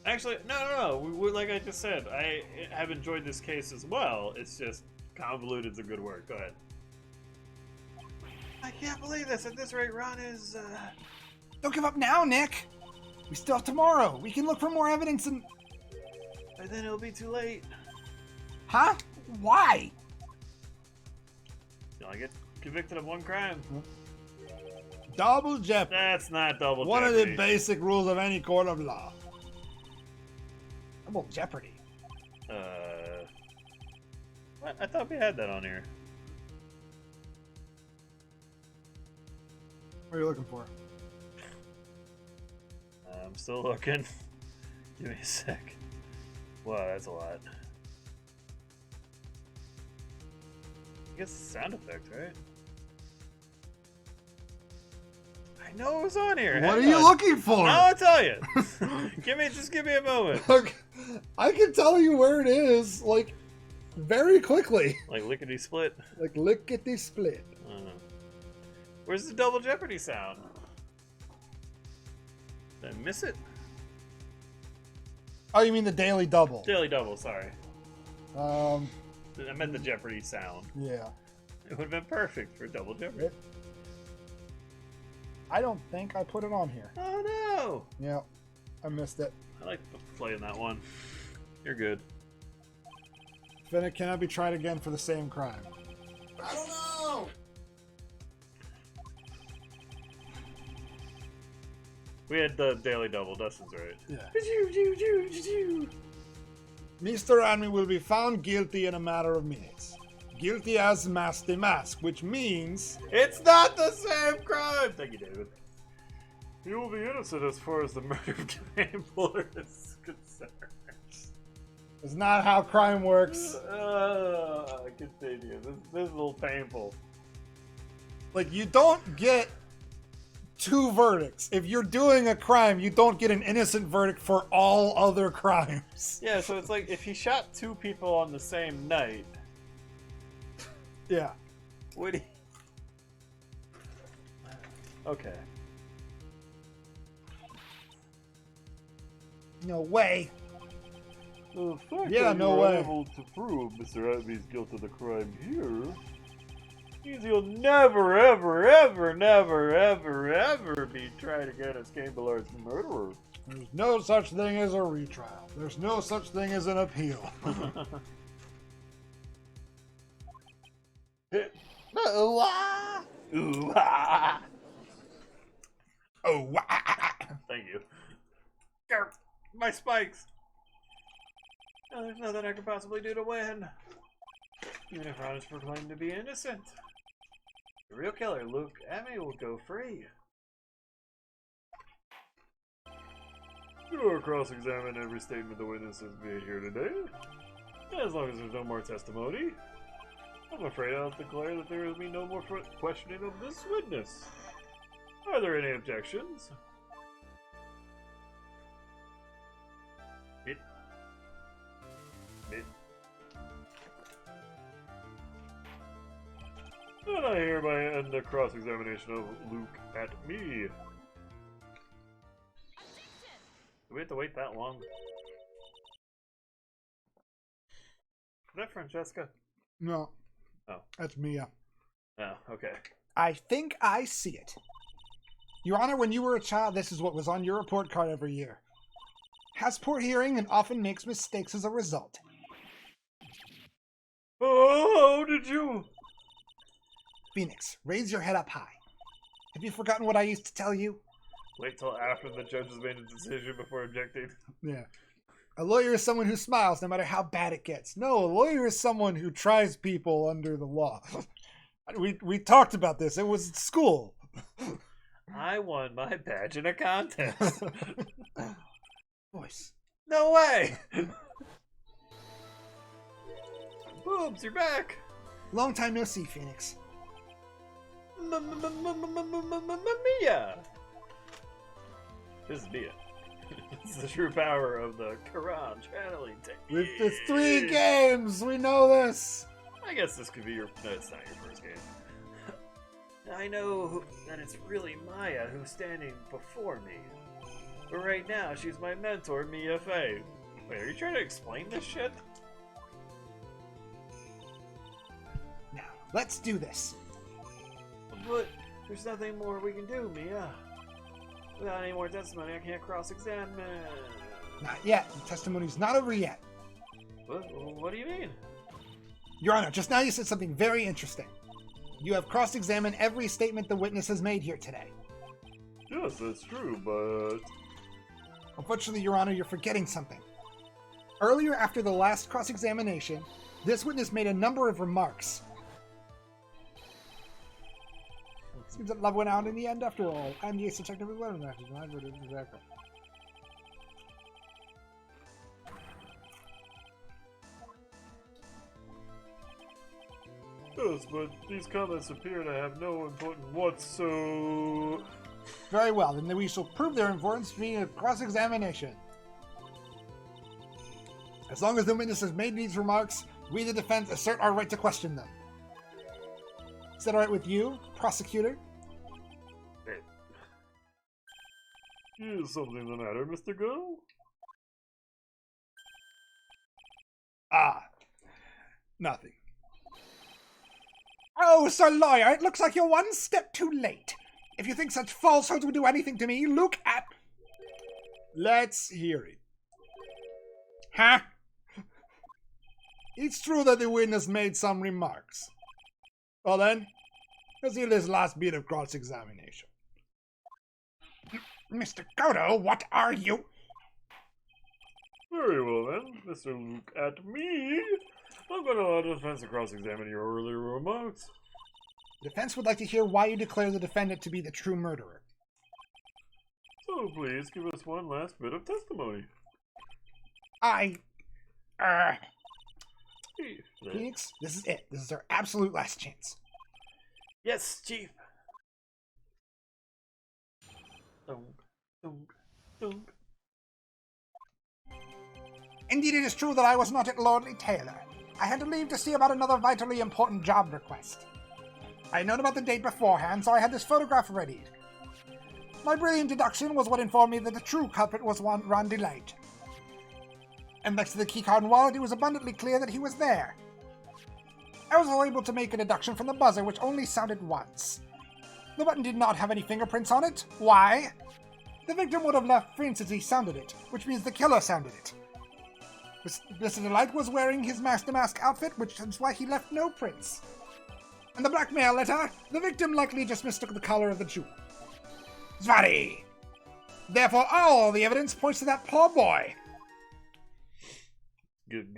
Actually, no. Like I just said, I have enjoyed this case as well. It's just convoluted's a good word. Go ahead. I can't believe this. At this rate, Ron is. Don't give up now, Nick. We still have tomorrow. We can look for more evidence and... By then it'll be too late. Huh? Why? You only get convicted of one crime. Double jeopardy. That's not double One of jeopardy. the basic rules of any court of law. Double jeopardy. What? I thought we had that on here. What are you looking for? I'm still looking. Give me a sec. Wow, that's a lot. I guess it's sound effect, right? I know it was on here. What are Hang you on. looking for? I'll tell you. Just give me a moment. Look, I can tell you where it is, like, very quickly. Like lickety split. Like, lickety split. Where's the double jeopardy sound? Did I miss it? Oh, you mean the daily double? Daily double, sorry. Yeah. I meant the jeopardy sound. Yeah. It would have been perfect for double jeopardy. I don't think I put it on here. Oh no! Yeah, I missed it. I like playing that one. You're good. Then it cannot be tried again for the same crime. I don't know. We had the daily double. Dustin's right. Yeah. Mr. Adme will be found guilty in a matter of minutes. Guilty as masked a mask, which means... It's not the same crime! Thank you, David. He will be innocent as far as the murder of Gambler is concerned. It's not how crime works. Continue. This is a little painful. Like, you don't get 2 verdicts. If you're doing a crime, you don't get an innocent verdict for all other crimes. Yeah, so it's like if he shot 2 people on the same night, Yeah. would he? Okay. No way. The fact Yeah, that no you way. are able to prove Mr. Atby's guilt of the crime here means he'll never, ever, ever, never, ever, ever be trying again as Cain Ballard's murderer. There's no such thing as a retrial. There's no such thing as an appeal. Ooh, ah! Ooh, ah! Oh, wow. Thank you. Grr, my spikes! Oh, there's nothing I could possibly do to win. Even if Ron is proclaimed to be innocent. The real killer, Luke Emmy, will go free. You are cross-examine every statement the witness has made here today. As long as there's no more testimony, I'm afraid I'll declare that there will be no more questioning of this witness. Are there any objections? It. And I hereby end the cross-examination of Luke at me. Do we have to wait that long? Is that Francesca? No. Oh. That's Mia. Oh, okay. I think I see it. Your Honor, when you were a child, this is what was on your report card every year. Has poor hearing and often makes mistakes as a result. Oh, how did you? Phoenix, raise your head up high. Have you forgotten what I used to tell you? Wait till after the judge has made a decision before objecting. Yeah. A lawyer is someone who smiles no matter how bad it gets. No, a lawyer is someone who tries people under the law. We talked about this. It was at school. I won my badge in a contest. Voice. No way! Boobs, you're back! Long time no see, Phoenix. Mia! This is Mia. This is the true power of the Quran channeling technique. It's 3 games. We know this. I guess this could be your... No, it's not your first game. I know that it's really Maya who's standing before me. But right now, she's my mentor, Mia Fey. Wait, are you trying to explain this shit? Now, let's do this. But there's nothing more we can do, Mia. Without any more testimony, I can't cross-examine. Not yet. The testimony's not over yet. What do you mean? Your Honor, just now you said something very interesting. You have cross-examined every statement the witness has made here today. Yes, that's true, but... Unfortunately, Your Honor, you're forgetting something. Earlier, after the last cross-examination, this witness made a number of remarks. Seems that love went out in the end after all. I'm the ace detective with letter matches, and I've heard it exactly. Yes, but these comments appear to have no importance whatsoever. Very well, then we shall prove their importance via a cross-examination. As long as the witness has made these remarks, we, the defense, assert our right to question them. Is that all right with you, prosecutor? Is something the matter, Mr. Girl? Nothing. Oh, Sir Lawyer, it looks like you're one step too late. If you think such falsehoods would do anything to me, look at... Let's hear it. Huh? It's true that the witness made some remarks. Well then, let's hear this last bit of cross-examination. Mr. Godo, what are you? Very well then, Mr. Luke at me. I'm going to allow the defense to cross-examine your earlier remarks. The defense would like to hear why you declare the defendant to be the true murderer. So please give us one last bit of testimony. Chief, Phoenix, this is it. This is our absolute last chance. Yes, Chief. Dunk, dunk, dunk. Indeed, it is true that I was not at Lordly Taylor. I had to leave to see about another vitally important job request. I had known about the date beforehand, so I had this photograph readied. My brilliant deduction was what informed me that the true culprit was one Ron Delight. And next to the keycard and wallet, it was abundantly clear that he was there. I was able to make a deduction from the buzzer, which only sounded once. The button did not have any fingerprints on it. Why? The victim would have left prints as he sounded it, which means the killer sounded it. Mr. Delight was wearing his Master Mask outfit, which is why he left no prints. And the blackmail letter, the victim likely just mistook the color of the jewel. Zvari! Therefore, all the evidence points to that poor boy. Good.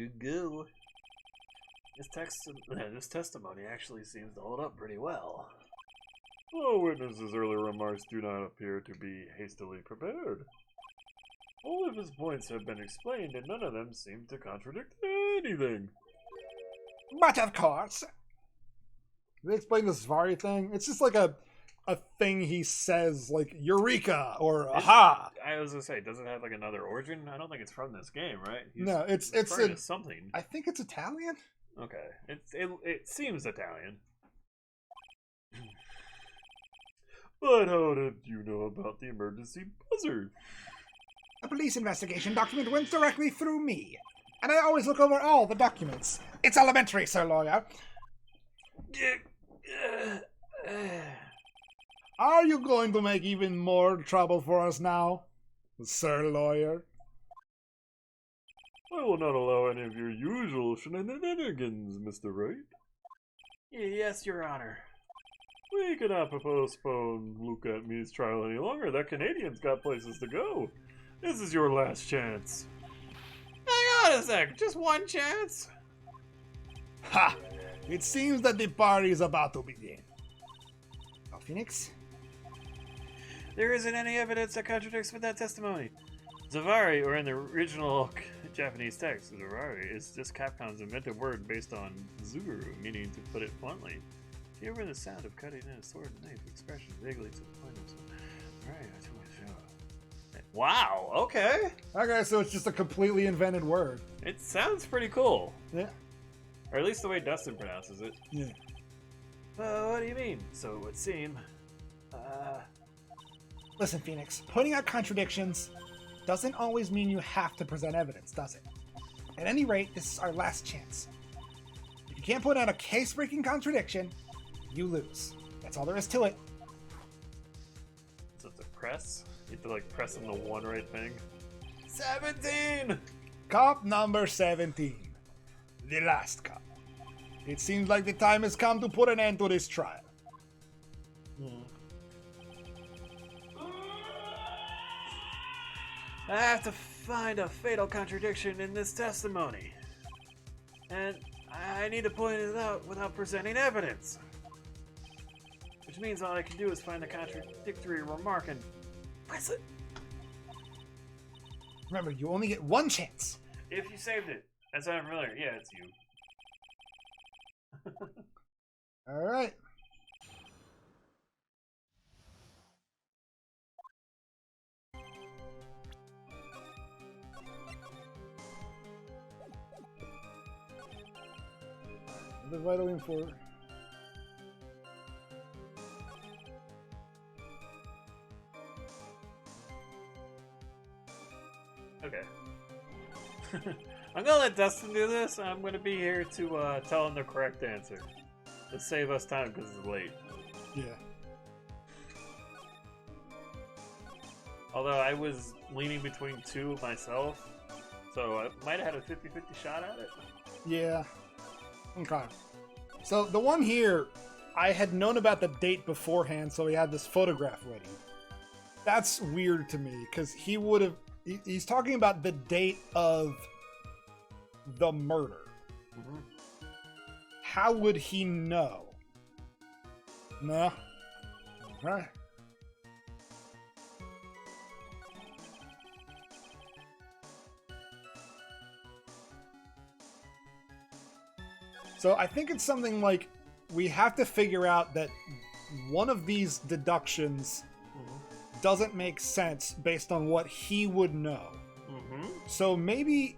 This testimony actually seems to hold up pretty well. the witness's earlier remarks do not appear to be hastily prepared. All of his points have been explained, and none of them seem to contradict anything. But of course, Did they explain the Safari thing? It's just like a thing he says, like Eureka or Aha. I was gonna say, does it have like another origin? I don't think it's from this game, right? No, it's referring to something. I think it's Italian. Okay, it seems Italian. But how did you know about the emergency buzzer? a police investigation document went directly through me. And I always look over all the documents. It's elementary, Sir Lawyer. Are you going to make even more trouble for us now, Sir Lawyer? I will not allow any of your usual shenanigans, Mr. Wright. Yes, Your Honor. We cannot postpone Look at Me's trial any longer. That Canadian's got places to go. This is your last chance. Hang on a sec, just one chance? Ha! It seems that the party is about to begin. Oh, Phoenix? There isn't any evidence that contradicts with that testimony. Zavari, or in the original Japanese text, Zavari is just Capcom's invented word based on Zuru, meaning to put it bluntly. Do you hear the sound of cutting in a sword and knife expression vaguely to the point of... Right, I told you. Wow, okay. Okay, so it's just a completely invented word. It sounds pretty cool. Yeah. Or at least the way Dustin pronounces it. Yeah. What do you mean? So it would seem. Listen, Phoenix, pointing out contradictions doesn't always mean you have to present evidence, does it? At any rate, this is our last chance. If you can't point out a case-breaking contradiction, you lose. That's all there is to it. So it's a press? You have to like press on the one right thing. 17! Cop number 17. The last cop. It seems like the time has come to put an end to this trial. I have to find a fatal contradiction in this testimony. And I need to point it out without presenting evidence. Which means all I can do is find the contradictory remark and press it. Remember, you only get one chance. If you saved it. That sounded familiar. Yeah, it's you. All right. The vital info. Okay. I'm gonna let Dustin do this. I'm gonna be here to tell him the correct answer. To save us time because it's late. Yeah. Although I was leaning between two myself, so I might have had a 50-50 shot at it. Yeah. Okay. So the one here, I had known about the date beforehand, so he had this photograph ready. That's weird to me, because he would have... He's talking about the date of the murder. Mm-hmm. How would he know? No. Right. So I think it's something like we have to figure out that one of these deductions doesn't make sense based on what he would know. So maybe...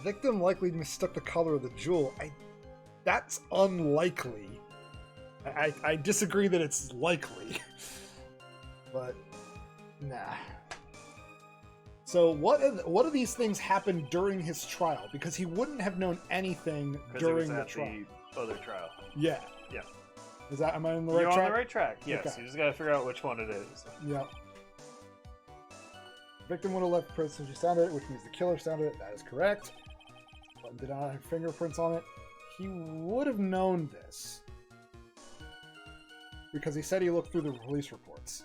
Victim likely mistook the color of the jewel. That's unlikely. I disagree that it's likely. But, nah. So what of these things happened during his trial? Because he wouldn't have known anything during the trial. The other trial. Yeah. Yeah. Am I on the right You're track? on the right track, yes. Okay. You just gotta figure out which one it is. Yep. Victim would have left prints when she sounded it, which means the killer sounded it. That is correct. But did not have fingerprints on it. He would have known this. Because he said he looked through the police reports.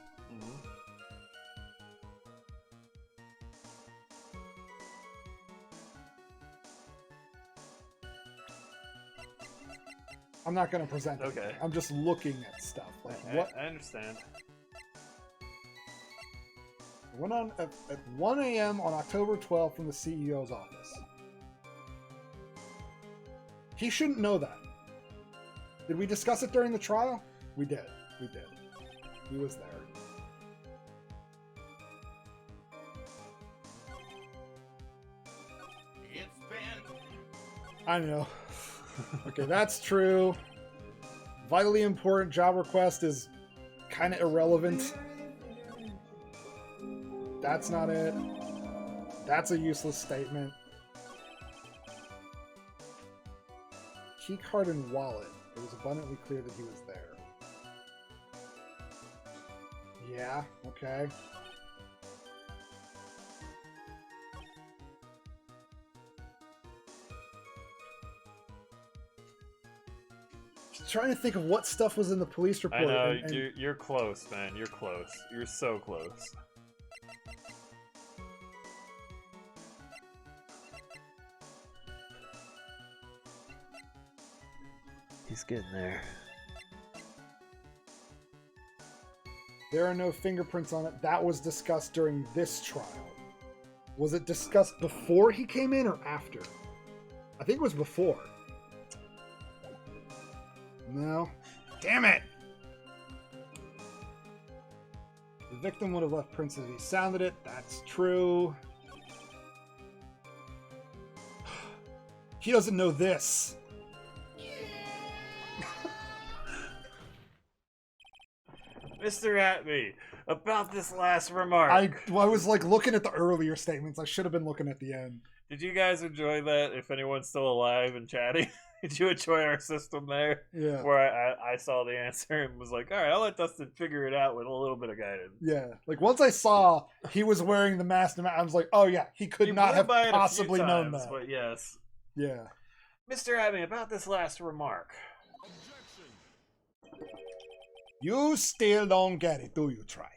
I'm not going to present it. Okay. I'm just looking at stuff. Like what? I understand. Went on at 1 a.m. on October 12th from the CEO's office. He shouldn't know that. Did we discuss it during the trial? We did. We did. He was there. It's been. I know. Okay, that's true. Vitally important job request is kind of irrelevant. That's not it. That's a useless statement. Key card and wallet. It was abundantly clear that he was there. Yeah, okay. Just trying to think of what stuff was in the police report. I know, you're close, man. You're close. You're so close. He's getting there. There are no fingerprints on it. That was discussed during this trial. Was it discussed before he came in or after? I think it was before. No. Damn it! The victim would have left prints as he sounded it. That's true. He doesn't know this. Mr. Atme, about this last remark. I was like looking at the earlier statements. I should have been looking at the end. Did you guys enjoy that? If anyone's still alive and chatting, did you enjoy our system there? Yeah. Where I saw the answer and was like, all right, I'll let Dustin figure it out with a little bit of guidance. Yeah. Like once I saw he was wearing the mask, I was like, oh yeah, he could not have possibly known that. But yes. Yeah. Mr. Atme, about this last remark. You still don't get it, do you, Wright?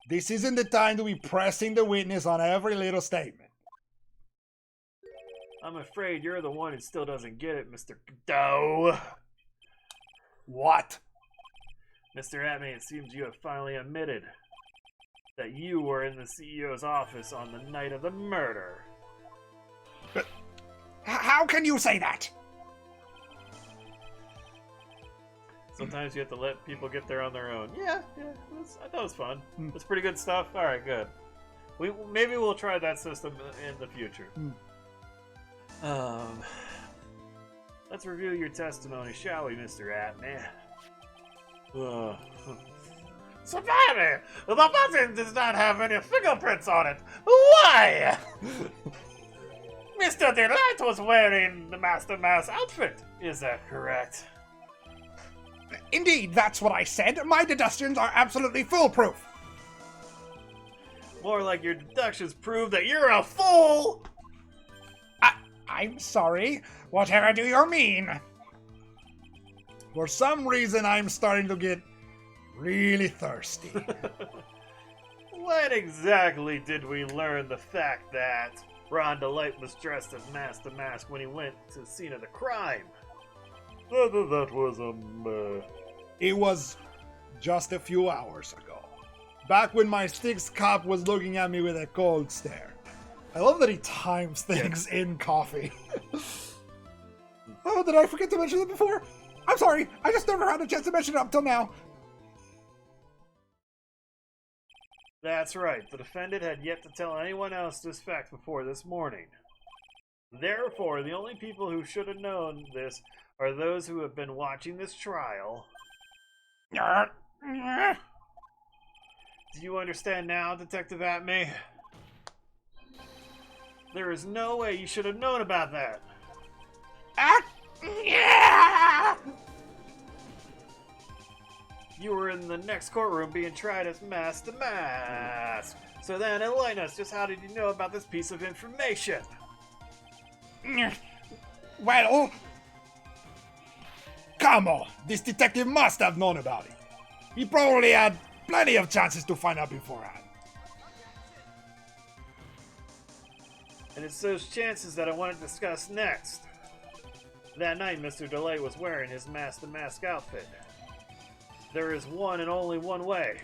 This isn't the time to be pressing the witness on every little statement. I'm afraid you're the one who still doesn't get it, Mr. Doe. What? Mr. Atme, it seems you have finally admitted that you were in the CEO's office on the night of the murder. How can you say that? Sometimes you have to let people get there on their own. Yeah, I thought it was fun. It's pretty good stuff. All right, good. Maybe we'll try that system in the future. Let's review your testimony, shall we, Mr. Atme? Survivor! The button does not have any fingerprints on it. Why? Mr. Delight was wearing the Master Mouse outfit. Is that correct? Indeed, that's what I said. My deductions are absolutely foolproof. More like your deductions prove that you're a fool! I'm sorry. Whatever do you mean? For some reason, I'm starting to get really thirsty. When exactly did we learn the fact that Ron Delight was dressed as Master Mask when he went to the scene of the crime? That was, It was Just a few hours ago. Back when my Styx cop was looking at me with a cold stare. I love that he times things in coffee. Oh, did I forget to mention it before? I'm sorry, I just never had a chance to mention it up till now. That's right. The defendant had yet to tell anyone else this fact before this morning. Therefore, the only people who should have known this are those who have been watching this trial. Do you understand now, Detective Atme? There is no way you should have known about that. You were in the next courtroom being tried as Mask to Mask. So then enlighten us, just how did you know about this piece of information? Well, come on, this detective must have known about it. He probably had plenty of chances to find out beforehand. And it's those chances that I want to discuss next. That night, Mr. Delight was wearing his Mask to Mask outfit. There is one and only one way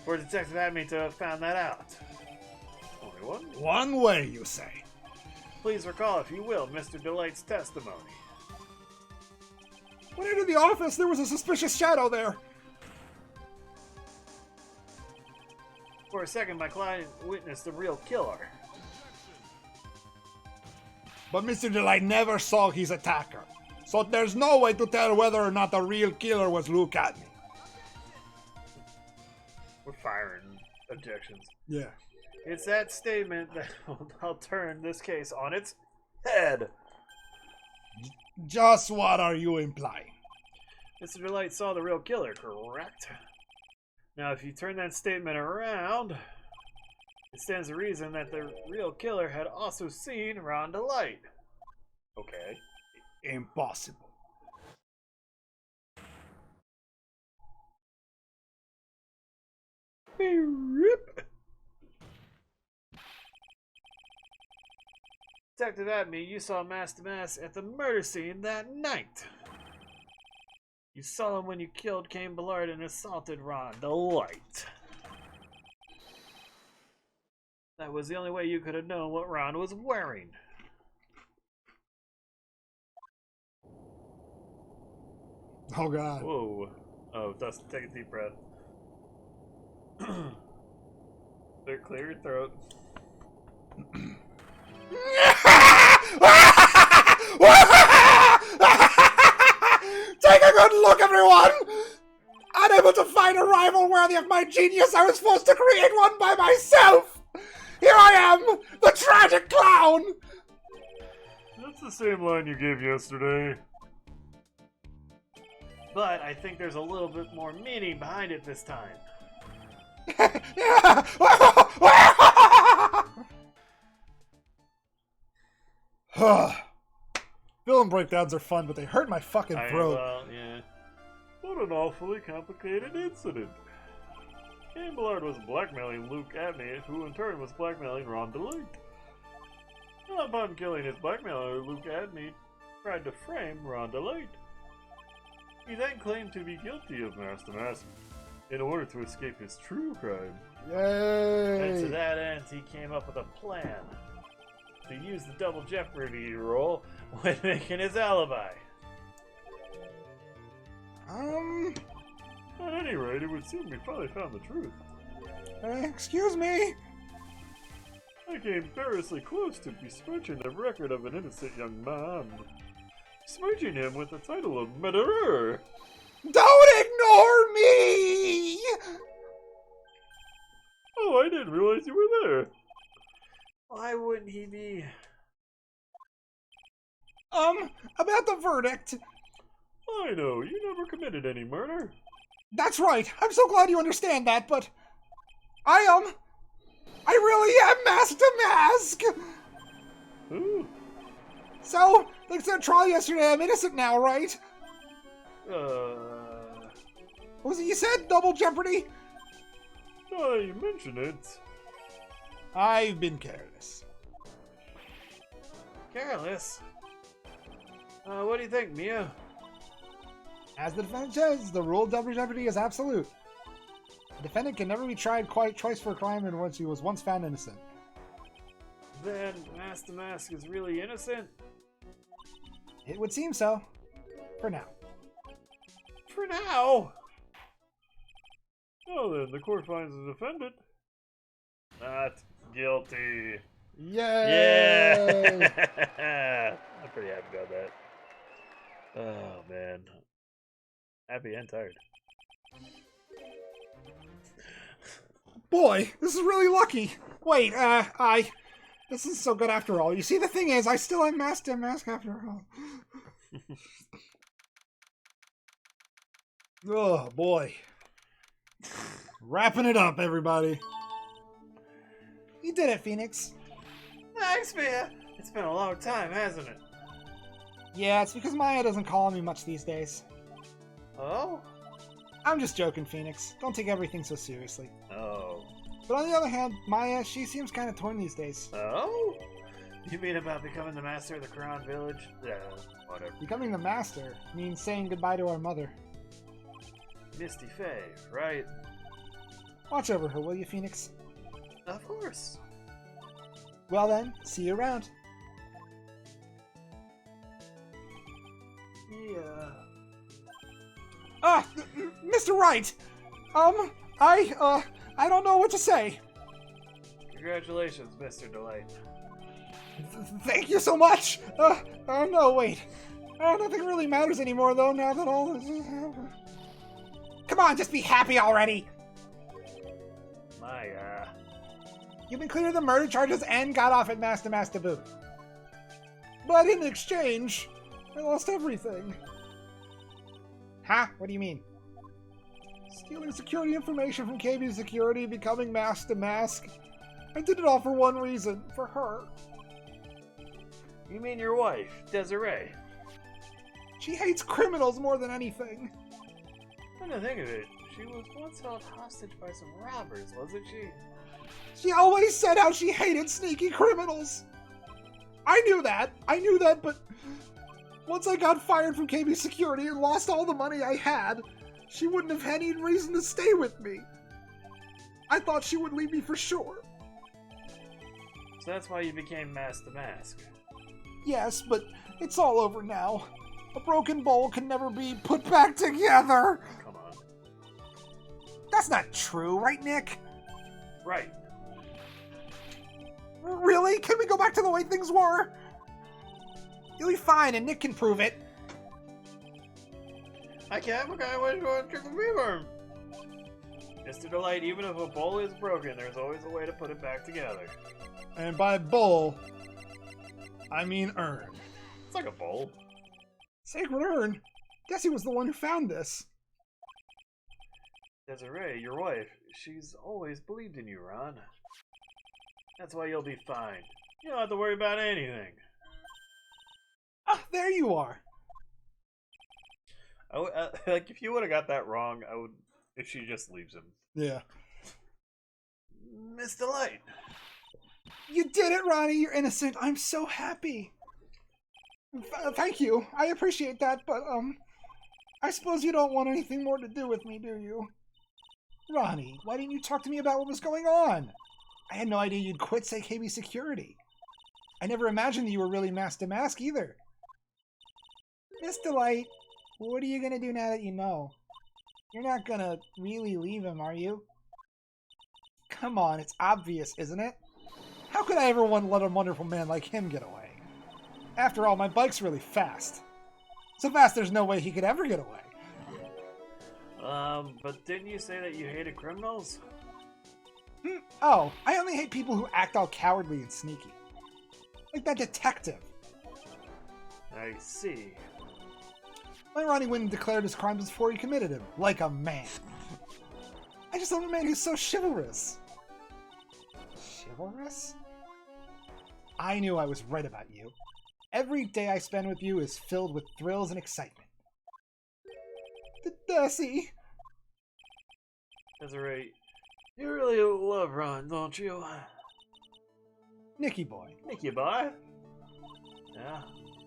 for Detective Atme to have found that out. Only one? One way, you say? Please recall, if you will, Mr. Delight's testimony. When I entered the office, there was a suspicious shadow there. For a second, my client witnessed the real killer. But Mr. Delight never saw his attacker. So there's no way to tell whether or not the real killer was Luke Atme. We're firing objections. Yeah. It's that statement that will turn this case on its head. Just what are you implying? Mr. Delight saw the real killer, correct? Now, if you turn that statement around, it stands to reason that the real killer had also seen Ron Delight. Okay. Impossible. Rip. Detective Atme, you saw Mask to Mask at the murder scene that night. You saw him when you killed Cain Ballard and assaulted Ron Delight. That was the only way you could have known what Ron was wearing. Oh, God. Whoa. Oh, Dustin, take a deep breath. Clear your throat. Take a good look, everyone! Unable to find a rival worthy of my genius, I was forced to create one by myself! Here I am, the tragic clown! That's the same line you gave yesterday. But I think there's a little bit more meaning behind it this time. Villain breakdowns are fun, but they hurt my fucking throat. Well, yeah. What an awfully complicated incident. Cain Ballard was blackmailing Luke Atme, who in turn was blackmailing Ron Delight. Upon killing his blackmailer, Luke Atme tried to frame Ron Delight. He then claimed to be guilty of Mask to Mask in order to escape his true crime. And to Yay! that end, he came up with a plan to use the double jeopardy role when making his alibi. At any rate, it would seem we finally found the truth. Excuse me? I came perilously close to besmirching the record of an innocent young man, besmirching him with the title of murderer. Don't ignore me! Oh, I didn't realize you were there. Why wouldn't he be? About the verdict. I know, you never committed any murder. That's right. I'm so glad you understand that, but I really am Mask to Mask! Ooh. So, thanks to that trial yesterday, I'm innocent now, right? Uh, What was it you said? Double jeopardy? Now that you mention it. I've been careless. Careless? What do you think, Mia? As the defendant says, the rule of double jeopardy is absolute. The defendant can never be tried twice for a crime in which he was once found innocent. Then Master Mask is really innocent? It would seem so. For now. For now! Oh, then the court finds the defendant not guilty. Yay! Yeah! I'm pretty happy about that. Oh, man. Happy and tired. Boy, this is really lucky. Wait, this is so good after all. You see, the thing is, I still am Master Mask after all. Oh, boy. Wrapping it up, everybody. You did it, Phoenix. Thanks, man. It's been a long time, hasn't it? Yeah, it's because Maya doesn't call me much these days. Oh? I'm just joking, Phoenix. Don't take everything so seriously. Oh. But on the other hand, Maya, she seems kind of torn these days. Oh? You mean about becoming the master of the Quran village? Yeah, whatever. Becoming the master means saying goodbye to our mother. Misty Faye, right? Watch over her, will you, Phoenix? Of course. Well then, see you around. Yeah. Ah, Mr. Wright! I don't know what to say. Congratulations, Mr. Delight. Thank you so much! No, wait. Nothing really matters anymore, though, now that all this has happened. Come on, just be happy already! Maya. You've been cleared of the murder charges and got off at Master Master Boot. But in exchange, I lost everything. Huh? What do you mean? Stealing security information from KB Security, becoming Master Mask. I did it all for one reason, for her. You mean your wife, Desiree? She hates criminals more than anything. Come to think of it, she was once held hostage by some robbers, wasn't she? She always said how she hated sneaky criminals. I knew that, but once I got fired from KB Security and lost all the money I had, she wouldn't have had any reason to stay with me. I thought she would leave me for sure. So that's why you became Master Mask. Yes, but it's all over now. A broken bowl can never be put back together. Come on. That's not true, right, Nick? Right. Really? Can we go back to the way things were? You'll be fine, and Nick can prove it. I can't, okay, what do you want to trick me for? Mr. Delight, even if a bowl is broken, there's always a way to put it back together. And by bowl, I mean urn. It's like a bowl. Sacred Urn? Guess he was the one who found this. Desiree, your wife, she's always believed in you, Ron. That's why you'll be fine. You don't have to worry about anything. Ah, there you are. Like, if you would have got that wrong, I would. If she just leaves him. Yeah. Miss Delight. You did it, Ronnie. You're innocent. I'm so happy. Thank you. I appreciate that, but, I suppose you don't want anything more to do with me, do you? Ronnie, why didn't you talk to me about what was going on? I had no idea you'd quit KB Security. I never imagined that you were really Master Mask either. Miss Delight, what are you gonna do now that you know? You're not gonna really leave him, are you? Come on, it's obvious, isn't it? How could I ever want to let a wonderful man like him get away? After all, my bike's really fast. So fast there's no way he could ever get away. But didn't you say that you hated criminals? Oh, I only hate people who act all cowardly and sneaky. Like that detective. I see. My Ronnie went and declared his crimes before he committed them, like a man. I just love a man who's so chivalrous. Chivalrous? I knew I was right about you. Every day I spend with you is filled with thrills and excitement. Desi! Desiree, you really love Ron, don't you? Nicky boy. Nicky boy. Yeah.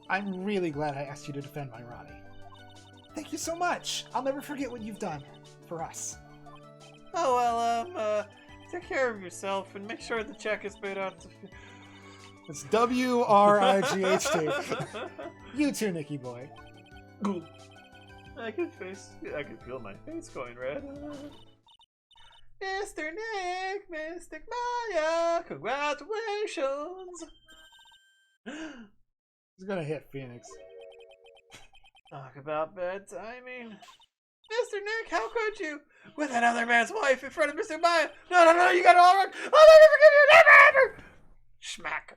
I'm really glad I asked you to defend my Ronnie. Thank you so much. I'll never forget what you've done for us. Oh, well, take care of yourself and make sure the check is paid out to... It's W-R-I-G-H-T. You too, Nicky boy. I can feel my face going red. Mr. Nick, Mr. Maya, congratulations! He's gonna hit Phoenix. Talk about bad timing. Mr. Nick, how could you? With another man's wife in front of Mr. Maya. No, you got it all wrong. I'll never forgive you, never ever! Schmack.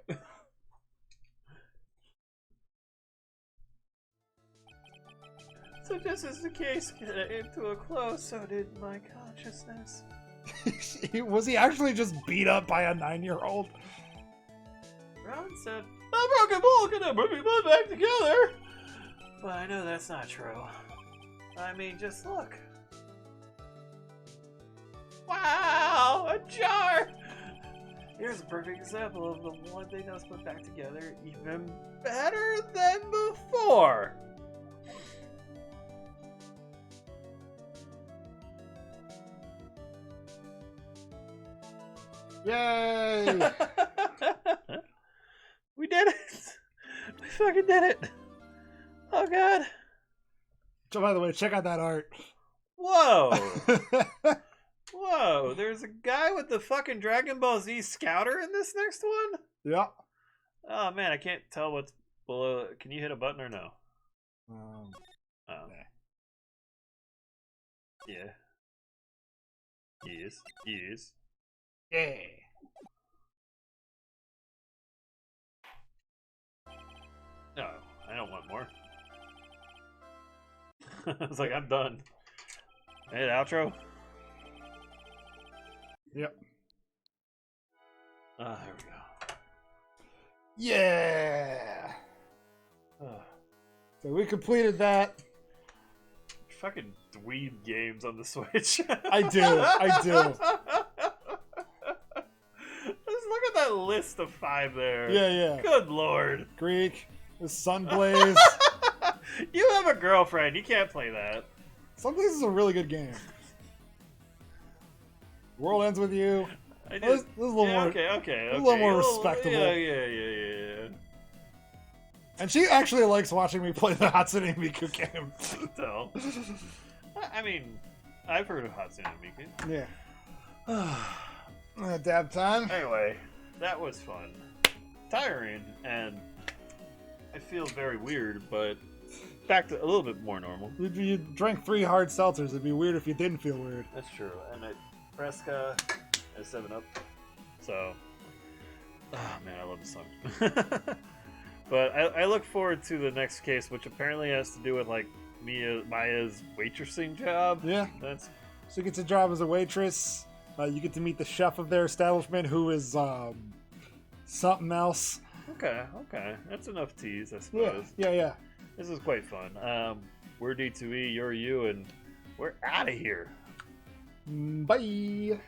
So just as the case came to a close, so did my consciousness. Was he actually just beat up by a 9-year-old? Ron said, a broken ball can never be put back together. But I know that's not true. I mean, just look. Wow, a jar! Here's a perfect example of the one thing that was put back together even better than before. Yay! We did it! We fucking did it! Oh god! So, by the way, check out that art. Whoa! Whoa, there's a guy with the fucking Dragon Ball Z Scouter in this next one? Yeah. Oh man, I can't tell what's below. Can you hit a button or no? Oh. Yeah. Yes. Yes. Yeah. No, I don't want more. I was like, I'm done. Hey, the outro? Yep. Ah, there we go. Yeah. So we completed that. Fucking dweeb games on the Switch. I do. Just look at that list of 5 there. Yeah. Good lord. Greek. The Sunblaze. You have a girlfriend. You can't play that. Sunblaze is a really good game. World Ends With You. I This is a little more. Okay. a little more respectable. Yeah. And she actually likes watching me play the Hatsune Miku game. So, I mean, I've heard of Hatsune Miku. Yeah. Dab time. Anyway, that was fun. Tiring, and I feel very weird, but back to a little bit more normal. You drank 3 hard seltzers. It'd be weird if you didn't feel weird. That's true. And I Fresca and 7-Up. So, oh man, I love the song. But I look forward to the next case, which apparently has to do with like Maya's waitressing job. Yeah. That's So you get a job as a waitress. You get to meet the chef of their establishment, who is something else. okay. That's enough tease, I suppose. Yeah. This is quite fun. We're D2E, you're you, and we're out of here. Bye.